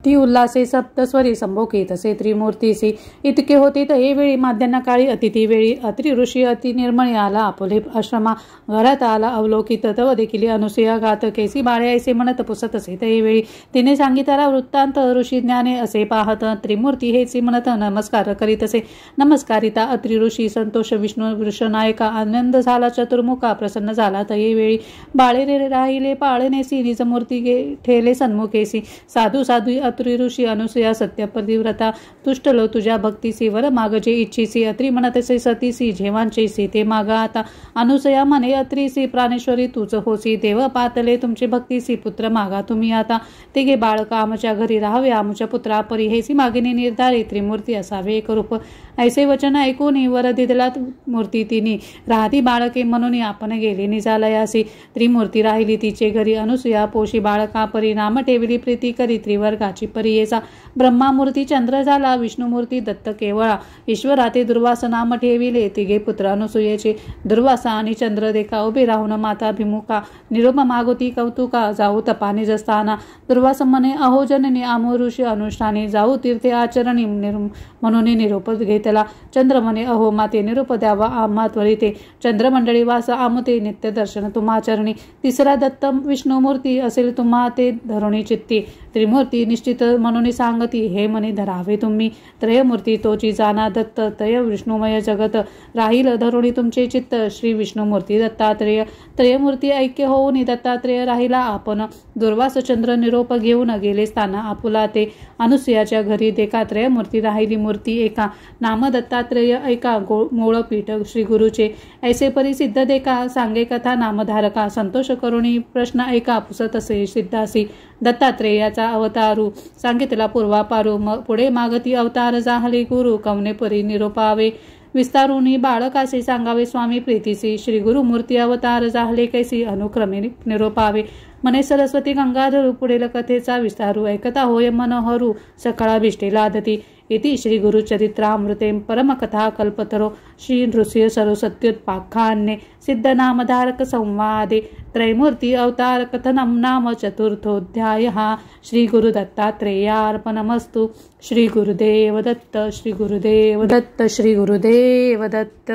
ती उल्हासे सप्तस्वरी संभोगी तसे त्रिमूर्तीसी इतके होते तर वेळी माध्यान्ह काळी अतिथी वेळी अत्रि ऋषी अति निर्मळी आला आपुले आश्रमा घरात आला अवलोकित तव देखील अनुसूया गात केसी बाळे ऐसे म्हणत पुसत असे तर वेळी तिने सांगितला वृत्तांत ऋषी ज्ञाने असे पाहत त्रिमूर्ती हेची म्हणत नमस्कार करीत असे नमस्कारिता अत्रि ऋषी संतोष विष्णू वृषनायका आनंद झाला चतुर्मुखा प्रसन्न झाला तर वेळी बाळे रे राहिले पाळणेसी निजमूर्ती ठेले सन्मुखेसी साधू साधू अत्रि ऋषी अनुसूया सत्य पतिव्रता तुष्टलो तुझ्या भक्तीसी वर मागजे इच्छीसी अत्रि म्हणतसे सतीसी जेवांचेसी ते मागा आता अनुसूया म्हणे अत्रीसी प्राणेश्वरी तुझ होसी देव पातले तुमचे भक्तीसी पुत्र मागा तुम्ही आता तिघे बाळका आमच्या घरी राहावे आमच्या पुत्रा परी हेसी मागणी निर्धारी त्रिमूर्ती असावे एक रूप ऐसे वचन ऐकून वर दिदला मूर्ती तिनी राहती बाळके म्हणून आपण गेले निजालयासी त्रिमूर्ती राहिली तिचे घरी अनुसूया पोशी बाळका परी नाम ठेवली प्रीती करी त्रिवर्गाची परी येसा ब्रह्मामूर्ती चंद्र झाला विष्णुमूर्ती दत्त केवळा ईश्वरा ते दुर्वास नाम ठेविले तिघे पुत्र अनुसूयेचे दुर्वासा आणि चंद्र देखा उभे राहून माता भिमुखा निरोप मागोती कौतुका जाऊ तपाने जस्ताना दुर्वास म्हणे अहो जननी आमो ऋषी अनुष्ठाने जाऊ तीर्थे आचरणी म्हणून निरोप घेतला चंद्र म्हणे अहो माते निरोप द्यावा आम्हा त्वरिते चंद्रमंडळी वास आमते नित्य दर्शन तुम्हाचरणी तिसरा दत्त विष्णुमूर्ती असेल तुम्हा ते धरुणी चित्ती त्रिमूर्ती निश्चित म्हणून सांगती हे म्हणे धरावे तुम्ही त्रयमूर्ती तोची जाना दत्त तय विष्णुमय जगत राहील धरुणी तुमचे चित्त श्री विष्णुमूर्ती दत्तात्रेय त्रयमूर्ती ऐक्य होऊन दत्तात्रेय राहिला आपण दुर्वास चंद्र निरोप घेऊन गेले स्थाना आपुला ते अनुसूयाच्या घरी देखा त्रयमूर्ती राहिली मूर्ती एका नाम दत्तात्रेय ऐका मूळपीठ श्री गुरुचे ऐसे परिसिद्ध देखा सांगे कथा नामधारका संतोष करुणी प्रश्न ऐका पुसत असे सिद्धासी दत्तात्रेयाचा अवतारू सांगितला पूर्वापारू पुढे मागती अवतार जाहले गुरु कवने परी निरोपावे विस्तारुनी बाळकासे सांगावे स्वामी प्रीतीसी श्री गुरुमूर्ती अवतार जाहले कैसी अनुक्रमे निरोपावे मने सरस्वती गंगाधर पुढील कथेचा विस्तारू ऐकता होय मनोहरू सकाळा भिष्टे लादती इति श्री गुरुचरित्रामृते परमकथा कल्पतरो श्री नृसिंह सरस्वत्युत्पाख्याने सिद्धनामधारक संवादे त्रैमूर्ती अवतार कथनम नाम चतुर्थोऽध्यायः। श्री गुरु दत्तात्रेयार्पणमस्तु। श्री गुरुदेव दत्त, श्री गुरुदेव दत्त, श्री गुरुदेव दत्त।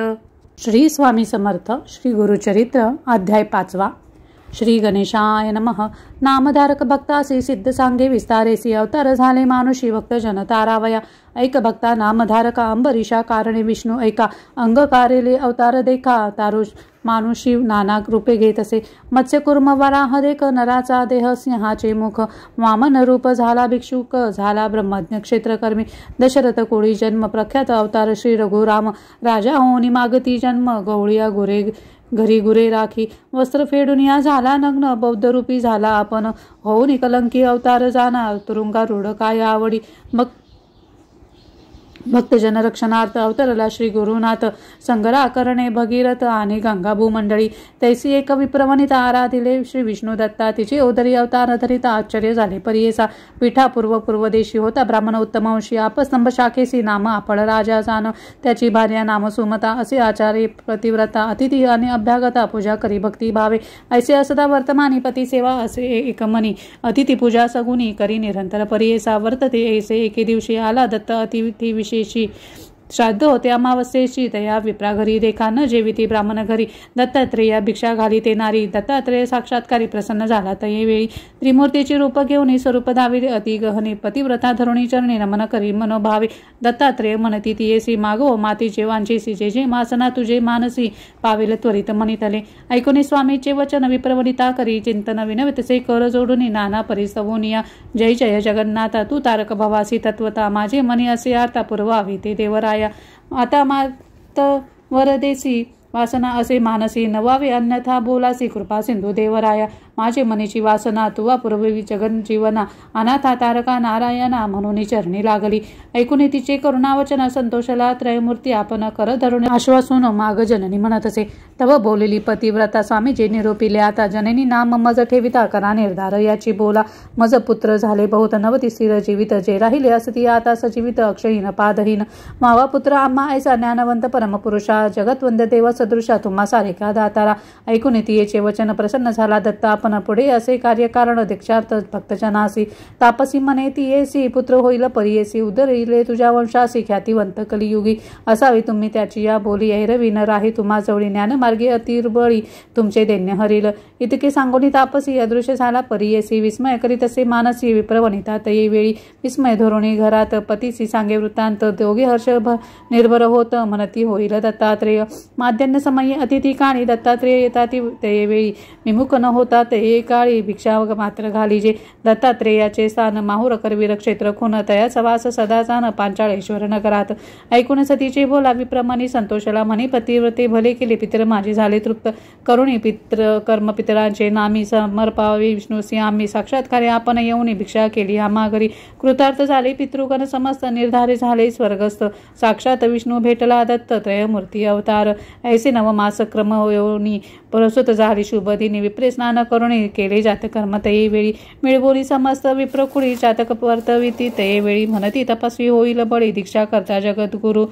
श्री स्वामी समर्थ श्री गुरुचरित्र अध्याय 5. श्री गणेशाय नमः। नामधारक भक्तासी सिद्ध सांगे विस्तारेसी अवतार झाले मानुषी भक्त जन तारावया। ऐक भक्ता नामधारका अंबरीशा कारणे विष्णू ऐका अंगकारेले अवतार देखा तारुष मानुषी नाना रूपे घेत असे। मत्स्य कुर्म वराह देख नराचा देह सिंहाचे मुख वामन रूप झाला भिक्षुक झाला ब्रह्मज्ञ क्षेत्रकर्मी दशरथ कोळी जन्म प्रख्यात अवतार श्री रघुराम राजा होनी मागती जन्म गवळिया गुरे घरी गुरे राखी वस्त्र फेडून या झाला नग्न बौद्ध रूपी झाला आपण होऊन कलंकी अवतार जाना तुरुंगा रूढ काय आवडी मग भक्तजन रक्षणार्थ अवतरला श्री गुरुनाथ संगरा करणे भगीरथ आणि गंगाभू मंडळी तैसी एक विप्रवनिता आराधिले श्री विष्णू दत्ता तिचे ओदरी अवतार धरिता आश्चर्य झाले परियेसा पीठा पूर्व देशी होता ब्राह्मण उत्तम वंशी आपस्तंभ शाखेसी नाम आपण राजा जाण त्याची भार्या नाम सुमता असे आचार्य प्रतिव्रता अतिथी आणि अभ्यागता पूजा करी भक्ती भावे ऐसे असता वर्तमानी पती सेवा असे एकमनी अतिथी पूजा सगुनी करी निरंतर परियेसा वर्तते ऐसे एके दिवशी आला दत्त अतिथी विशेषी श्राद्ध होते अमावस्येची तया विप्रा घरी देखा न जेविती ब्राह्मण घरी दत्तात्रेया भिक्षा घाली ते नारी दत्तात्रेय साक्षात्कारी प्रसन्न झाला तयेवेळी त्रिमूर्तीची रूप घेऊन स्वरूप धाविले अति गहने पतिव्रता धरुणी चरणी नमन करी मनोभावे दत्तात्रेय म्हणती तियेसी मागो मातीचे वांचेसी जे जे मासना तुझे मानसी पावेल त्वरित मनितले ऐकुनी स्वामीचे वचन विप्रवनिता करी चिंतन विनवितसे कर जोडून नाना परिस्तवोनिया जय जय जगन्नाथ तू तारक भवासी तत्वता माझे मनी असे आता पुरवावे ते देवराया आता मात वरदेसी वासना असे मानसी नवावे अन्यथा बोलासी कृपा सिंधू देवराया माझे मनीची वासना तुवा पूर्वी जगन जीवना अनाथा तारका नारायणा म्हणून चरणी लागली ऐकून तिचे करुणावचन संतोषला त्रयमूर्ती आपण कर धरून आश्वासून माग जननी म्हणत असे तव बोलली पतिव्रता स्वामी जे निरोपिले आता जननी नाम मज ठेविता करा निर्धार याची बोला मज पुत्र झाले बहुत नवती स्थिर जीवित जे राहिले असती आता सजीवित अक्षयहीन पादहीन मावा पुत्र आम्हा ऐसा ज्ञानवंत परमपुरुषा जगतवंद देव सदृशा तुम्हा सारिका दातारा ऐकून तियेचे वचन प्रसन्न झाला दत्ता आपण पुढे असे कार्यकारण दीक्षार्थ भक्तजनासी तापसी मने तियेसी पुत्र होईल परियेसी उदरिले तुझ्या वंशासी ख्यातिवंत कलियुगी असावी तुम्ही त्याची या बोली ऐरवी न राही तुम्हा जवळी ज्ञानमार्गी अतिर्बळी तुमचे दैन्य हरिल इतके सांगोनी तापसी अदृश्य झाला परियेसी विस्मय करीत असे मानसी विप्रवनिता तये वेळी विस्मय धोरणी घरात पतीसी सांगे वृत्तांत दोघे हर्ष निर्भर होत म्हणती होईल दत्तात्रेय माध्यान्ह समयी अतिथी काणी दत्तात्रेय येतात ते वेळी विमुख न होता ते काळी भिक्षा मात्र घाली जे दत्तात्रेयाचे स्थान माहुर करवीर क्षेत्र खून तया सवास सदाचान पांचाळेश्वर नगरात ऐकून सतीचे बोला विप्रमाणी संतोषला म्हणे पतिव्रते भले केले पितर माझे झाले तृप्त करुणी पित्र कर्म पितरांचे नामी समर्पावे विष्णूसी आम्ही साक्षात्कारे आपण येऊन भिक्षा केली आम्हा घरी कृतार्थ झाले पितृगण समस्त निर्धारे झाले स्वर्गस्थ साक्षात विष्णू भेटला दत्त त्रयमूर्ती अवतार ऐसे नवमास क्रम योनी प्रसूत झाली शुभदिनी विप्रे स्नान करुणी केले जातकर्म तये वेळी मिळबोली समस्त विप्रकुळी जातक वर्तविती तये वेळी म्हणती तपस्वी होईल बळी दीक्षा करता जगद्गुरु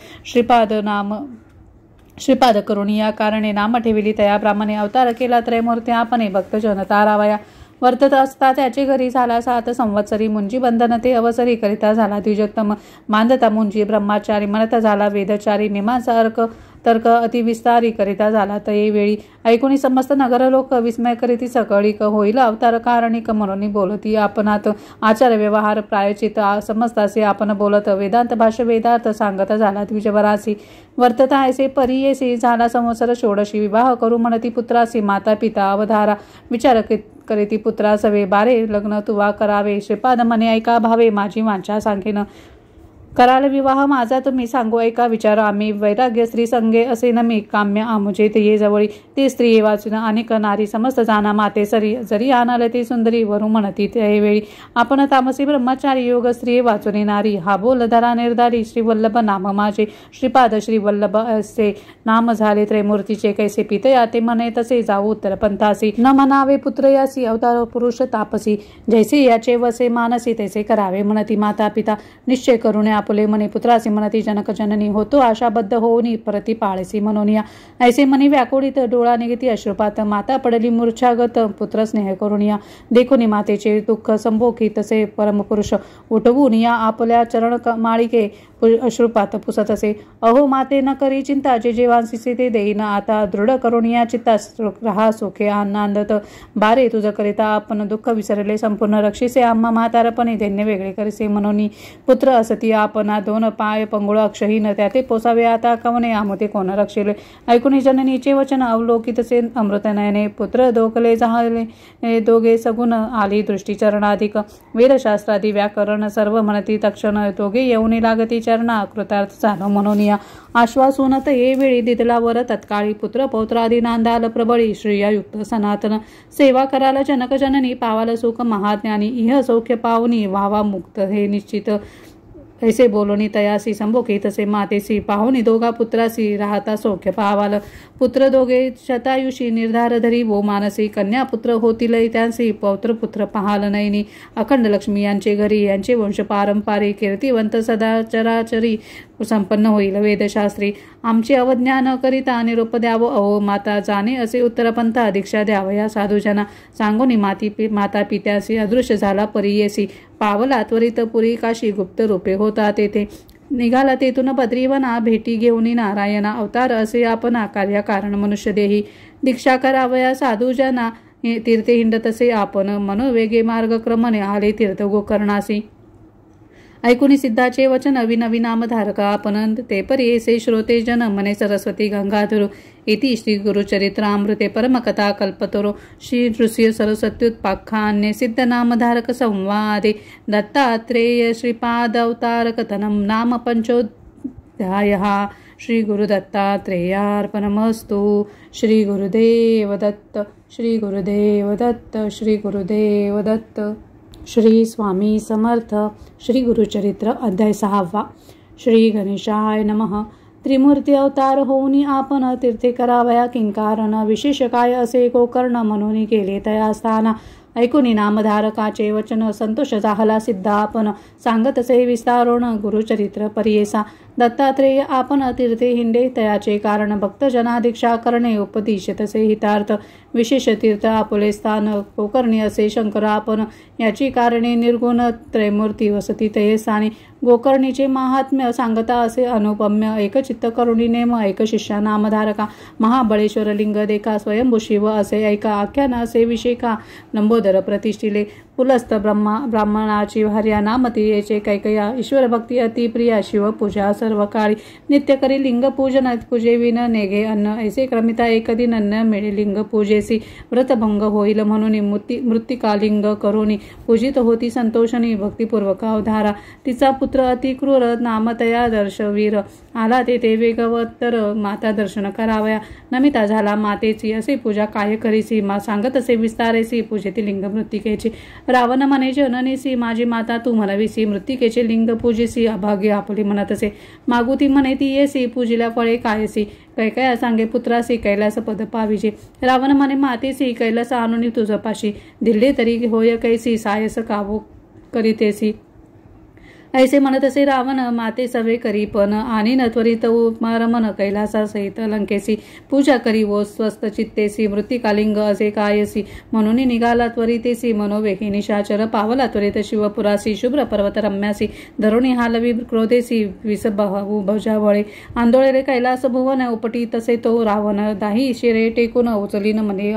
श्रीपाद करुणी या कारणे नाम ठेविली तया ब्राह्मणे अवतार केला त्रयमूर्ती आपणे भक्तजन तारावया वर्तत असता त्याचे घरी झाला 7 संवत्सरी मुंजी बंधन ते अवसरी करिता झाला द्विजोत्तम मानदता मुंजी ब्रह्मचारी म्हणता झाला वेदचारी मीमांसा तर्क अतिविस्तारी करिता झाला तये वेळी ऐकुनी समस्त नगर लोक विस्मय करीती सकळीक होईल अवतार कारणिक म्हणून बोलती आपणात आचार व्यवहार प्रायचित समजतासे आपण बोलत वेदांत भाष्य वेदार्थ सांगत झाला द्विजवरासी वर्तता ऐसे परियेसी झाला संवत्सर षोडशी विवाह करू म्हणती पुत्रासी माता पिता अवधारा विचार करीती पुत्रास वे बारे लग्न तुवा करावे श्रीपाद मने ऐका भावे माझी वांछा सांगेन कराल विवाह माझा तुम्ही सांगू ऐका विचार आम्ही वैराग्य स्त्री संगे असे न मी काम्य आमुजे ते ये जवळी ती स्त्री वाचून अनेक नारी समस्त जाना माते सरी जरी आणाले ती सुंदरी वरू म्हणती त्यावेळी आपण तामसी ब्रह्मचारी योग स्त्री वाचुनी नारी हा बोल धरा निर्धारी श्रीवल्लभ नाम माझे श्रीपाद श्रीवल्लभ असे नाम झाले त्रयमूर्तीचे कैसे पितया ते म्हणे तसे जाऊ उत्तर पंथासी न म्हणावे पुत्र यासी अवतार पुरुष तापसी जैसे याचे वसे मानसी तैसे करावे म्हणती माता पिता निश्चय करून आपुले मनी पुत्रासी म्हणती जनक जननी होतो आशाबद्ध होऊनी परती पाळसी म्हणून या ऐसे मनी व्याकुळीत डोळा निघती अश्रुपात माता पडली मूर्छागत पुत्र स्नेह करून या देखून मातेचे दुःख संभोखी तसे परमपुरुष उठवून या आपल्या चरण माळिके अश्रुपात पुसत असे. अहो माते न करी चिंता जे जेवांसी ते देईन आता दृढ करून या चित्ता रहा सुखे आनंदत बारे तुझ करिता आपण दुःख विसरले संपूर्ण रक्षिसे आम्हा म्हातारपणे दैन्य वेगळे करिसे म्हणून पुत्र असती आपणा दोन पाय पंगुळ अक्षहीन त्याते पोसावे आता कवने आमोते कोण रक्षिले ऐकून जननीचे वचन अवलोकितसे अमृतनयने पुत्र दोकले जाहले दोघे सगुण आली दृष्टी चरणाधिक वेदशास्त्रादी व्याकरण सर्व म्हणती तक्षण दोघे येऊनी लागती चरणा कृतार्थ झालो म्हणून या आश्वासूनत ये वेळी दिदलावर तत्काळी पुत्र पौत्रादी नांदाल प्रबळी श्रेयायुक्त सनातन सेवा कराल जनक जननी पावाल सुख महाज्ञानी इह सौख्य पावनी व्हावा मुक्त हे निश्चित ऐसे बोलणी तयासी संभोखी तसे मातेसी पाहुनी दोघा पुत्रासी राहता सौख्य पावाल पुत्र दोघे शतायुषी निर्धार धरी वो मानसी कन्या पुत्र होतील त्यांसी पौत्र पुत्र पाहाल नयनी अखंड लक्ष्मी यांचे घरी यांचे वंश पारंपारिक कीर्तिवंत सदा चराचरी संपन्न होईल वेदशास्त्री आमची अवज्ञा न करिता निरोप द्यावो अहो माता जाणे असे उत्तरपंथा दीक्षा द्यावया साधूजना सांगोनी माता पित्यासी अदृश्य झाला परियेसी पावला त्वरित पुरी काशी गुप्त रूपे होता तेथे निघाला तेथून बद्रीवना भेटी घेऊन नारायणा अवतार असे आपणा कार्याकारण मनुष्य देही दीक्षा करावया साधूजना तीर्थे हिंडतसे आपण मनोवेगे मार्गक्रमणे आले तीर्थ गोकर्णासी ऐकुनी सिद्धाचे वचन विनवी नामधारका आपण ते परी ऐसे श्रोते जन मने सरस्वती गंगाधर इति श्री गुरुचरित्रामृते परमकथा कल्पतरो श्री नृसिंह सरस्वत्युत्पाख्याने सिद्ध नामधारक संवादे दत्तात्रेय श्रीपाद अवतार कथनम नाम पंचोध्यायः श्री गुरुदत्तात्रेयार्पणमस्तु. श्री गुरुदेव दत्त. श्री गुरुदेव दत्त. श्री गुरुदेव दत्त. श्री स्वामी समर्थ. श्री गुरुचरित्र अध्याय 6. श्री गणेशाय नमः. त्रिमूर्ती अवतार होऊन आपण तीर्थे करावया किंकारण विशेष काय असे गोकर्ण म्हणून केले तया स्थाना ऐकुनी नामधारकाचे वचन संतोष झाला सिद्ध आपण सांगत असे विस्तारोण गुरुचरित्र परियेसा दत्तात्रेय आपण तीर्थे हिंडे तयाचे कारण भक्तजना दीक्षा करणे उपदेश तसे हितार्थ विशेष तीर्थ आपुले स्थान गोकर्णी असे शंकर आपण याची कारणे निर्गुण त्रैमूर्ती वसती तये स्थानी गोकर्णीचे महात्म्य सांगता असे अनुपम्य एकचित्त करुणी नेम एक शिष्या नामधारका महाबळेश्वर लिंग देखा स्वयंभू शिव असे ऐका आख्यान असे विषेका लंबोदर प्रतिष्ठिले पुलस्त ब्राह्मणाची भार्या नामती याचे कैकया ईश्वर भक्ती अतिप्रिया शिवपूजा सर्व काळी नित्य करी लिंग पूजन पूजेविन नेगे अन्न ऐसे क्रमिता एक दिन अन्न मिळे लिंग पूजेसी व्रतभंग होईल म्हणून मृत्तिकालिंग करुणी पूजित होती संतोषणी भक्तिपूर्वक अवधारा तिचा पुत्र अतिक्रूर नामतया दर्शवीर आला तेथे वेगवत्तर माता दर्शन करावया नमिता झाला मातेची असे पूजा काय करीसी मा सांगत असे विस्तारेसी पूजेती लिंग मृत्तिकेची रावण म्हणे जननीसी माझी माता तू म्हणविसी मृत्तिकेचे लिंग पूजेसी अभाग्य आपली म्हणत असे मागुती म्हणे ती येसी पूजिला फळे कायसी कैकया सांगे पुत्रासी कैलास पद पाविजे रावण म्हणे मातेसी कैलास आणून तुझपाशी दिल्ले तरी होय कैसी सायस कावो करीतेसी ऐसे म्हणत असे रावण माते सवे करी पण आणि न त्वरित रमन कैलासा सहित लंकेसी पूजा करी वो स्वस्थ चित्तेसी मृत्तिकालिंग असे कायसी म्हणून निघाला त्वरितेसी मनोवेगी निशाचर पावला त्वरित शिवपुरासी शुभ्र पर्वत रम्यासी धरुणी हालवी क्रोधेसी विसबहू भजावळे आंदोळले कैलास भुवन उपटी तसे तो रावण दाही शिरे टेकून उचलीन म्हणे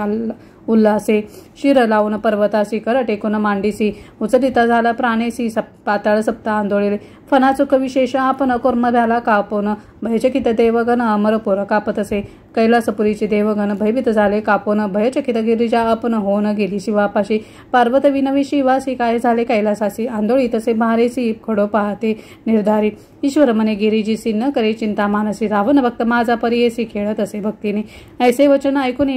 उल्हासे शिर लावून पर्वतासी कर टेकून मांडीसी उचलिता झाला प्राणेसी पाताळ सप्ता आंदोळले फनाचुक विशेष आपण कोर्म झाला कापून भयचकित देवगण अमरपुर कापतसे कैलासपुरीचे देवगण भयभीत झाले कापून भयचकित गिरिजा आपण होऊन गेली शिवापाशी पार्वत विनवी शिवासी काय झाले कैलासासी आंदोळी तसे भारेसी खडो पाहते निर्धारी ईश्वर म्हणे गिरिजीसी न करे चिंता मानसी रावण भक्त माझा परियेसी खेळत असे भक्तीने ऐसे वचन ऐकून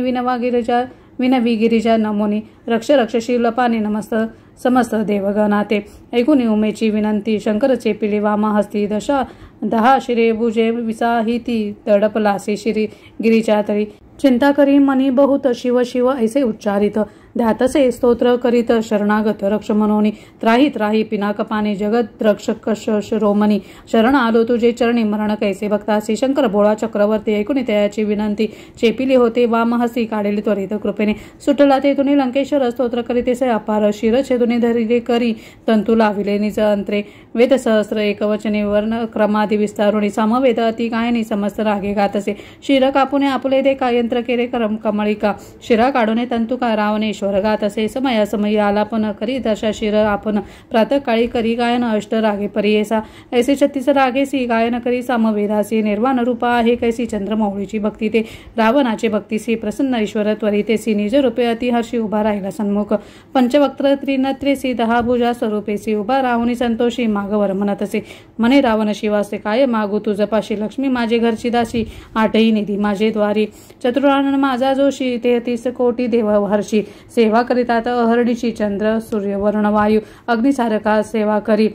विनवी गिरिजा नमोनी रक्ष रक्ष शिवलपाने नमस्त समस्त देवगणाते ऐकून उमेची विनंती शंकर चेपिले वामा हस्ती 10 शिरे भुजे विसाहिती तडपलासे शिरी गिरिजा तरी चिंता करी मनी बहुत शिव शिव ऐसे उच्चारित ध्यातसे स्तोत्र करीत शरणागत रक्ष मनोनी त्राही त्राही पिनाकपाने जगत रक्षक रोमनी शरण आलो तुझे चरणी मरण कैसे भक्तासी शंकर भोळा चक्रवर्ती ऐकून त्याची विनंती चेपिली होते वामहसी काढेल त्वरित कृपेने सुटला तेथून लंकेश्वर स्तोत्र करीतेसे अपार शिर छेदुनी धरिले करी तंतू लाविले निज अंतरे वेद सहस्र एकवचने वर्ण क्रमादी विस्तारुणी समवेद अति गायनी समस्त रागे गातसे शिर कापुने आपुले दे का यंत्र केले कमळिका शिरा काढूने तंतू का रावणेश्वर गातसे समय समय आलापन करी दशा शिर आपण प्रातःकाळी करी गायन अष्ट रागे परियेसा ऐसे 36 रागेसी गायन करी समवेदासी निर्वाण रूपा आहे कैसी चंद्रमौळीची भक्ती ते रावणाचे भक्तीसी प्रसन्न ईश्वर त्वरितेसी निज रूपे अतिहर्षी उभा राहिला सन्मुख पंचवक्त्र त्रिनत्रेसी 10 भुजा स्वरूपेसी उभा राहुनी संतोषी मागवर म्हणतसे म्हणे रावण शिवासे काय मागू तुझपाशी लक्ष्मी माझे घरची दासी 8ही निधी माझे द्वारी चतुरानन माझा जोशी 33 कोटी देव हर्षी सेवा करीतात अहर्णीची चंद्र सूर्य वर्ण वायू अग्निसारका सेवा करी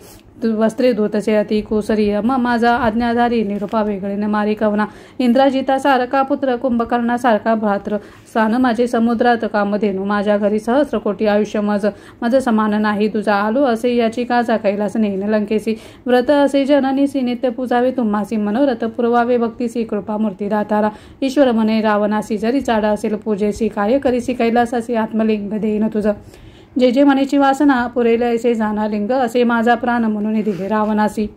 वस्त्रे दूतचे अति कुसरी माझा आज्ञाधारी निरूपा वेगळीने मारी कवना इंद्राजिता सारखा पुत्र कुंभकर्णा सारखा भ्रात्र स्थान माझे समुद्रात कामधेनू माझ्या घरी सहस्र कोटी आयुष्य माझं समान नाही तुझा आलो असे याची काजा कैलास नेन लंकेसी व्रत असे जननीसी नित्य पूजावे तुम्हासी मनोरथ पुरवावे भक्तीसी कृपा मूर्ती दातारा ईश्वर म्हणे रावणासी जरी चाडा असेल पूजेसी काय करीसी कैलासासी आत्मलिंग देईन तुझं जे जे मनेची वासना पुरेल ऐसे जाना लिंग असे माझा प्राण म्हणून दिले रावणासी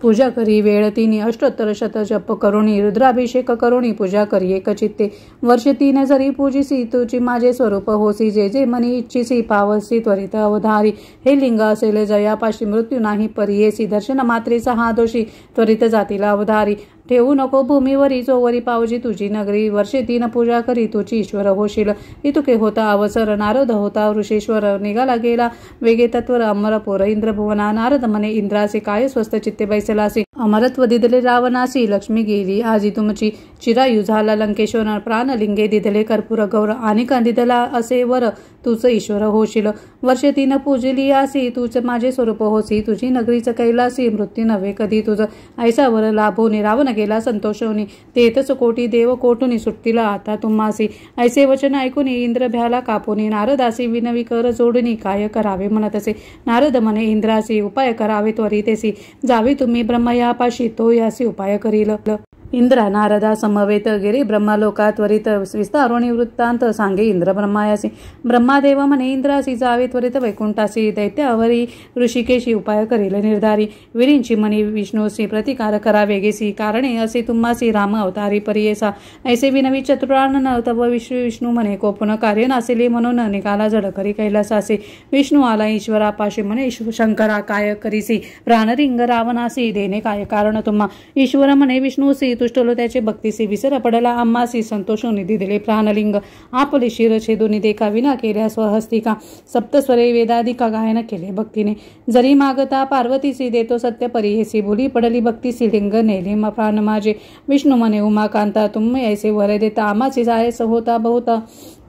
पूजा करी वेळ तिनी अष्टोत्तर शत जप करुणी रुद्राभिषेक करुणी पूजा करी एकचित्ते वर्ष 3 जरी पूजिसी तुझी माझे स्वरूप होसी जे जे मनी इच्छिसी पावसी त्वरित अवधारी हे लिंग असेल जयापाशी मृत्यू नाही परियेसी दर्शन मात्रेचा हा दोषी त्वरित जातीला अवधारी ठेवू नको भूमीवरी चोवरी पावजी तुझी नगरी वर्षे 3 पूजा करी तुझी ईश्वर होशील इतुके होता अवसर नारद होता ऋषेश्वर निघाला गेला वेगे तत्वर अमरपुर इंद्रभुवना नारद म्हणे इंद्रासे काय स्वस्त चित्ते बैसलासी अमरत्व दिदले रावणासी लक्ष्मी गेली आजी तुमची चिरायू झाला लंकेश्वर प्राणलिंगे दिदले कर्पूर गौर आणि दिदला असे वर तुझ ईश्वर होशील वर्षे 3 पूजली आसी तुझ माझे स्वरूप होसी तुझी नगरीच कैलासी मृत्यू नव्हे कधी तुझ ऐसा वर लाभोनी रावण गेला संतोषोनी तेथच कोटी देव कोठुनी सुट्टीला आता तुम्हासी ऐसे वचन ऐकून इंद्र भ्याला कापोनी नारदासी विनवी कर जोडणी काय करावे म्हणतसे नारद म्हणे इंद्रासी उपाय करावे त्वरितेसी जावे तुम्ही ब्रह्मयापाशी तो यासी उपाय करील इंद्रा नारदा समवेत गिरी ब्रह्मलोका त्वरित विस्तारोणी वृत्तांत सांगे इंद्र ब्रह्मायासी ब्रह्मादेव म्हणे इंद्रासी जावे त्वरित वैकुंठासी दैत्यावरी ऋषिकेशी उपाय करील निर्धारी विरींची म्हणी विष्णूसी प्रतिकार करा वेगेसी कारणे असे तुम्हासी राम अवतारी परियेसा ऐसे विनवी चतुरानन तव विष्णू म्हणे कोपुन कार्य नासिले म्हणून निघाला जडकरी कैलासासी विष्णू आला ईश्वरापाशी म्हणे शंकरा काय करीसी प्राणरिंग रावणासी देणे काय कारण तुम्हा ईश्वर म्हणे विष्णूसी तुष्टलो त्याचे भक्तीसी विसर पडला आम्हासी संतोषो निधी दिले प्राणलिंग आपले शिर छेदुनी देखा विना केल्या स्वहस्तिका सप्तस्वरे वेदाधिका गायन केले भक्तीने जरी मागता पार्वतीसी देतो सत्य परिहेसी भुली पडली भक्तीसी लिंग नेले प्राण माझे विष्णू म्हणे उमाकांता तुम्ही ऐसे वर देता आमाची जायस होता बहुता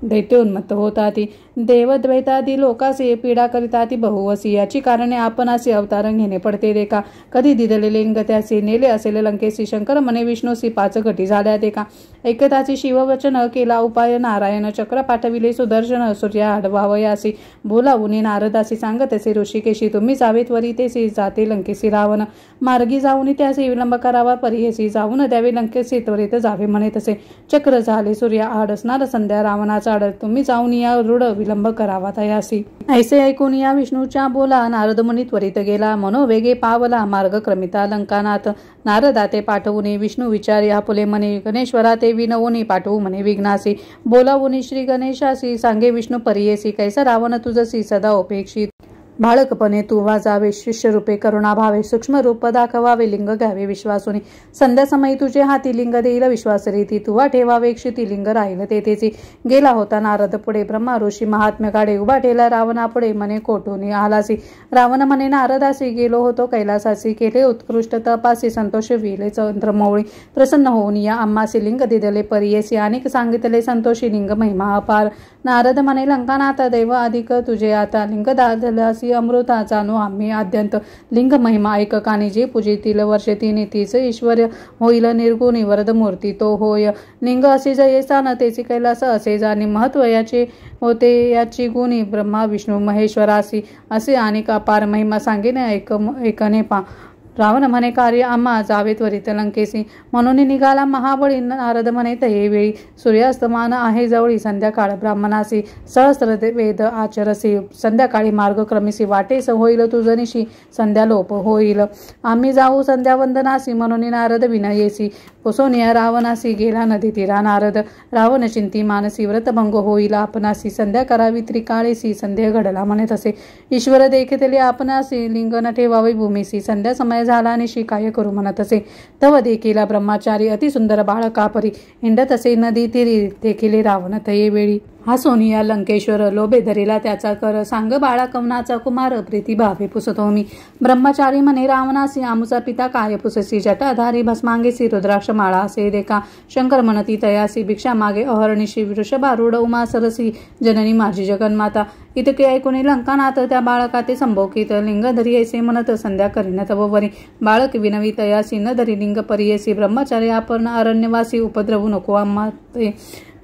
दैत्योन्मत्त होता ती देवद्वैतादी लोकासे पीडा करिता ती बहुवसी याची कारणे आपणासी अवतार घेणे पडते देखा कधी दिदले लिंग त्यासी नेले असेल लंकेसी शंकर म्हणे विष्णूसी 5 गटी झाल्या देखा ऐकताची शिववचन केला उपाय नारायण चक्र पाठविले सुदर्शन सूर्या आडवावयासी बोलावुनी नारदासी सांगतसे ऋषिकेशी तुम्ही जावे त्वरितेसी जाते लंकेसी रावण मार्गी जाऊन त्यासी विलंब करावा परिहेसी जाऊन द्यावे लंकेसी त्वरित जावे म्हणे तसे चक्र झाले सूर्या आड असणार संध्या रावणाचा आड तुम्ही जाऊन या रूढ विलंब करावा तयासी ऐसे ऐकून या विष्णूच्या बोला नारद मुनी त्वरित गेला मनोवेगे पावला मार्ग क्रमिता लंकानाथ नारदा ते पाठवुनी विष्णू विचारी आपुले म्हणे गणेश्वरा ते विनवुनी पाठवू म्हणे विघ्नासी बोलावुनी श्री गणेशासी सांगे विष्णू परियेसी कैसा रावण तुझसी सदा उपेक्षित बाळकपणे तू वाजावे शिष्य रूपे करुणा भावे सूक्ष्म रूप दाखवावे लिंग घ्यावे विश्वासुनी संध्या समयी तुझे हाती लिंग देईल विश्वास रीती तुवा ठेवावे क्षिती लिंग राहील तेथेची गेला होता नारद पुढे ब्रह्मा ऋषी महात्म्य काढे उभा ठेला रावणा पुढे म्हणे कोठून आलासी रावण म्हणे नारदासी गेलो होतो कैलासासी केले उत्कृष्ट तपासी संतोष विले चंद्रमौळी प्रसन्न होऊन या आम्हासी लिंग दिदले परियेसी अनेक सांगितले संतोषी लिंग महिमा अपार नारद म्हणे लंकानाथ देव अधिक तुझे आता लिंग दादलासी दासी अमृता जाणू आम्ही आद्यंत लिंग महिमा ऐककानी जे पूजितील वर्षे तिने तीच ईश्वर होईल निर्गुणी वरदमूर्ती तो होय लिंग असे जयेसा न तेचे कैलास असे जाणे महत्व याचे होते याची गुणी ब्रह्मा विष्णू महेश्वरासी असे अनेक अपार महिमा सांगेने ऐकणे पा रावण म्हणे कार्य आम्हा जावे त्वरित लंकेसी म्हणून निघाला महाबळी नारद म्हणे तये वेळी सूर्यास्तमान आहे जवळी संध्याकाळ ब्राह्मणासी सहस्र वेद आचरसी संध्याकाळी मार्ग क्रमिसी वाटेस होईल तुझनिशी संध्यालोप होईल आम्ही जाऊ संध्यावंदनासी म्हणून नारद विनयेसी पोसोनिया रावणासी गेला नदी तीरा नारद रावण चिंती मानसी व्रतभंग होईल आपणासी संध्या करावी त्रिकाळेसी संध्या घडला म्हणे तसे ईश्वर देखितले आपणासी लिंग न ठेवावे भूमीसी संध्या समय झाला निशी काय करू म्हणत असे तव देखील ब्रह्मचारी अतिसुंदर बाळकापरी हिंडत असे नदी तीरी देखील रावण तये वेळी हा सोनिया लंकेश्वर लोभे धरीला त्याचा कर सांग बाळा कवनाचा कुमार प्रीती भावे पुसतो मी ब्रह्मचारी म्हणे रावणासी आमुचा पिता काय पुससी जटाधारी भस्मांगेसी रुद्राक्ष माळा असे देखा शंकर म्हणती तयासी भिक्षा मागे अहर्निशी वृषभारूढ उमा सरसी जननी माझी जगन्माता इतके ऐकून लंकानाथ त्या बाळका ते संभोकित लिंग धरी ऐसे म्हणत संध्या करीन तव वरी बाळक विनवी तयासी न धरी लिंग परियेसी ब्रह्मचारी आपण अरण्यवासी उपद्रवू नको आम्हा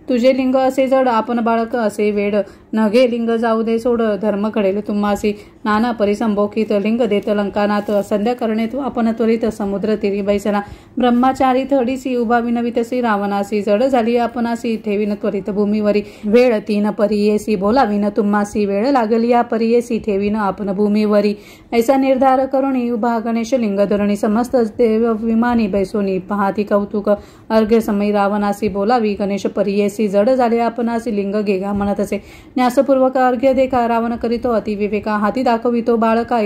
तुझे लिंग असे जड आपण बाळक असे वेड नघे लिंग जाऊ दे सोड धर्म घडेल तुम्हासी नाना परिसंभोकित लिंग देत लंकानाथ संध्या करणे आपण त्वरित समुद्र तीरी बैसला ब्रह्मचारी थडीसी उभा विनवितसी रावणासी जड झाली आपणासी ठेवीन त्वरित भूमीवरी वेळ तीन परियेसी बोलाविन तुम्हासी वेळ लागली या परियेसी ठेवीन आपण भूमीवरी ऐसा निर्धार करुणी उभा गणेश लिंग धरणी समस्त देव विमानी बैसोनी पहाती कौतुक अर्घ्य समय रावणासी बोलावी गणेश परियेसी जड झाले आपणासी लिंग गेगा म्हणत असे न्यासपूर्वक अर्घ्य देखा रावण करीतो अतिविवेका हाती दाखवितो बाळका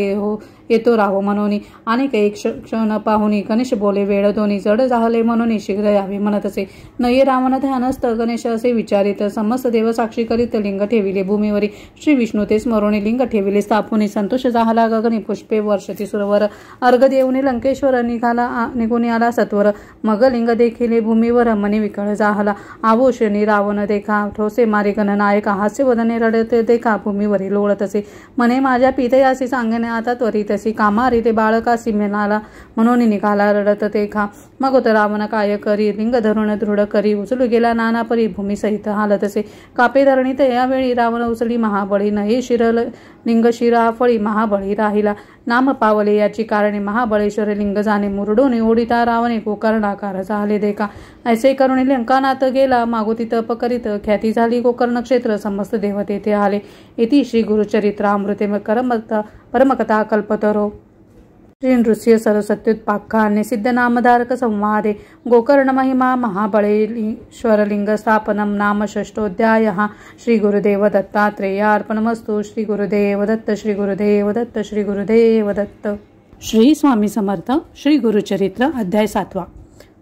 येतो राहो म्हणून अनेक एक क्षण पाहुनी गणेश बोले वेळ दोन्ही जड झाले म्हणून शीघ्र यावे म्हणत असे नये रावण ध्यानस्थ गणेश असे विचारित समस्त देव साक्षी करीत लिंग ठेविले भूमीवरी श्री विष्णू ते स्मरोणी लिंग ठेविले स्थापुनी संतोष झाला गगनी पुष्पे वर्षती सुरवर अर्घ देऊनी लंकेश्वर निघून आला सत्वर मग लिंग देखिले भूमीवर मनी विकळ जाहला आवोशनी रावण देखा ठोसे मारे गणनायका हास्य वदने रडते देखा भूमीवरी लोळत असे म्हणे माझ्या पितयासी सांगणे आता त्वरित तशी कामारी ते बाळकासी म्हणाला म्हणून निघाला रडत ते खा मग तो रावण काय करी लिंग धरून दृढ करी उचलू गेला नाना परी भूमी सहित हालत असे कापे धरणी तर यावेळी रावण उचली महाबळी नाही शिरल लिंग शिरा फळी महाबळी राहिला नाम पावले याची कारणे महाबळेश्वर लिंग जाणे मुरडून ओढिता रावणे गोकर्णाकार झाले देखा ऐसे करुणी लंकानाथ गेला मागोती तप करीत ख्याती झाली गोकर्ण क्षेत्र समस्त देव तेथे आले इति श्री गुरुचरित्रामृते परमकथा कल्पतरो श्री नृसिंह सरस्वत्युत्पाख्याने सिद्ध नामधारक संवादे गोकर्ण महिमा महाबळेश्वरलिंग स्थापनम नाम षष्ठोध्याय श्री गुरुदेव दत्तात्रेयार्पणमस्तु श्री गुरुदेव दत्त श्री गुरुदेव दत्त श्री गुरुदेव दत्त श्री स्वामी समर्थ श्री गुरुचरित्र अध्याय 7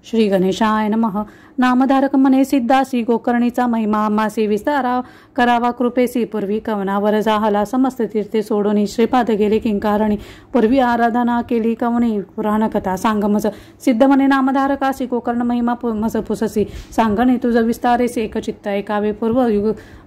श्री गणेशाय नमः नामधारक म्हणे सिद्धासी गोकर्णीचा महिमा आम्हासी विस्तारा करावा कृपेसी पूर्वी कवनावर जाहला समस्त तीर्थे सोडून श्रीपाद गेले किंकारणी पूर्वी आराधना केली कवनी पुराण कथा सांगमज सिद्ध म्हणे नामधारकासी गोकर्ण महिमा मज पुससी सांगणे तुझ विस्तारेसी एकचित्त ऐकावे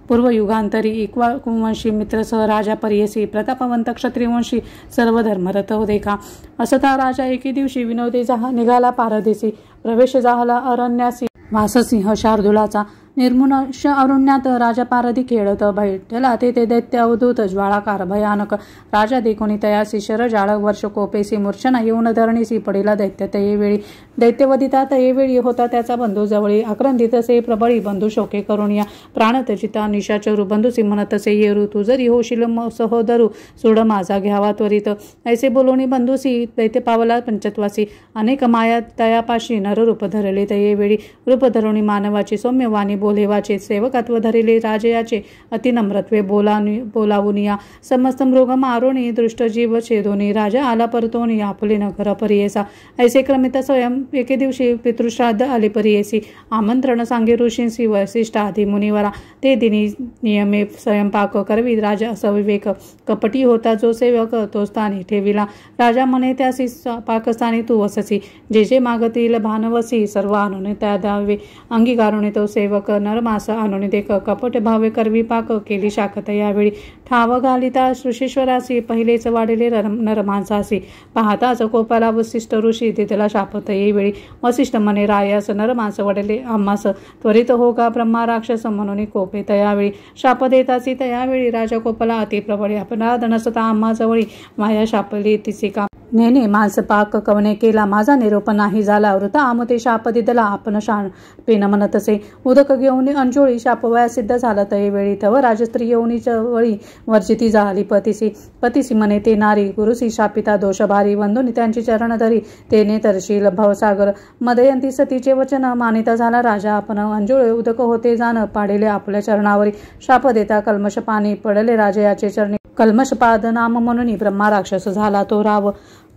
पूर्वयुगांतरी इक्ष्वाकुवंशी मित्रसह राजा परियसी प्रतापवंत क्षत्रियवंशी सर्व धर्मरत देखा असता राजा एके दिवशी विनोदी निघाला पारदेसी प्रवेश जाहला अरण्यासी वाससिंह शार्दुलाचा निर्मुनश अरण्यात राजा पारधी खेळत बैठला ते दैत्य अवधूत ज्वाळाकार भयानक राजा देखोनी तयासी शरजाळ वर्ष कोपेसी मूर्छना येऊन धरणीसी पडिला दैत्य तयेवेळी दैत्यवदिता तयेवेळी होता त्याचा बंधू जवळी आक्रंदित असे प्रबळी बंधू शोके करून या प्राणतचिता निशाचरू बंधूसी म्हणत असे येरू तू जरी होशील सहोदरू सोड माझा घ्यावा त्वरित ऐसे बोलोनी बंधूसी दैत्य पावला पंचत्वासी अनेक माया तयापाशी नररूप धरले तयेवेळी रूप धरुणी मानवाची सौम्यवाणी बोलेवाचे सेवकत्व धरिले राजयाचे अतिनम्रत्वे बोलावून या समस्त मृग मारोणी दृष्टजीव छेदोनी राजा आला परतोनी आपले नगर परियेसा ऐसे क्रमित स्वयं एके दिवशी पितृश्राद्ध आले परियेसी आमंत्रण सांगे ऋषींसी वसिष्ठ आदी मुनिवरा ते दिनी नियमे स्वयंपाक करवी राजा सविवेक कपटी होता जो सेवक तो स्थानी ठेविला राजा म्हणे त्यासी पाकस्थानी तू वससी जे जे मागतील भानवसी सर्व आणून त्या द्यावे अंगीकारुणे तो सेवक नरमास आणून देख कपट भावे करवी पाक केली शाखत यावेळी ठाव घालिता ऋषीश्वरासी पहिलेच वाढले नरमांसासी पाहताच कोपाला वसिष्ठ ऋषी तिथला शापत येवेळी वसिष्ठ म्हणे रायास नरमांस वडले आम्हास त्वरित हो का ब्रह्मा राक्षस म्हणून कोपे तयावेळी शाप देताची तयावेळी राजा कोपला अति प्रबळे अपराध नसता आम्हा जवळी माया शापली तिचे का नेने मांस पाक कवने केला माझा निरोप नाही झाला वृता आमते शाप दिदला आपण शान पेन म्हणतसे उदक घेऊन अंजोळी शापवया सिद्ध झाला तयवेळी तव राजस्त्री येऊनीच्या वळी वर्जिती झाली पतीसी म्हणे ते नारी गुरुसी शापिता दोष भारी वंदुनी त्यांची चरण धरी तेने तरशील भवसागर मदयंती सतीचे वचन मानिता झाला राजा आपण अंजोळे उदक होते जाण पाडेले आपल्या चरणावरी शाप देता कल्मश पाणी पडले राजयाचे चरणी कल्मशपाद नाम म्हणून ब्रह्मा राक्षस झाला तो राव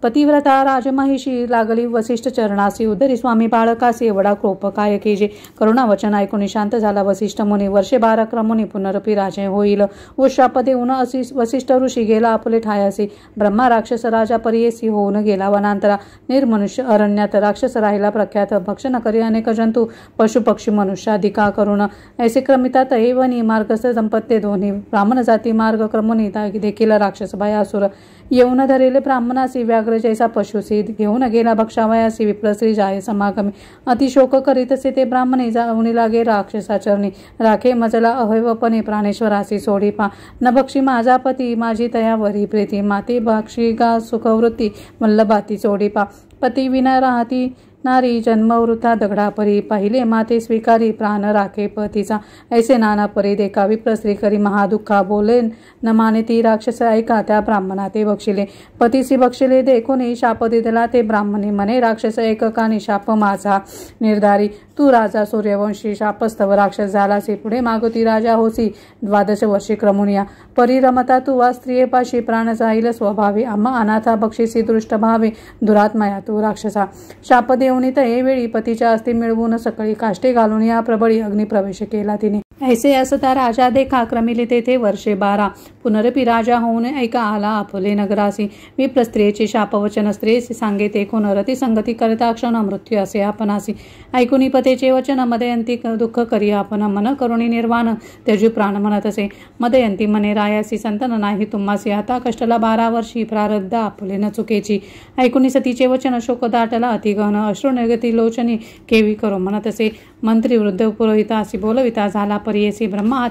पतिव्रता राजमहिषी लागली वसिष्ठ चरणासी उदरी स्वामी बाळकासी एवढा क्रोप काय केजे करुणा वचन ऐकून शांत झाला वसिष्ठ मुनी वर्षे 12 क्रमुनी पुनरपी राजे होईल उशाप देऊन असी वसिष्ठ ऋषी गेला आपले ठायासी ब्रह्मा राक्षस राजा परियेसी होऊन गेला वनांतरा निर्मनुष्य अरण्यात राक्षस राहिला प्रख्यात भक्षण करी अनेक जंतू पशु पक्षी मनुष्याधिका करुण ऐसे क्रमितात एवनी मार्गस्थ दंपत्य दोन्ही ब्राह्मण जाती मार्ग क्रमुनी देखील राक्षस भयासुर येऊन धरेले ब्राह्मणासी व्याघ्र जैसा पशुसी घेऊन गेला भक्षावयासी विप्रश्री जाय समागमी अतिशोक करीतसे ते ब्राह्मणे जाऊनी लागे राक्षसाचरणी राखे मजला अहैवपणे प्राणेश्वरासी सोडी पा न भक्षी माझा पती माझी तयावरी प्रीती माते भाक्षी गा सुखवृत्ती वल्लभाती सोडी पा पती विना राहती नारी जन्मवृथा दगडा परी पाहिले माते स्वीकारी प्राण राखे पतीचा ऐसे नाना परी देखा विप्रस्त्री करी महादुःखा बोले न माने ती राक्षस ऐका त्या ब्राह्मणा ते बक्षिले पतीसी बक्षिले देखून शाप दिदला ते ब्राह्मणे म्हणे राक्षस एककाने शाप माझा निर्धारी तू राजा सूर्यवंशी शापस्तव राक्षस झालासी पुढे मागोती राजा होसी 12 वर्षी क्रमुनिया परी रमता तू वा स्त्रियेपाशी प्राण जाईल स्वभावी आम्हा अनाथा बक्षिसी दृष्ट भावे दुरात्मया तू राक्षसा शाप देऊन वेळी पतीच्या अस्थी मिळवून सकाळी काष्टे घालून या प्रबळी अग्निप्रवेश केला तिने ऐसे असता राजा देखा क्रमिले तेथे वर्षे 12 पुनरपी राजा होऊन ऐका आला आपले नगरासी विप्र स्त्रियेचे शापवचन स्त्रियेसी सांगे ते कोण रती संगती करता क्षण मृत्यू असे आपणासी ऐकुनी पतेचे वचन मदयंती दुःख करी आपण मन करुणी निर्वाण त्यजू प्राण म्हणत असे मदयंती म्हणे रायासी संतन नाही तुम्हासी आता कष्टला 12 वर्षी प्रारब्ध आपले न चुकेची ऐकुनी सतीचे वचन शोक दाटला अतिगहन अश्रू निर्गती लोचनी केवी करो म्हणत असे मंत्री वृद्ध पुरोहितासी बोलविता झाला परियेसी ब्रह्मा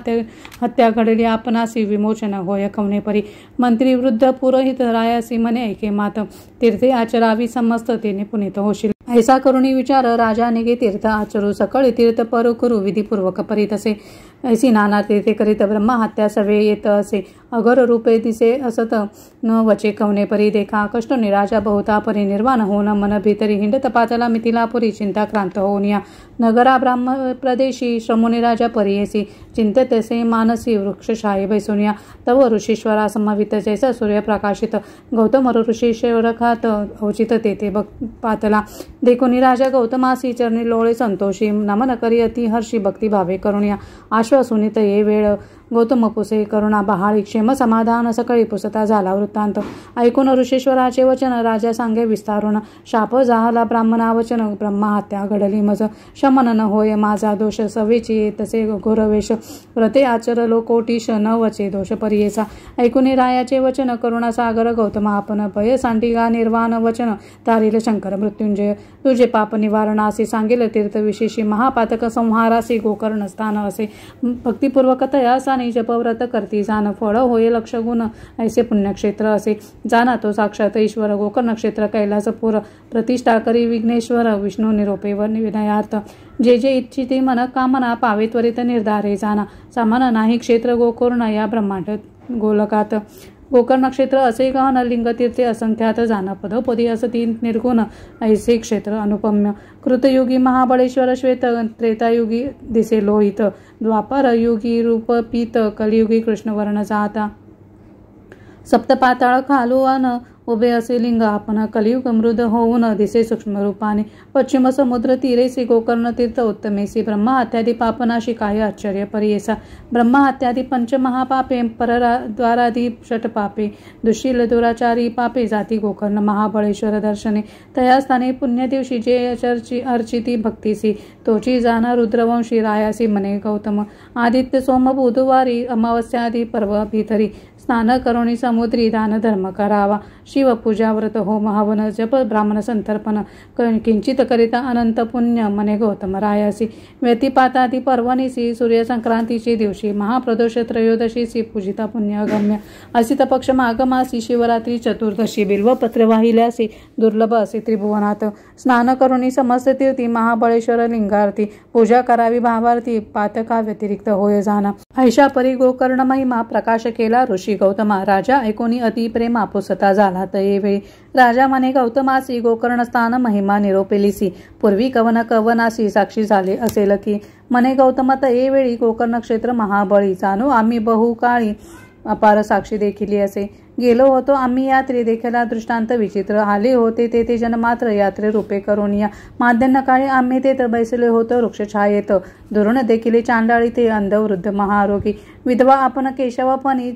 हत्या घडली आपणासी विमोचन होय कवने परी मंत्री वृद्ध पुरोहित रायासी म्हणे ऐके मात तीर्थे आचरावी समस्त तेने पुनीत होशील ऐसा करुणी विचार राजा निगे तीर्थ आचरू सकळी तीर्थ परू करू विधीपूर्वक परीत असे ऐसी नाना तीर्थे करीत ब्रह्मा हत्या सवे येत असे अगर रूपे दिसे असत न वचे कवने परी देखा कष्ट निराजा बहुता परी निर्वाण होऊन मन भीतरी हिंडत पातला मिथिला पुरी चिंताक्रांत होऊन या नगरा ब्राह्म प्रदेशी श्रमुनी राजा परियेसी चिंततसे मानसी वृक्षशाही बैसुनिया तव ऋषीश्वरा समवित जैसा सूर्यप्रकाशित गौतम ऋषीश्वर खात औचित तेथे पातला देखुनी राजा गौतमासी चरणी लोळे संतोषी नमन करी अति हर्षी भक्ती भावे करुणिया आश्वासुनित ये वेळ गौतम पुसे करुणा बहाळी क्षेम समाधान सकळी पुसता झाला वृत्तांत ऐकून ऋषीश्वराचे वचन राजा सांगे विस्तारून शाप जाहला ब्राह्मणा वचन ब्रह्मा हत्या घडली मज शमन न होय माझा दोष सवेची तसे घोरवेश व्रते आचरलो कोटीश न वचे दोष परियेचा ऐकुनी रायाचे वचन करुणा सागर गौतम आपण भय सांडिगा निर्वाण वचन तारील शंकर मृत्युंजय तुझे पाप निवारणासी सांगेल तीर्थ विशेषी महापातक संहारासी गोकर्ण स्थान असे भक्तिपूर्वक तयासा जपव्रत करती जाण फळ होय लक्ष गुण ऐसे पुण्यक्षेत्र असे जाना तो साक्षात ईश्वर गोकर्ण क्षेत्र कैलासपूर प्रतिष्ठा करी विघ्नेश्वर विष्णू निरोपे व विनयार्थ जे जे इच्छिते मन कामना पावे त्वरित निर्धारे जाना सामान नाही क्षेत्र गोकर्ण या ब्रह्मांड गोलकात गोकर्ण क्षेत्र असे गहन लिंगतीर्थे असंख्यात जाण पदोपदी असती निर्गुण ऐसे क्षेत्र अनुपम्य कृतयुगी महाबळेश्वर श्वेत त्रेतायुगी दिसे लोहित द्वापर युगी रूप पीत कलियुगी कृष्णवर्ण जाता सप्तपाताळ खालुवन उभे असे लिंग आपण कलियुग मृद होऊन दिसे सूक्ष्म रूपाने पश्चिम समुद्र तीरेसी गोकर्ण तीर्थ उत्तमेसी ब्रह्महत्यादी पापनाशी काही आश्चर्य परियेसा ब्रह्महत्यादी पंचमहापापे परद्वारादी षटपापे दुशील दुराचारी पापे जाती गोकर्ण महाबळेश्वर दर्शने तया स्थाने पुण्य दिवशी जे अर्चिती भक्तीसी तोची जाना रुद्रवंशी रायासी मने गौतम आदित्य सोम बुधवारी अमावस्यादी पर्व भीतरी स्नान करुणी समुद्री दान धर्म करावा शिवपूजा व्रत होम हवन जप ब्राह्मण संतर्पण किंचित करिता अनंत पुण्य मने गौतम रायासी व्यतिपातादी पर्वणीसी सूर्यसंक्रांतीची दिवशी महाप्रदोष त्रयोदशीसी पूजिता पुण्य गम्य असित पक्ष मागमासी शिवरात्री चतुर्दशी बिल्वपत्र वाहिल्यासी दुर्लभ असे त्रिभुवनात स्नान करुणी समस्त तीर्थी महाबळेश्वर लिंगार्थी पूजा करावी भावार्थी पातका व्यतिरिक्त होय जाना ऐशा परी गोकर्ण महिमा प्रकाश केला ऋषी गौतमा राजा ऐकोनी अति प्रेम आपुसता झाला तयेवेळी राजा मने गौतमासी गोकर्ण स्थान महिमा निरोपेलिसी पूर्वी कवनासी साक्षी झाले असेल की मने गौतम तयेवेळी गोकर्ण क्षेत्र महाबळी जाणो आम्ही बहुकाळी अपार साक्षी देखील असे गेलो होतो आम्ही यात्रे देखील दृष्टांत विचित्र आले होते ते जनमात्र यात्रे रूपे करून या माध्यान्ह काळी आम्ही तेथ बैसले होतो वृक्षछायेत दुरून देखील चांडाळी ते अंध वृद्ध महारोगी विधवा आपण केशवपणी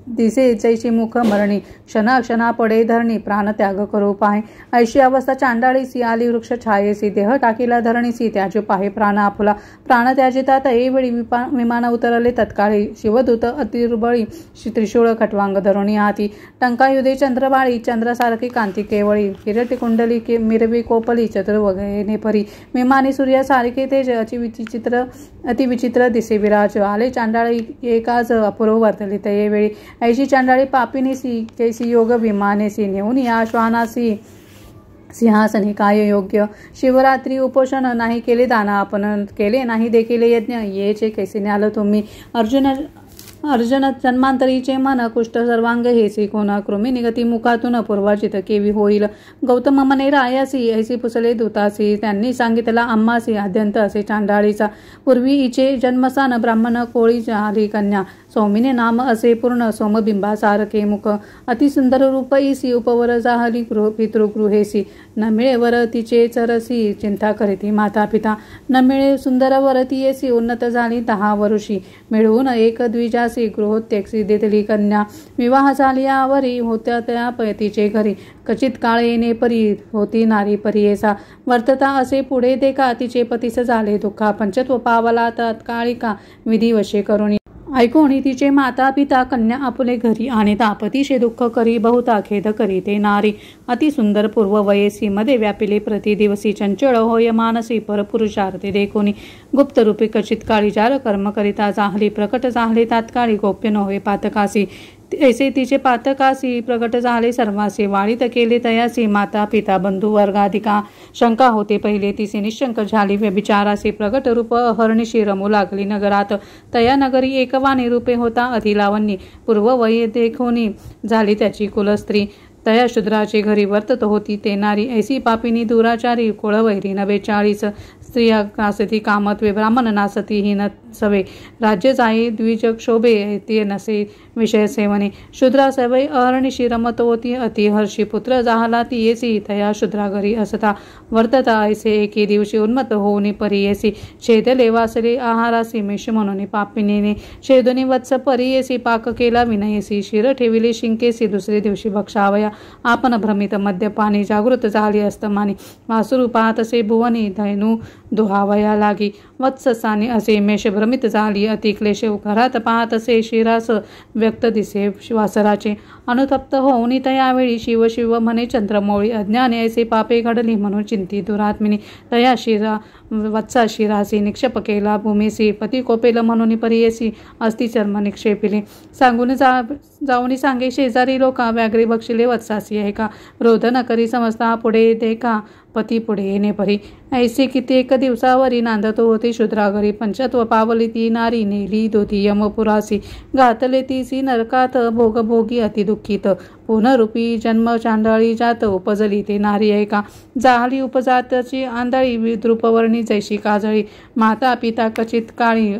दिसे जैशी मुख मरणी क्षणा पडे धरणी प्राण त्याग करू पाहे ऐशी अवस्था चांडाळीसी आली वृक्ष छायेसी देह टाकीला धरणीसी त्याजे पाहे प्राण आपुला प्राण त्याजितात एवेळी विमान उतरले तत्काळी शिवदूत अतिर्बळी त्रिशूळ खटवांग धरुणी हाती टंकायुधे चंद्रबाळी चंद्रासारखी कांती केवळी किरटी कुंडली मिरवी कोपली चतुर्वगेने परी विमानी सूर्यासारखे तेज अतिविचित्र दिसे विराज आले चांडाळी एकाच अपूर्व वर्तली तयेवेळी ऐशी चांडाळी पापिनीसी कैसी योग विमानेसी नेऊन या श्वानासी सिंहासनी काय योग्य शिवरात्री उपोषण नाही केले दाना आपण केले नाही देखील यज्ञ येचे कैसे न्याल तुम्ही अर्जुन जन्मांतरीचे मन कुष्ठ सर्वांग हेसी कोण कृमी निगती मुखातून पूर्वाचित केवी होईल गौतम मने रायासी ऐसी पुसले दूतासी त्यांनी सांगितला आम्हासी आद्यंत असे चांडाळीचा पूर्वी इचे जन्मस्थान ब्राह्मण कोळी झाली कन्या सौमिने नाम असे पूर्ण सोमबिंबासारखे मुख अतिसुंदर रूप इसी उपवर जाहली पितृगृहेसी न मिळे वर तिचे चरसी चिंता करीती माता पिता न मिळे सुंदर वर तियेसी उन्नत झाली 10 वर्षी मिळवून एक द्विजासी गृहोत्तेक्सी देतली कन्या विवाह झाल्यावरी होत्या त्या पयतीचे घरी कचित काळ येणे परी होती नारी परियेसा वर्तता असे पुढे देखा तिचे पतीस झाले दुःखा पंचत्व पावला तात्कालिका विधिवशे करुणी ऐकोणी तिचे माता पिता कन्या आपले घरी आणि तापतीशे दुःख करी बहुता खेद करी ते नारी अतिसुंदर पूर्व वयेसी मध्ये व्यापिले प्रतिदिवसी चंचळ होय मानसी परपुरुषार्थी देखोनी गुप्त रूपी कचित काळी जार कर्म करिता जाहली प्रकट जाहले तात्काळी गोप्य नव्हे पातकासी ऐसे तिचे पातकासी प्रकट झाले सर्वासी वाळीत केले तयासी माता पिता बंधू वर्गाधिका शंका होते पहिले तिचे निशंक झाली व्यभिचारासी प्रकट रूप अहर्निशी रमू लागली नगरात तया नगरी एकवाणी रूपे होता अधिलावणी पूर्व वय देखोनी झाली त्याची कुलस्त्री तया शूद्राची घरी वर्तत होती ते नारी ऐसी पापिनी दुराचारी कुळवैरी 49 स्त्रिया नासती कामत्वे ब्राह्मण नासती ही नसवे राज्य जाई द्विजक शोभे ते नसे विषय सेवने शूद्रा सवय अहर्निशी रमत होती अतिहर्षी पुत्र जाहला ती येसी तया शूद्रा घरी असता वर्तता ऐसे एके दिवशी उन्मत होऊनी परी येसी छेदले वासले आहारासी मेष म्हणून पापिनीने छेदुनी वत्स परी येसी पाक केला विनयसी शिर ठेविले शिंकेसी दुसरे दिवशी भक्षावया आपण भ्रमित मद्यपानी जागृत झाली अस्तमानी वासुरू पाहतसे भुवनी धैनू दुहावया लागी वत्ससाने असे मेष भ्रमित झाली अतिक्लेश घरात पाहतसे शिरास व्यक्त दिसे वासराचे अनुतप्त होऊन तयावेळी शिव शिव म्हणे चंद्रमौळी अज्ञाने ऐसे पापे घडली म्हणून चिंती दुरात्मिनी तया शिरा वत्सा शिरासी निक्षेप केला भूमीसी पती कोपेल म्हणून परियेसी अस्ति चर्म निक्षेपिले सांगून जाऊन सांगे शेजारी लोका व्याघ्रे बक्षिले वत्सासी आहे का रोधन करी समजता पुढे देखा पती पुढे येणे परी ऐसे कित्येक दिवसावरी नांदतो होती शूद्रा घरी पंचत्व पावली ती नारी नेली दोधी यमपुरासी घातले तीसी नरकात भोगभोगी अतिदुःखित पुनरूपी जन्म चांडाळी जात उपजली ते नारी ऐका जाहली उपजातची आंधळी द्रुपवर्णी जैशी काजळी माता पिता कचित काळी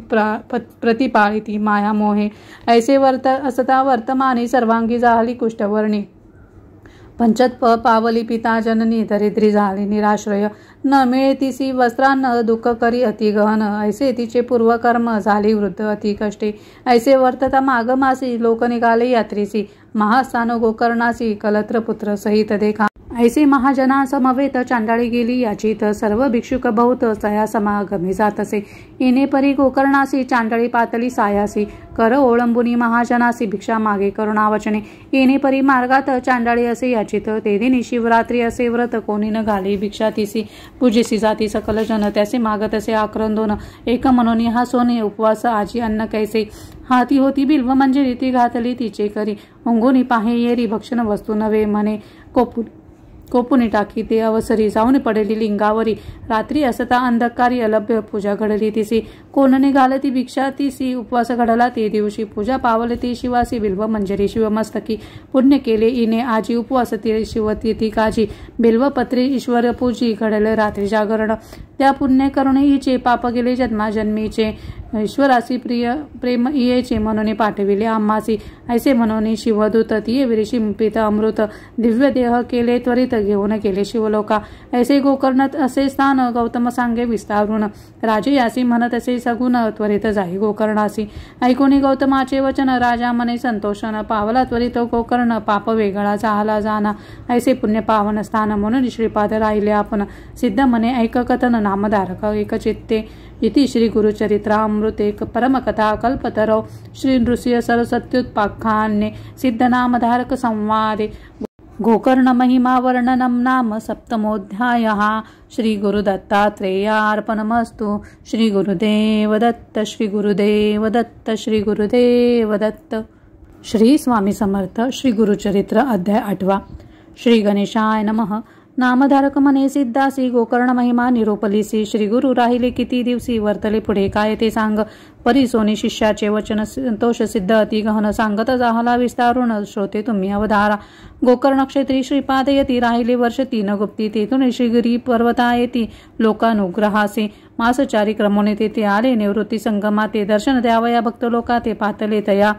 प्रतिपाळिती माया मोहे ऐसे असता वर्तमानी सर्वांगी जाहली कुष्ठवर्णी पंचत पावली पिता जननी दरिद्री झाली निराश्रय न मिळेतीसी वस्त्रान्न दुःख करी अति गहन ऐसे तिचे पूर्वकर्म झाली वृद्ध अति कष्टे ऐसे वर्तता मागमासी लोक निघाले यात्रेसी महास्थान गोकर्णासी कलत्र पुत्र सहित देखा ऐसे महाजना समवेत चांडाळी गेली याचित सर्व भिक्षुक बहुत सया समागमी जात असे येणे परी गोकर्णासी चांडाळी पातली सायासी कर ओळंबुनी महाजनासी भिक्षा मागे करुणावचने येणे परी मार्गात चांडाळी असे याचित ते दिनी शिवरात्री असे व्रत कोणी न घाली भिक्षा तिसी पूजेसी जाती सकल जन त्याचे मागत असे आक्रंदोन एक मनोनी हा सोने उपवास आजी अन्न कैसे हाती होती बिल्व मंजिरी ती घातली तिचे करी उंगुनी पाहे येरी भक्षण वस्तू नव्हे म्हणे कोपुनी टाकी ते अवसरी जाऊन पडेली लिंगावरी रात्री असता अंधकारी अलभ्य पूजा घडली तिसी कोणने घालती भिक्षा तिसी उपवास घडला ते दिवशी पूजा पावले ती शिवासी बिल्व मंजरी शिवमस्तकी पुण्य केले इने आजी उपवास ती शिवती ती काजी बिल्वपत्री ईश्वर पूजी घडले रात्री जागरण त्या पुण्य करुणे हिचे पाप गेले जन्माजन्मीचे ईश्वरासी प्रिय प्रेम इयेचे म्हणून पाठविले आम्हासी ऐसे म्हणून शिवदूत तिये विरिशी पित अमृत दिव्य देह केले त्वरित घेऊन गेले शिवलोका ऐसे गोकर्णात असे स्थान गौतम सांगे विस्तारून राजे यासी म्हणत असे सगुण त्वरित जाई गोकर्णासी ऐकोनी गौतमाचे वचन राजा मने संतोषन पावला त्वरित गोकर्ण पाप वेगळा जाहला जाना ऐसे पुण्य पावन स्थान म्हणून श्रीपाद राहिले आपण सिद्ध मने ऐक कथन नामधारक एक चित्ते इति श्री गुरुचरित्रामृते परमकथा कल्पतरौ श्री नृसिंह सरस्वत्युत्पाख्याने सिद्धनामधारक संवादे गोकर्ण महिमा वर्णनम नाम सप्तमोऽध्यायः श्री गुरुदत्तात्रेयार्पणमस्तु श्री गुरुदेव दत्त श्री गुरुदेव दत्त श्री गुरुदेव दत्त श्री स्वामी समर्थ श्री गुरुचरित्र अध्याय 8 श्री गणेशाय नमः नामधारक मने सिद्धासी गोकर्ण महिमा निरोपलीसी श्री गुरु राहिले किती दिवसी वर्तले पुढे काय ते सांग परी सोनी शिष्याचे वचन संतोष सिद्ध अति गहन सांगत जाहला विस्तारून श्रोते तुम्ही अवधारा गोकर्ण क्षेत्री श्रीपाद येती राहिले वर्ष 3 गुप्ती तेथून श्रीगिरी पर्वता येती लोकानुग्रहासे मासचारी क्रमोने तेथे आले निवृत्ती संगमा ते दर्शन द्यावया भक्त लोका ते पातले तया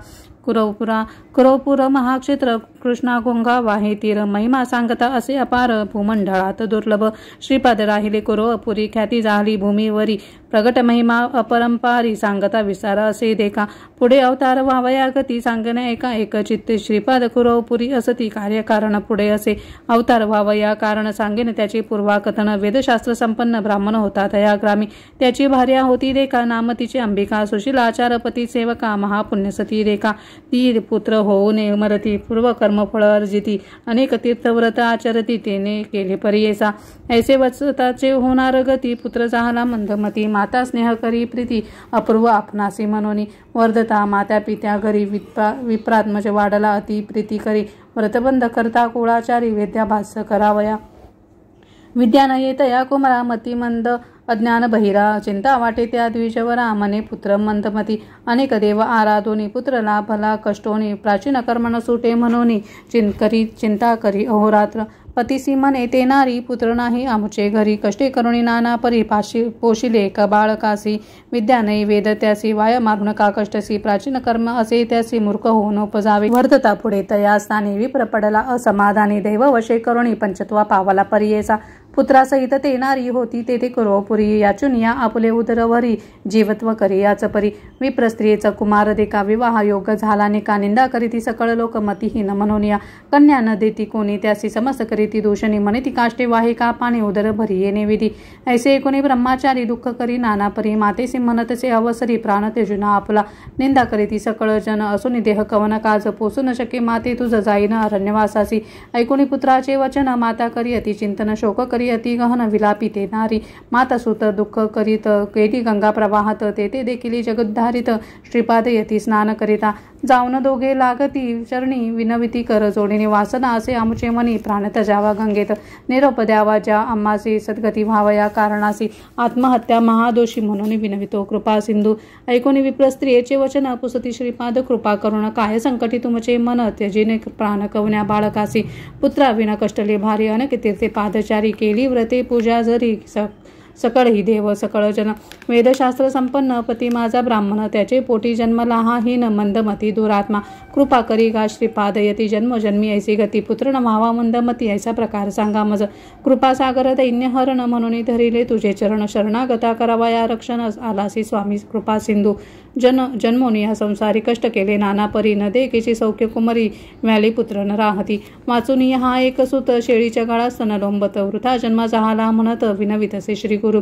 कुरवपुर महाक्षेत्र कृष्णा गोंगा वाहे तीर महिमा सांगता असे अपार भूमंडळात दुर्लभ श्रीपाद राहिले कुरवपुरी ख्याती झाली भूमीवरी प्रगट महिमा अपरंपारी सांगता विस्तार असे देखा पुढे अवतार व्हावया गती सांगण्या एका एक चित्ते श्रीपाद कुरवपुरी असती कार्यकारण पुढे असे अवतार व्हावया कारण सांगेन त्याचे पूर्वाकथन वेदशास्त्र संपन्न ब्राह्मण होता तया ग्रामी त्याची भार्या होती रेखा नाम तिचे अंबिका सुशीलाचारपती सेवका महापुण्यसती रेखा ती पुत्र होऊन मरती पूर्व कर्मफळ अर्जिती अनेक तीर्थव्रत आचरती तेने केले परियेसा ऐसे वत्सताचे होणार गती पुत्र जाहला मंदमती माता स्नेह करी प्रीती अपूर्व आपणासी मनोनी वर्धता मात्या पित्या घरी विप्रात्मज वाढला अति प्रीती करी व्रतबंध करता कुळाचारी वेद्याभास करावया विद्या न येतया कुमरा मती मंद अज्ञान बहिरा चिंता वाटे त्या द्विजवरा मने पुत्र मंदमती अनेक देव आराधोनी पुत्र लाभला कष्टोनी प्राचीन कर्मण सुटे म्हणून चिंता करी अहोरात्र पतीसी मने ते नारी पुत्र नाही आमचे घरी कष्टे करुणी नाना परी पोशिले एक बाळकासी विद्या नाही वेद त्यासी वाय मारून का कष्टसी प्राचीन कर्म असे त्यासी मूर्ख होऊन उपजावे वर्धता पुढे तया स्थानी विप्र पडला असमाधानी देव वशे करुणी पंचत्वा पावला परियेसा पुत्रासहित ते नारी होती तेथे कुरवपुरी याचून या आपले उदरवरी जीवत्व करी याच परी विप्र स्त्रियेचा कुमार देखा विवाह योग झाला निका निंदा करीती सकळ लोक मतीहीन मनोनिया कन्या न देती कोणी त्यासी समस्त करीती दूषणी म्हणती काष्टे वाहे का पाणी उदर भरी येणे विधी ऐसे कोणी ब्रह्माचारी दुःख करी नाना परी मातेसी म्हणतसे अवसरी प्राण तेजुना आपला निंदा करीती सकळ जन असून देह कवन काज पोसू न शके माते तुझ जाईन अरण्यवासासी ऐकोणी पुत्राचे वचन माता करी अति चिंतन शोक करी अति गहन विलापी ते नारी माता सुत दुःख करीत केली गंगा प्रवाहात तेथे देखील जगद्धारित श्रीपाद यती स्नान करिता जाऊन दोघे लागती चरणी विनविती कर जोडीने वासना असे आमचे मनी प्राण तजावा गंगेत निरोप द्यावा ज्या आम्हासी सद्गती व्हावया कारणासी आत्महत्या महादोषी म्हणून विनवितो कृपा सिंधू ऐकोनी विप्र स्त्रियेचे वचन पुसती श्रीपाद कृपा करुण काय संकटी तुमचे मन त्यजिने प्राण कवन्या बाळकासी पुत्रा विना कष्टले भारी अनेक तीर्थे पादचारी केली व्रते पूजा जरी सकळ ही देव सकळ जन वेदशास्त्र संपन्न पती माझा ब्राह्मण त्याचे पोटी जन्मला हा हीन मंदमती दुरात्मा कृपा करी गा श्रीपाद यती जन्मोजन्मी ऐसी गती पुत्र न व्हावा मंदमती ऐसा प्रकार सांगा मज कृपासागर दैन्य हरण म्हणून धरिले तुझे चरण शरणागता करावा या रक्षण आलासी स्वामी कृपा सिंधू जन्मोनी हा संसारी कष्ट केले नाना परी न देकीची सौख्य कुमरी व्याली पुत्र न राहती वाचुनी हा एक सुत शेळीच्या गळा स्तन लोंबत वृथा जन्मा जहाला म्हणत विनवित असे श्री गुरु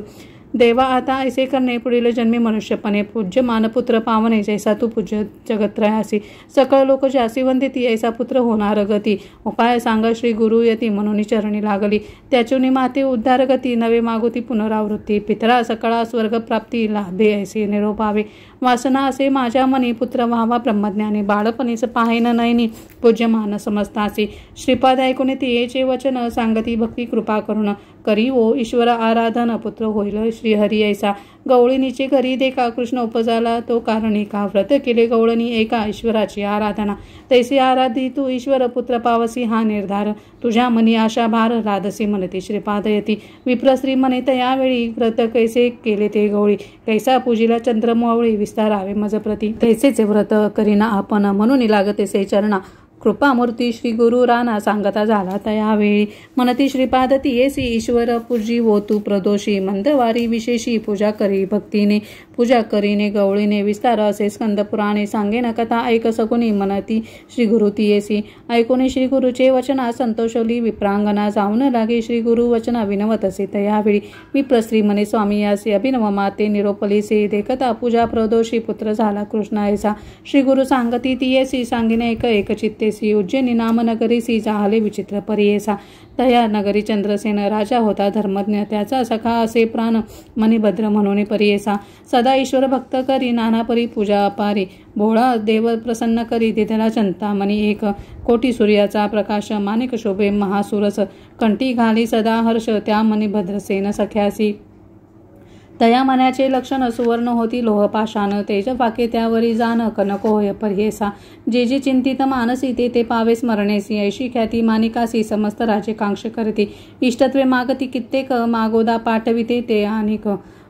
देवा आता ऐसे करणे पुढील जन्मी मनुष्यपणे पूज्य मानपुत्र पावने जैसा तू पूज्य जगत्रयासी सकळ लोक जासी वंदिती ऐसा पुत्र होणार गती उपाय सांग श्री गुरु यती म्हणून चरणी लागली त्याचुनी माते उद्धार गती नवे मागुती पुनरावृत्ती पितरा सकळा स्वर्ग प्राप्ती लाभे ऐसे निरोपावे वासना असे माझ्या मनी पुत्र व्हावा ब्रह्मज्ञानी बाळपणीच पाहेन नयनी पूज्य मान समजतासी श्रीपाद ऐकून तियेचे वचन सांगती भक्ती कृपा करुण करी ओ ईश्वर आराधन पुत्र होईल श्रीहरी ऐसा गवळणीचे घरी देखा कृष्ण उपजाला तो कारणी का व्रत केले गवळणी एका ईश्वराची आराधना तैसी आराधी तू ईश्वर पुत्र पावसी हा निर्धार तुझ्या मनी आशा भार राधसी म्हणती श्रीपाद यती विप्रश्री म्हणे यावेळी व्रत कैसे केले ते गवळी कैसा पूजिला चंद्रमोवळी विस्तारावे मज प्रती तैसेचे व्रत करीना आपण म्हणून लागतेसे चरणा कृपामूर्ती श्री गुरु राणा सांगता झाला तयावेळी म्हणती श्रीपाद तियेसी ईश्वर पूजी वो तू प्रदोषी मंदवारी विशेषी पूजा करी भक्तीने पूजा करीने गवळीने विस्तार असे स्कंद पुराणे सांगेन कथा ऐक सकुनी म्हणती श्री गुरु तियेसी ऐकुनी श्री गुरुचे वचना संतोषवली विप्रांगणा जाऊन लागे श्री गुरु वचना विनवत असे तयावेळी विप्रस्त्री म्हणे स्वामी यासी अभिनव माते निरोपलीसे देखता पूजा प्रदोषी पुत्र झाला कृष्ण ऐसा श्री गुरु सांगती तियेसी सांगिने एक चित्ते उज्जैनी नामनगरीसी जाहले विचित्र परियेसा तया नगरी चंद्रसेन राजा होता धर्मज्ञ त्याचा सखा असे प्राण मणिभद्र म्हणून परियेसा सदा ईश्वर भक्त करी नाना परी पूजा अपारी भोळा देव प्रसन्न करी दिधला चिंतामणी एक कोटी सूर्याचा प्रकाश माणिक शोभे महासुरस कंठी घाली सदा हर्ष त्या मणिभद्रसेन सख्यासी तया मनाचे लक्षण सुवर्ण होती लोहपाषाण तेज पाके त्यावरी जाण कनक होय पर्येसा जे जे चिंतित मानसी ते पावे स्मरणेसी ऐशी ख्याती मानिकासी समस्त राजे कांक्ष करती इष्टत्वे मागती कित्येक मागोदा पाठविते ते अनेक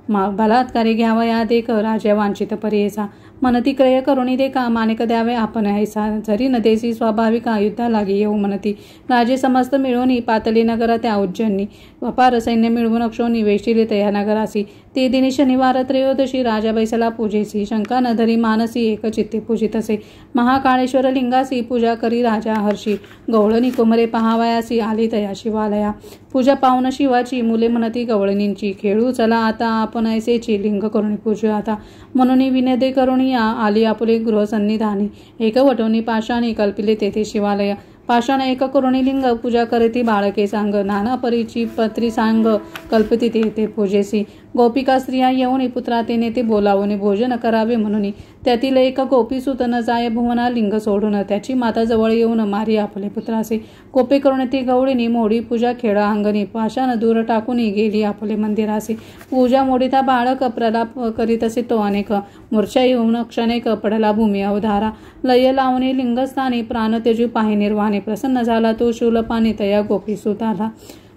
बलात्कारी घ्यावया देख राजा वांछित पर्येसा मनती क्रय करुणी देखा मानिक द्यावे आपण ऐसा जरी नदेसी स्वाभाविका युद्धा लागी येऊ म्हणती राजे समस्त मिळवणी पातली नगरा त्या उज्जैनी अपार सैन्य मिळवून अक्षोनी वेष्टिले तया नगरासी ते दिनी शनिवार त्रयोदशी राजा बैसला पूजेसी शंका न धरी मानसी एक चित्ते पूजित असे महाकाळेश्वर लिंगासी पूजा करी राजा हर्षी गवळणी कुमरे पहावयासी आली तया शिवालया पूजा पाहुन शिवाची मुले म्हणती गवळणींची खेळू चला आता आपण ऐसेची लिंग करुणी पूजू आता म्हणून विनदे करुणी आली आपुले गृहसन्निधानी एक वटवणी पाषाणी कल्पिले तेथे शिवालय पाषाण एक करुणी लिंग पूजा करती बाळके सांग नाना परीची पत्री सांग कल्पती ते पूजेसी गोपिका स्त्रिया येऊन पुत्रा तेने ते बोलावून भोजन करावे म्हणून त्यातील एक गोपी सुत न जाय भुवना लिंग सोडून त्याची माता जवळ येऊन मारी आपले पुत्रासे कोपे करून ती गवळीनी मोडी पूजा खेळा अंगणी पाषाण दूर टाकून गेली आपले मंदिरासे पूजा मोडीता बाळक प्रलाप करीत असे तो अनेक मूर्छा येऊन क्षणेक पडला भूमी अवधारा लय लावणे लिंगस्थानी प्राण तेजू पाहि निर्वाणे प्रसन्न झाला तो शूलपाणी तया गोपी सुत आला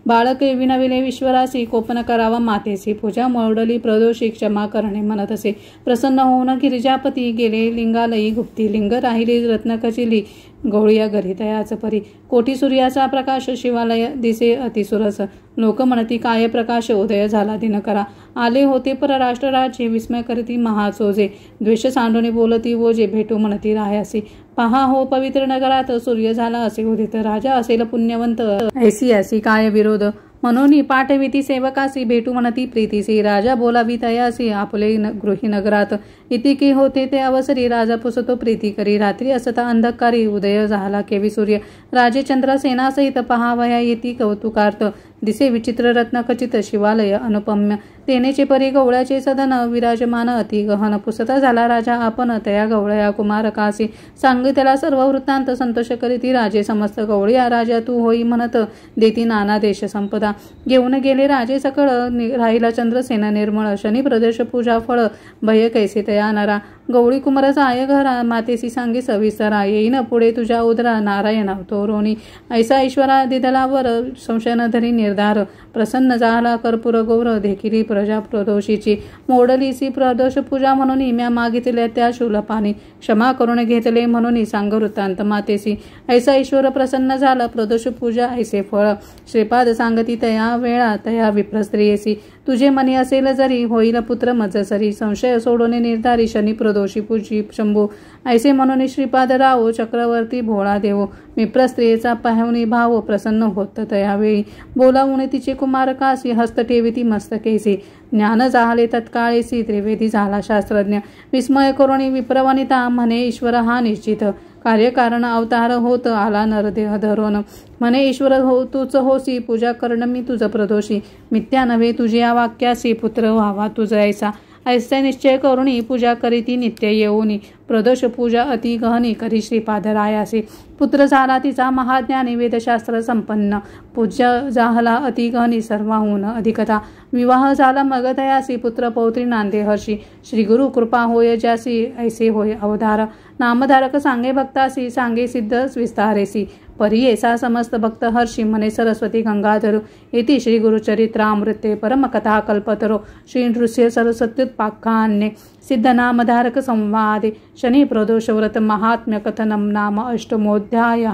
बाळके विनविले विश्वरासी कोपन करावा मातेसी पूजा मोडली प्रदोषी क्षमा करणे म्हणत असे प्रसन्न होऊन गिरिजापती गेले लिंगालयी गुप्ती लिंग राहिली रत्नकचिली गवळिया घरी तयाच परी कोटी सूर्याचा प्रकाश शिवालय दिसे अतिसुरस लोक म्हणती काय प्रकाश उदय झाला दिनकरा आले होते परराष्ट्र राज्ये विस्मय करती महाचोजे द्वेष सांडूने बोलती ओजे भेटू म्हणती रायासी पहा हो पवित्र नगरात सूर्य झाला असे उदित राजा असेल पुण्यवंत ऐसी ऐसी काय विरोध म्हणून पाठविती सेवकासी भेटू म्हणती प्रीतीसी राजा बोलावी तयासी आपले गृही नगरात इतिकी होते ते अवसरी राजा पुसतो प्रीती करी रात्री असता अंधकारी उदय झाला केवी सूर्य राजे चंद्रसेना सहित पहावया येती कौतुकार्थ दिसे विचित्र रत्नखचित शिवालय अनुपम्य तेनेचे परी गवळ्याचे सदन विराजमान अति गहन पुसता झाला राजा आपण तया गवळया कुमारकासी सांग त्याला सर्व वृत्तांत संतोष करीती राजे समस्त गवळ्या राजा तू होई म्हणत देती नाना देश संपदा घेऊन गेले राजे सकळ राहिला चंद्रसेना निर्मळ शनी प्रदेश पूजा फळ भय कैसे तया नरा गवळी कुमाराचा आय घरा मातेसी सांगे सविस्तरा येईन पुढे तुझ्या उदरा नारायण तोरोणी ऐसा ईश्वरा दिदलावर संशयन धरी निर्धार प्रसन्न झाला कर्पूर गौर देखिली प्रजा प्रदोषीची मोडलीसी प्रदोष पूजा म्हणून म्या मागितल्या त्या शूलपानी क्षमा करून घेतले म्हणून सांग वृत्तांत मातेसी ऐसा ईश्वर प्रसन्न झाला प्रदोष पूजा ऐसे फळ श्रीपाद सांगती तया वेळा तया विप्रस्त्रियेसी तुझे मनी असेल जरी होईल पुत्र मजसरी संशय सोडवणे निर्धारी शनी प्रदोषी पूजी शंभू ऐसे म्हणून श्रीपाद राव चक्रवर्ती भोळा देव विप्रस्त्रियेचा पाहुणी भाव प्रसन्न होत तयावेळी बोलावून तिचे कुमार कासी हस्त ठेविती मस्तकेसी ज्ञान झाले तत्काळेसी त्रिवेदी झाला शास्त्रज्ञ विस्मय करुणी विप्रवनिता म्हणे ईश्वर हा निश्चित कार्यकारण अवतार होत आला नरदेह धरून म्हणे ईश्वर हो तूच होसी पूजा करण मी तुझ प्रदोषी मिथ्या नव्हे तुझी या वाक्यासी पुत्र व्हावा तुझ ऐसा ऐसे निश्चय करुणी पूजा करीती नित्य येऊनी प्रदोष पूजा अति गहनी करी श्रीपादरायासी पुत्र झाला तिचा महाज्ञानी वेदशास्त्र संपन्न पूज्य झाला अति गहनी सर्वाहून अधिकता विवाह झाला मग तयासी पुत्र पौत्री नांदे हर्षी श्री गुरु कृपा होय ज्यासी ऐसे होय अवधार नामधारक सांगे भक्तासी सांगे सिद्ध विस्तारेसी परी ऐसा समस्त भक्त हर्षी म्हणे सरस्वती गंगाधर येथे श्री गुरुचरित्रामृते परमकथा कल्पतरो श्री नृस्य सरस्वत्युत्पाख्यान्ये सिद्ध नामधारक संवादे शनी प्रदोष व्रत महात्म्य कथनम नाम अष्टमोध्याय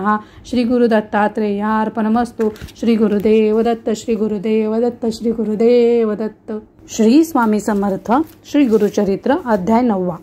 श्री गुरुदत्तात्रेयार्पणमस्तु श्री गुरुदेव दत्त श्री गुरुदेव दत्त श्री गुरुदेव दत्त श्री स्वामी समर्थ श्री गुरुचरित्र अध्याय 9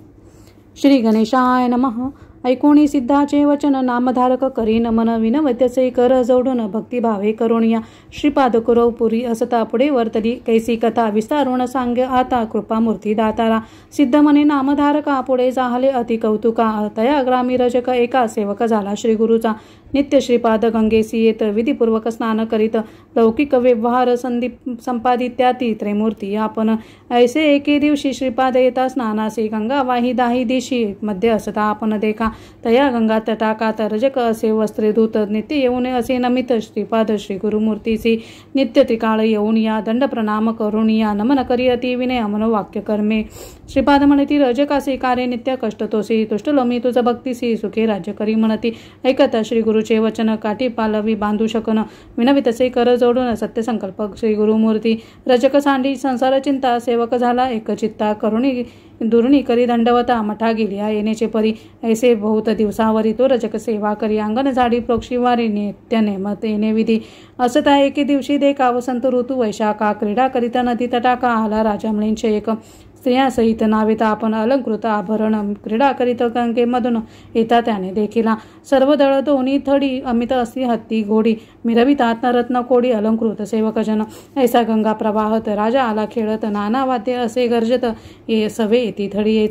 श्री गणेशाय नमः ऐकोणी सिद्धाचे वचन नामधारक करी नमन विनवत्यसे कर जोडून भक्तिभावे करुणिया श्रीपाद कुरव पुरी असता पुढे वर्तली कैसी कथा विस्तारून सांगे आता कृपामूर्ती दातारा सिद्ध मने नामधारका पुढे झाले अति कौतुका तया ग्रामी रजक एका सेवक झाला श्री गुरुचा नित्य श्रीपाद गंगेसी येत विधीपूर्वक स्नान करीत लौकिक व्यवहार संपादित्याती त्रिमूर्ती आपण ऐसे एके दिवशी श्रीपाद येता स्नानासी गंगा वाही दाही दिशी मध्ये असता आपण देखा तया गंगा तटाकात रजक असे वस्त्रे धूत नित्य येऊन असे नमित श्रीपाद श्री गुरुमूर्तीसी नित्य त्रिकाळ येऊन या दंड प्रणाम करून या नमन करी अति विनय मनोवाक्य कर्मे श्रीपाद म्हणती रजकासी कार्य नित्य कष्ट तोसी तुष्टलो मी तुझ भक्तीसी सुखे राज्य करी म्हणती ऐकता श्री गुरुचे वचन काठी पालवी बांधू शकन विनवी तसे कर जोडून सत्य संकल्प श्री गुरुमूर्ती रजक सांडी संसार चिंता सेवक झाला एकचित्ता करुणी दुर्णी करी दंडवता मठा गेलिया येण्याचे परी ऐसे बहुत दिवसावरी तो रजक सेवा करी अंगण झाडी प्रोक्षिवारी नित्य नेमत येणे विधी असता एके दिवशी देखा वसंत ऋतू वैशाखा क्रीडा करिता नदी तटाका आला राजामळींचे एक स्त्रियांसहित नाविता आपण अलंकृत आभरण क्रीडा करीत गंगेमधून येता त्याने देखिला सर्व दळ दोन्ही थडी अमित असी हत्ती घोडी मिरवितात रत्न कोडी अलंकृत सेवकजन ऐसा गंगा प्रवाहत राजा आला खेळत नाना वाद्य असे गर्जत ये सवे येती थडी येत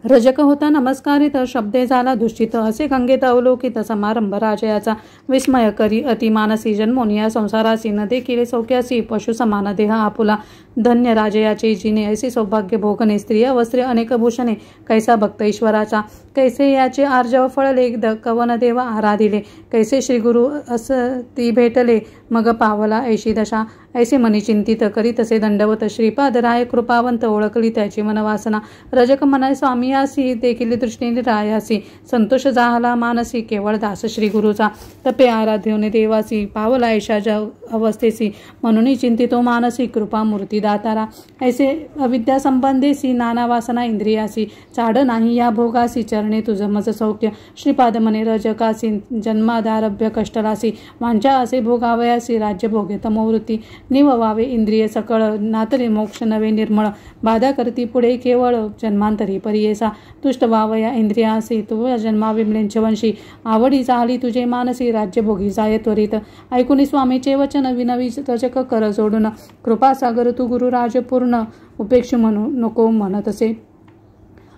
रजक होता नमस्कारित शब्दे झाला दुष्टित असे गंगेत अवलोकित समारंभ राजयाचा विस्मय करी अतिमानसी जन्मोनिया संसारासी न देखील सौख्यासी पशु समान देह आपुला धन्य राजयाचे जिने ऐसे सौभाग्य भोगणे स्त्रिया वस्त्रे अनेक भूषणे कैसा भक्त ईश्वराचा कैसे याचे आर्जव फळले कवन देवा आराधिले कैसे श्री गुरु अस ती भेटले मग पावला ऐशी दशा ऐसे मनी चिंतित करीत असे दंडवत श्रीपाद राय कृपावंत ओळखली त्याची मनवासना रजक मनाय स्वामियासी देखील दृष्टीने रायासी संतोष झाला मानसी केवळ दास श्री गुरुचा तपे आराध्योने देवासी पावला ऐशाच्या अवस्थेसी म्हणून चिंतितो मानसी कृपामूर्ती दातारा ऐसे अविद्या संबंधेसी नाना वासना इंद्रियासी चाड नाही या भोगासी चरणे तुझ मज सौख्य श्रीपाद मने रजकासी जन्मादारभ्य कष्टलासी वांछा असे भोगावयासी राज्य भोगे तमोवृत्ती निववावे इंद्रिय सकळ नातरे मोक्ष नवे निर्मळ बाधा करती पुढे केवळ जन्मांतरी परियेसा तुष्ट वावया इंद्रियासी तू जन्मावे म्लेंछवंशी आवडी झाली तुझे मानसी राज्य भोगी जाय त्वरित ऐकुनी स्वामीचे वचन विनवी रजक कर जोडून कृपासागर तू गुरुराज पूर्ण उपेक्ष म्हणू नको म्हणत असे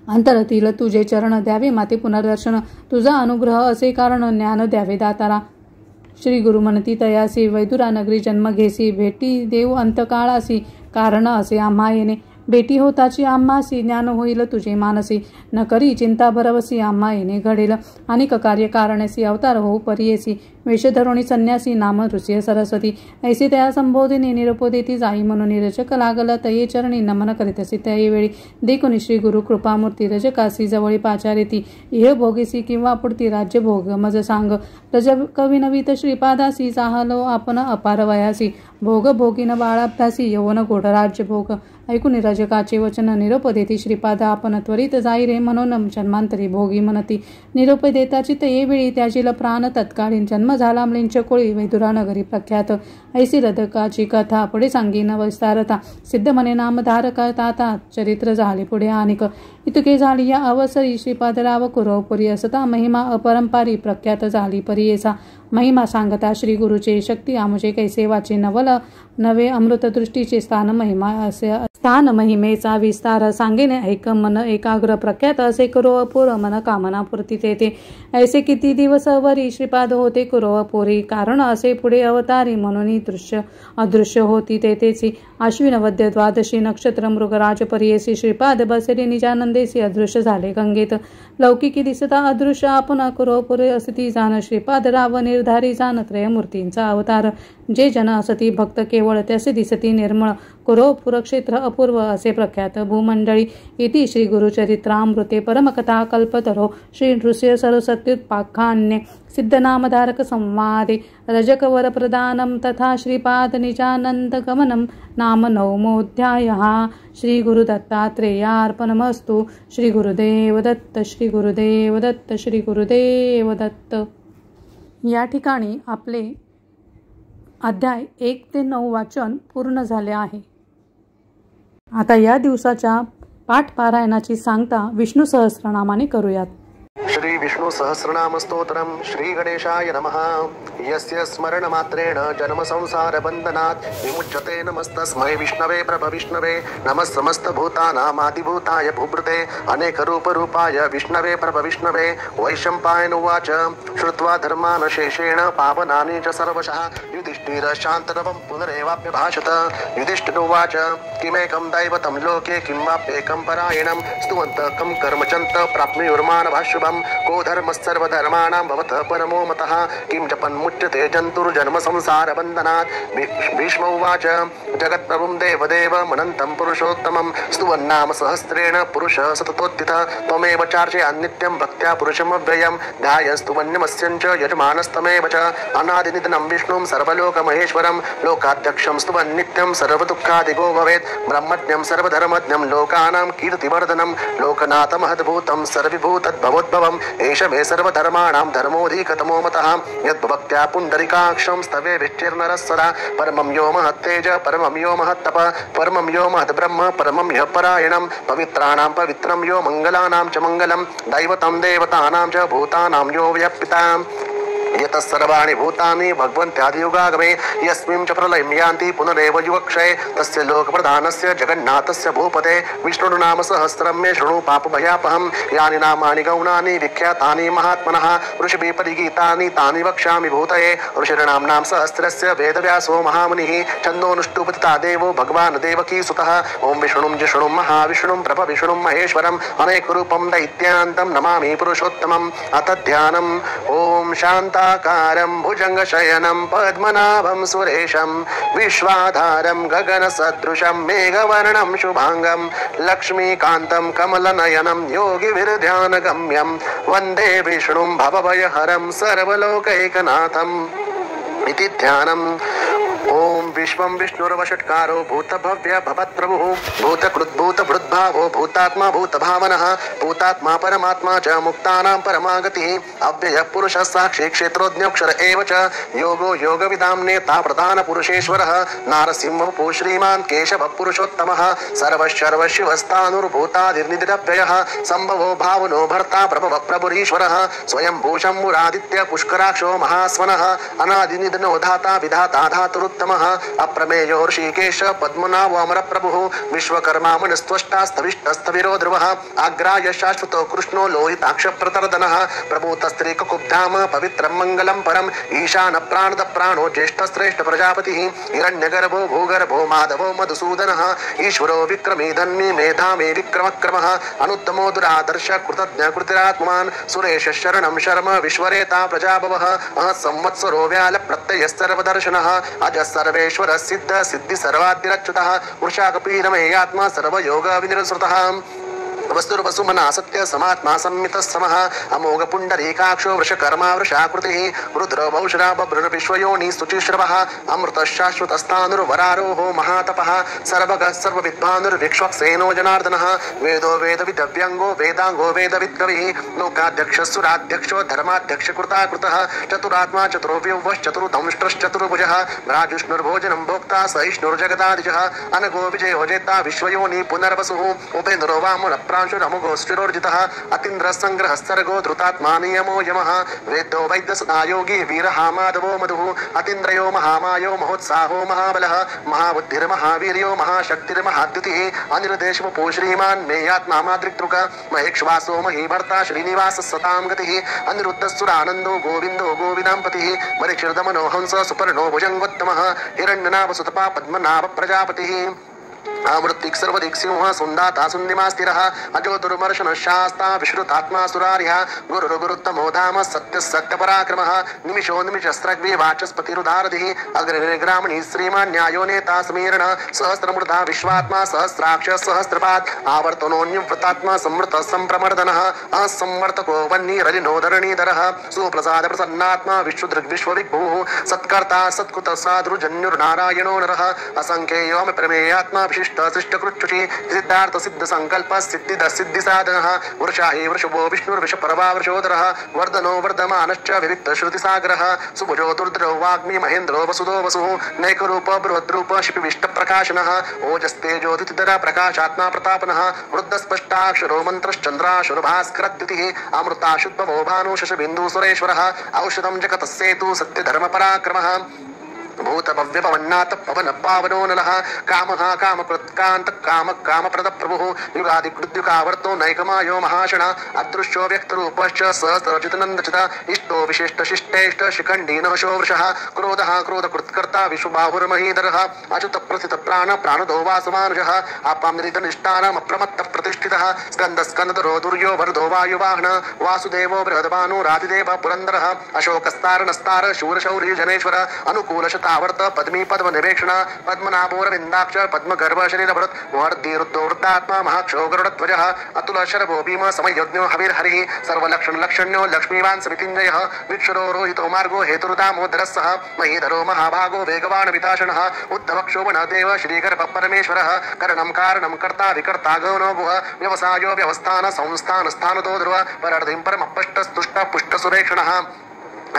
अंतरतील तुझे चरण द्यावे माते पुनर्दर्शन तुझा अनुग्रह असे कारण ज्ञान द्यावे दातारा श्री गुरु म्हणती तयासी वैदुरा नगरी जन्म घेसी भेटी देव अंतकाळासी कारण असे आम्हा येणे भेटी होताची आम्हासी ज्ञान होईल तुझे मानसी न करी चिंता भरवसी आम्हा येणे घडेल अनेक कार्य कारणसी अवतार हो परियेसी वेशधरोणी संन्यासी नाम नृसिंह सरस्वती ऐसी त्या संबोधिनी निरोप देती जाई म्हणून रजक लागल तये चरणी नमन करीतसी त्यावेळी देखुनी श्री गुरु कृपामूर्ती रजकासी जवळी पाचारिती इह भोगीसी किंवा पुढती राज्य भोग मज सांग रज कविनवित श्रीपादासी चाहलो आपण अपार वयासी भोग भोगीन बाळाभ्यासी यवन गोढ राज्य भोग ऐकून रजकाचे वचन निरोप देती श्रीपाद आपण त्वरित जाई रे म्हणून जन्मांतरी भोगी म्हणती निरोप देताची ते वेळी त्याजील प्राण तत्कालीन जन्म झाला म्लिंच कोळी वैदुरा नगरी प्रख्यात ऐसी रजकाची कथा पुढे सांगीन विस्तारता सिद्ध म्हणे नामधारक ताता चरित्र झाले पुढे अनेक इतके झाली या अवसरी श्रीपादराव कुरवपुरी असता महिमा अपरंपारी प्रख्यात झाली परियेसा महिमा सांगता श्री गुरुचे शक्ती आमुचे कैसे वाचे नवल नवे अमृतदृष्टीचे स्थान महिमा असे स्थान महिमेचा विस्तार सांगेने ऐक मन एकाग्र प्रख्यात असे कुरवपूर मन कामना पूर्ती तेथे ऐसे किती दिवस वरी श्रीपाद होते कुरवपुरी कारण असे पुढे अवतारी म्हणून दृश्य अदृश्य होती तेथेची आश्विन वद्य द्वादशी नक्षत्र मृगराज परियेसी श्रीपाद बसरी निजानंदेसी अदृश्य झाले गंगेत लौकिकी दिसता अदृश्य आपण कुरवपुरी असती जाण श्रीपाद राव निर्धारी जाण त्रयमूर्तींचा अवतार जे जन असती भक्त केवळ त्याचे दिसती निर्मळ कुरवपूर क्षेत्र अपूर्व असे प्रख्यात भूमंडळी इति श्री गुरुचरित्रामृते परमकथा कल्पतरो श्री नृसिंह सरस्वत्युत्पाख्याने सिद्धनामधारक संवादे रजकवर प्रदानं तथा श्रीपाद निजानंद गमनं नाम नवमोऽध्यायः श्री गुरुदत्तात्रेयार्पणमस्तु श्री गुरुदेव दत्त श्री गुरुदेव दत्त श्री गुरुदेव दत्त। या ठिकाणी आपले अध्याय 1 ते 9 वाचन पूर्ण झाले आहे। आता या दिवसाच्या पाठ पारायणाची सांगता विष्णू सहस्रनामाने करूयात। श्री विष्णु सहस्रनाम स्तोत्रम श्री गणेशाय नमः यस्य स्मरण मात्रेण जन्म संसार बंधनात् विमुच्यते नमस्तस्मै विष्णवे प्रभविष्णवे नमः समस्त भूतानामादिभूताय भूभृते अनेक रूप रूपाय विष्णवे प्रभविष्णवे वैशंपायन उवाच श्रुत्वा धर्मान शेषेण पावनानि च सर्वशः युधिष्ठिर शान्तरवं पुनरेवाप्यभाषत युधिष्ठिरोवाच किमेकं दैवतं लोके किं वाप्येकं परायणं स्तुवन्तकं कर्मचन्त प्राप्नुयुर्मान भाष्युभं को धर्मस्सर्वधर्माणां भवतः परमो मतः किं जपन्मुच्यते जन्तुर्जन्म संसार बन्धनात् भीष्म उवाच जगत्प्रभुं देवदेव मनन्तं पुरुषोत्तमं स्तुवन्नाम सहस्रेण पुरुषः सततोत्थितः त्वमेव चार्चयान्नित्यं भक्त्या पुरुषमव्ययं ध्यायस्तुवन्यमस्यं च यजमानस्तमेव च अनादिनिधनं विष्णुं सर्वलोकमहेश्वरं लोकाध्यक्षं स्तुवन्नित्यं सर्वदुःखादिगो भवेत् ब्रह्मज्ञं सर्वधर्मज्ञं लोकानां कीर्तिवर्धनं लोकनाथमहद्भूतं सर्वभूतद्भवोद्भवम् एष मे सर्वधर्माणां धर्मोऽधिकतमो मतः यद्भक्त्या पुण्डरीकाक्षं स्तवे विष्टिर्नरः सदा परमं यो महत्तेज परमं यो महत्तप परमं यो महद्ब्रह्म परमं ह्यः परायणं पवित्राणां पवित्रं यो मङ्गलानां च मङ्गलं दैवतं देवतानां च भूतानां यो व्यपिता यतः सर्वाणि भूतानि भगवन्त्यादियुगागमे यस्मिन् च प्रलयं यान्ति पुनरेव युगक्षये तस्य लोकप्रधानस्य जगन्नाथस्य भूपते विष्णुर्नाम सहस्रं मे शृणु पापभयापहं यानि नामानि गौणानि विख्यातानि महात्मनः ऋषिभिः परिगीतानि तानि वक्ष्यामि भूतये ऋषिर्नाम्नां सहस्रस्य वेदव्यासो महामुनिः छन्दोनुष्टुपतिता देवो भगवान् देवकीसुतः ॐ विष्णुं जिष्णुं महाविष्णुं प्रभविष्णुं महेश्वरम् अनेकरूपं दैत्यान्तं नमामि पुरुषोत्तमम् अथ ध्यानम् ॐ शान्ताकारं भुजङ्गशयनं पद्मनाभं सुरेशं विश्वाधारं गगनसदृशं मेघवर्णं शुभाङ्गं लक्ष्मीकान्तं कमलनयनं योगिभिर्ध्यानगम्यं वन्दे विष्णुं भवभयहरं सर्वलोकैकनाथम् इति ध्यानम् ओम विश्वं विष्णुर्वषट्कारो भूतभव्य भवत्प्रभुः भूतकृद्भूतभृद्भावो भूतात्मा भूतभावनः भूतात्मा परमात्मा च मुक्तानां परमागतिः अव्ययः पुरुषः साक्षी क्षेत्रोज्ञोऽक्षर एव च योगो योगविदां नेता प्रधानपुरुषेश्वरः नारसिंहः श्रीमान् केशवः पुरुषोत्तमः सर्वशर्वशिवस्तानुर्भूतादिर्निधिरव्ययः सम्भवो भावनो भर्ता प्रभवः प्रभुरीश्वरः स्वयं भूषम्मुरादित्य पुष्कराक्षो महास्वनः अनादिनिधनो धाता विधाता धातुरुत् पुरुषोत्तमः अप्रमेयो ऋषिकेश पद्मनाभो अमरप्रभुः विश्वकर्मा मनस्त्वष्टास्तविष्टस्तविरो ध्रुवः आग्राय शाश्वतो कृष्णो लोहिताक्ष प्रतर्दनः प्रभूतस्त्रीकुब्धाम पवित्रं मङ्गलं परम् ईशान प्राणद प्राणो ज्येष्ठश्रेष्ठ प्रजापतिः हिरण्यगर्भो भूगर्भो माधवो मधुसूदनः ईश्वरो विक्रमी धन्वी मेधामे विक्रमक्रमः अनुत्तमो दुरादर्श कृतज्ञ कृतिरात्मवान् सुरेश शरणं शर्म विश्वरेता प्रजाभवः संवत्सरो व्याल प्रत्यय सर्वदर्शनः अज सर्वेश्वर सिद्ध सिद्धि सर्वाद्यच्युतः वृषाकपीरमेयात्मा सर्वयोग विनिर्सृतः वस्तुर्वसुमना सत्य समात्मा संमित समः अमोघ पुंडरीकाक्षो वृषकर्मा वृषाकृतिः रुद्र बहुशरा बभ्र विश्वयोनि शुचिश्रवः अमृत शाश्वतस्तानुर्वरारोहो महातपः सर्वगः सर्वविद्वानुर्विक्ष्वक्सेनो जनार्दनः वेदो वेदविदव्यङ्गो वेदाङ्गो वेदविद्कविः लोकाध्यक्षस्सुराध्यक्षो धर्माध्यक्ष कृताकृतः चतुरात्मा चतुर्व्यूहश्चतुर्दंष्ट्रश्चतुर्भुजः राजुष्णुर्भोजनं भोक्ता सहिष्णुर्जगदादिजः अनघो विजयो जेता विश्वयोनि पुनर्वसुः उपेन्द्रो वामन प्रांशुरमुगोस्थिरोर्जितः अतीन्द्र संग्रह सर्गो धृतात्मा नियमो यमः वेदो वैद्य सदा योगी वीरः माधवो मधुः अतीन्द्रयो महामायो महोत्साहो महाबलः महाबुद्धिर्महावीर्यो महाशक्तिर्महाद्युतिः अनिर्देशवपो श्रीमान् मेयात्मा मातृक्तृक महेक्ष्वासो महीभर्ता श्रीनिवास सतां गतिः अनिरुद्धसुरानन्दो गोविन्दो गोविदाम्पतिः परीक्षिर्दमनो हंस सुपर्णो भुजङ्गोत्तमः हिरण्यनाभसुतपा पद्मनाभ प्रजापतिः आमृत्तिक सर्वदिक् सिंह सुन्दाता सुन्दिमा स्थिरः अजो दुर्मर्शन शास्ता विश्रुतात्मा सुरार्यः गुरुर्गुरुत्तमो धाम सत्य सत्य पराक्रमः निमिषो निमिषस्रग्वे वाचस्पतिरुदारधिः अग्रनिर्ग्रामणि श्रीमान् न्यायो नेता समीरण सहस्रमृता विश्वात्मा सहस्राक्ष सहस्रपात् आवर्तनोऽन्यव्रतात्मा संवृत संप्रमर्दनः असंवर्तको वह्निररिणोधरणीधरः सुप्रसाद प्रसन्नात्मा विश्वदृग् विश्वविभुः सत्कर्ता सत्कृत साधुर्जन्युर्नारायणो नरः असंख्येयो प्रमेयात्मा विशिष्ट सृष्टकृच्छुचि सिद्धार्थ सिद्ध संकल्प सिद्धिद सिद्धि साधनः वृषाहि वृषभो विष्णुर्विषपर्वा वृषोदरः वर्धनो वर्धमानश्च विविक्त श्रुति सागरः सुभुजो दुर्द्रो वाग्मी महेन्द्रो वसुदो वसुः नैकरूप बृहद्रूप शिपिविष्ट प्रकाशनः ओजस्तेजोदितिधर प्रकाशात्मा प्रतापनः वृद्धस्पष्टाक्षरो मंत्रश्चन्द्राशुर भास्करद्युतिः अमृता शुद्धभो भानु शशबिन्दु सुरेश्वरः औषधं जगतस्सेतु सत्यधर्म पराक्रमः भूत भव्य पवन्नाथ पवन पावनो नलः कामः कामकृत्कान्त काम कामप्रद प्रभुः युगादिकृद्युकावर्तो नैकमायो महाशण अदृश्यो व्यक्तरूपश्च सहस्रचितनन्दचित इष्टो विशिष्ट शिष्टेष्ट शिखण्डीनः शोवृषः क्रोधः क्रोधकृत्कर्ता विश्वबाहुर्महीधरः अच्युत प्रथित प्राण प्राणदो वासमानुजः अपामृतनिष्ठानम् अप्रमत्तः प्रतिष्ठितः स्कन्द स्कन्दधरो दुर्यो वरदो वायुवाहन वासुदेवो बृहद्भानु रातिदेव पुरन्दरः अशोकस्तारणस्तार शूरशौर्य जनेश्वर अनुकूल तावर्त पद्मी पद्म निवेक्षण पद्मनाभोरविन्दाक्ष पद्मगर्भ शरीरभरत वर्धिरुद्धो वृत्तात्मा महाक्षो गरुडध्वजः अतुल शरभो भीम समयज्ञो हविर्हरिः सर्वलक्षण लक्षण्यो लक्ष्मीवान् समितिञ्जयः विक्षरो रोहितो मार्गो हेतुरुदामोदरस्सः महीधरो महाभागो वेगवान् विताशनः उद्धवक्षोभणदेव श्रीगर्भ परमेश्वरः करणं कारणं कर्ता विकर्ता गौनो गुह व्यवसायो व्यवस्थान संस्थान स्थानतो ध्रुव परर्धिं परमपष्टस्तुष्ट पुष्टसुरेक्षणः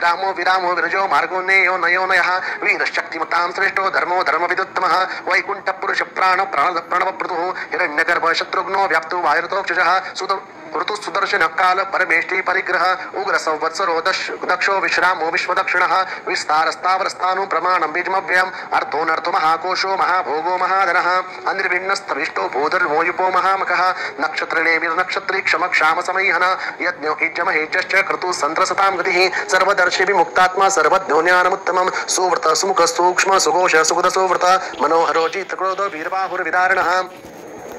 रामो विरामो विरजो मार्गो नेयो नयो नयः वीरशक्तिमतां श्रेष्ठो धर्मो धर्मविदुत्तमः वैकुण्ठ पुरुष प्राण प्रणवप्रभुः हिरण्यगर्भ शत्रुघ्नो व्याप्तो वायुरतोक्षजः ऋतु सुदर्शन काल परमेष्टि परिग्रह उग्र संवत्सरो दक्षो विश्रामो विश्वदक्षिणः विस्तारस्तावरस्थानु प्रमाणं बीजमव्ययम् अर्थोऽनर्थो महाकोशो महाभोगो महाधनः अनिर्विण्णस्तविष्टो भूधर्मोयुपो महामकः नक्षत्रिणेमिर्नक्षत्री क्षमक्षाम समयहन यज्ञो इज्जमहेज्यश्च क्रतु संत्रसतां गतिः सर्वदर्शि विमुक्तात्मा सर्वज्ञो ज्ञानमुत्तमं सुव्रत सुमुख सूक्ष्म सुघोष सुगुद सुव्रत मनोहरो जितक्रोधो वीरबाहुर्विदारणः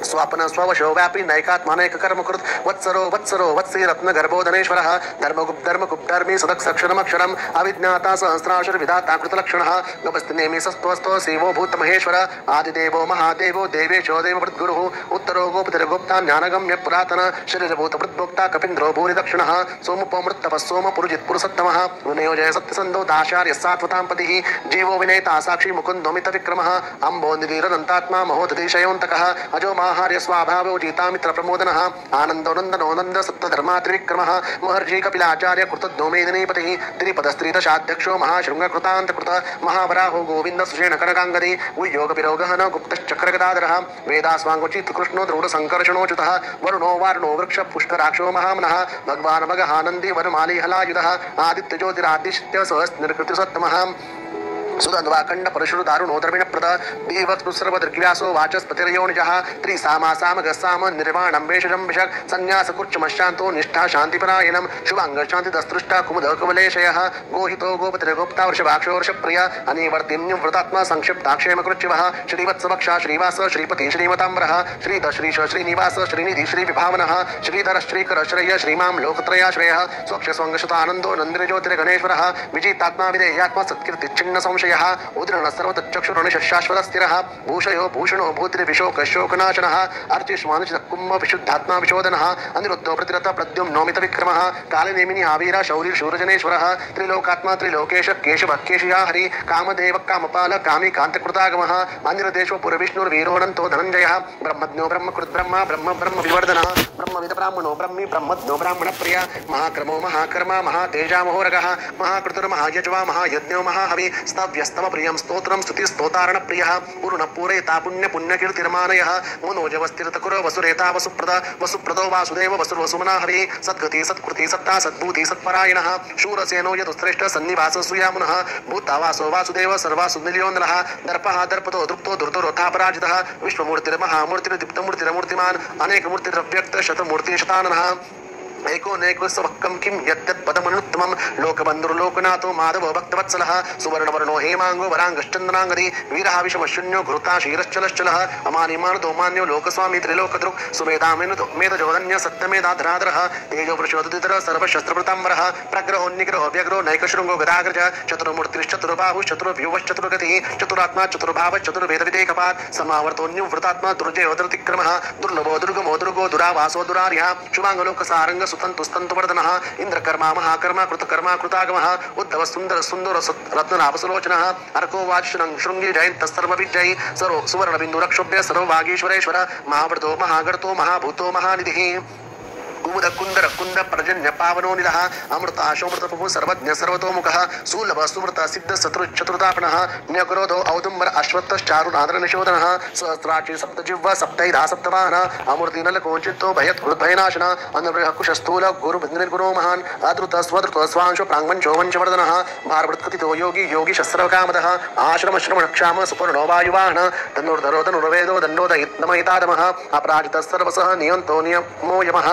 स्वापन स्ववशो व्यापी नैकात्मानैक कर्मकृत वत्सरो वत्सरो वत्सी रत्न गर्भोधनेश्वरः धर्मगुप्धर्मी सदक्षरमक्षरम् अविज्ञाता सहस्राशुर विधाता कृतलक्षणः गपस्तिनेमि सस्त्वस्तो शिवो भूतमहेश्वर आदिदेवो महादेवो देवेशो देववृद्गुरुः उत्तरो गोपतिर्गुप्ता ज्ञानगम्य पुरातन शरीरभूत वृद्भोक्ता कपिन्द्रो भूरिदक्षिणः सोमुपमृत्तपः सोमपुरुजित् पुरुषोत्तमः विनयोजय सत्यसन्धो दाशार्य सात्वतां पतिः जीवो विनेता साक्षी मुकुन्दो मितविक्रमः अम्बो निधिरनन्तात्मा महोदधिशयोऽन्तकः अजो आहार्य स्वाभावो जीतामित्र प्रमोदनः आनन्दो नन्दनो नन्द सत्यधर्मा त्रिविक्रमः महर्षि कपिलाचार्य कृतज्ञो मेदिनीपतिः त्रिपदस्त्रीदशाध्यक्षो महाशृङ्गकृतान्तकृत महावराहो गोविन्द सुषेण कनकाङ्गदी उद्योगपिरोगहन गुप्तश्चक्रगदाधरः वेदास्वाङ्गोचित् कृष्णो द्रोणसङ्कर्षणोच्युतः वरुणो वारुणो वृक्ष पुष्कराक्षो महामनः भगवान् मगहानन्दी वनमाली हलायुधः आदित्यज्योतिरादिश्य सहस्रनिर्कृतिसत्तमः सुदन्वाखण्ड परशुर दारुणो द्रविण प्रद देवत्सु सर्वदृग्व्यासो वाचस्पतिर्योनिजः त्रिसामासामगस्साम निर्वाणं वेषजं विषक् संन्यासकुर्चमशान्तो निष्ठा शान्तिपरायणं शुभाङ्गशान्तिदस्तृष्टा कुमुदकवलेशयः गोहितो गोपतिर्गोप्ता वृषभाक्षो वृषप्रिय अनिवर्तिन्यं व्रतात्मा संक्षिप्ताक्षेमकृच्यवः श्रीवत्सवक्षा श्रीवास श्रीपति श्रीमताम्बरः श्रीधश्रीश श्रीनिवास श्रीनिधि श्रीविभावनः श्रीधर श्रीकर श्रेय श्रीमां लोकत्रयाश्रयः स्वक्षस्वङ्गशतानन्दो नन्दिरज्योतिर्गणेश्वरः विजितात्मा विधेयात्मा सत्कीर्तिच्छिन्न संशयः उद्रण सर्वतच्चक्षुरणिशाश्वतस्थिरः भूषयो भूषणो भूतिर्विशोकशोकनाशनः अर्चिष्मानुचितकुम्भ विशुद्धात्मा विशोधनः अनिरुद्धो प्रतिरथ प्रद्युम्नोमित विक्रमः कालनेमिनि आवीर शौरिर्शूरजनेश्वरः त्रिलोकात्मा त्रिलोकेश केशवः केशिया हरि कामदेव कामपाल कामी कान्तकृतागमः अनिरदेशो पुरविष्णुर्वीरोऽनन्तो धनञ्जयः ब्रह्मज्ञो ब्रह्मकृत् ब्रह्म ब्रह्म ब्रह्म विवर्धनः ब्रह्मविद ब्राह्मणो ब्रह्मी ब्रह्मज्ञो ब्राह्मणप्रिय महाक्रमो महाकर्मा महातेजामहोरगः महाकृतुर्महायज्वा महायज्ञो महाहवि स्तव्यस्तम प्रियं स्तोत्रं स्तुतिस्तोतारण प्रियः पूर्णपूरयता पुण्यकीर्तिर्मानयः मनोजवस्तिरतकुरो वसुरेता वसुप्रदो वासुदेव वसुर्वसुमना हरि सद्गति सत्कृति सत्ता सद्भूति सत्परायणः शूरसेनो यदुश्रेष्ठ सन्निवास सुयामुनः भूतावासो वासुदेव सर्वासुनिलयोन्दरः दर्पः दर्पतो दृप्तो दुर्दुरोथापराजितः विश्वमूर्तिर्महामूर्तिर्दीप्तमूर्तिरमूर्तिमान् अनेकमूर्तिरव्यक्त शतमूर्ति शताननः एकोनेकस्वक्कं किं यत्तत्पदमनुत्तमं लोकबन्धुर्लोकनाथो माधवो भक्तवत्सलः सुवर्णवर्णो हेमाङ्गो वराङ्गश्चन्द्राङ्गदी वीरः विषमशून्यो घृता क्षीरश्चलश्चलः अमानिमानदो मान्यो लोकस्वामी त्रिलोकदृक् सुमेधामेधजोधन्य सत्यमेधाधराधरः तेजोवृषोदितरः सर्वशस्त्रवृताम्बरः प्रग्रहोन्निग्रहो व्यग्रो नैकशृङ्गो गदाग्रज चतुर्मूर्तिश्चतुर्बाहुश्चतुर्व्यूहश्चतुर्गतिः चतुरात्मा चतुर्भाव चतुर्वेदविदेकपात् समावर्तोऽन्युव्रतात्मा दुर्जयोदृतिक्रमः दुर्लभो दुर्गमो दुर्गो दुरावासो दुरार्यः शुभाङ्गलोकसारङ्ग सुतन्तुस्तन्तुवर्धनः इन्द्रकर्मा महाकर्मा कृतकर्मा कृतागमः उद्धव सुन्दर सुन्दर रत्ननाभसुलोचनः अर्को वाचनं शृङ्गी जयन्तस्सर्वविजयी सर्व सुवर्णबिन्दुरक्षोभ्य सर्वभागीश्वरेश्वर महाव्रतो महागर्तो महाभूतो महानिधिः कुमुद कुंदर कुंद पर्जन्य पावनो निलः अमृताशोमृत प्रभु सर्वज्ञ सर्वतोमुखः सुलभ सुमृत सिद्ध शत्रु चतुर्तापनः न्यक्रोधो औदुम्बर अश्वत्थश्चारुनादर निशोधनः सहस्राक्षी सप्तजिह्वा सप्तैधा सप्तवाहनः अमूर्तिनलकोचितो भयत्कृद्भयनाशन अनवृहकुशस्थूल गुरुर्गुरो महान् अद्रुत स्वद्रुत स्वांशो प्राङ्मञ्चो वंशवर्धनः भारवृत्कथितो योगी योगी शस्त्रकामदः आश्रम श्रमणक्षाम सुपर्णो वायुवाहन धनुर्धरो धनुर्वेदो दण्डोदयितमहितादमः अपराजितः सर्वसः नियन्तो नियमो यमः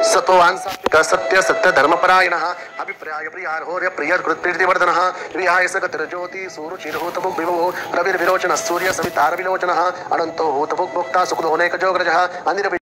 सत्वान् सत्य सत्य धर्मपरायणः अभिप्राय प्रियार्होर्य प्रियकृत्प्रीतिवर्धनः विहाय सकतिर्ज्योति सूरुचिर्हूतभुग् विभुः रविर्विरोचनः सूर्य सवितारविलोचनः अनन्तो हूतभुग् भोक्ता सुखदोनेकजोग्रजः अनिर्वि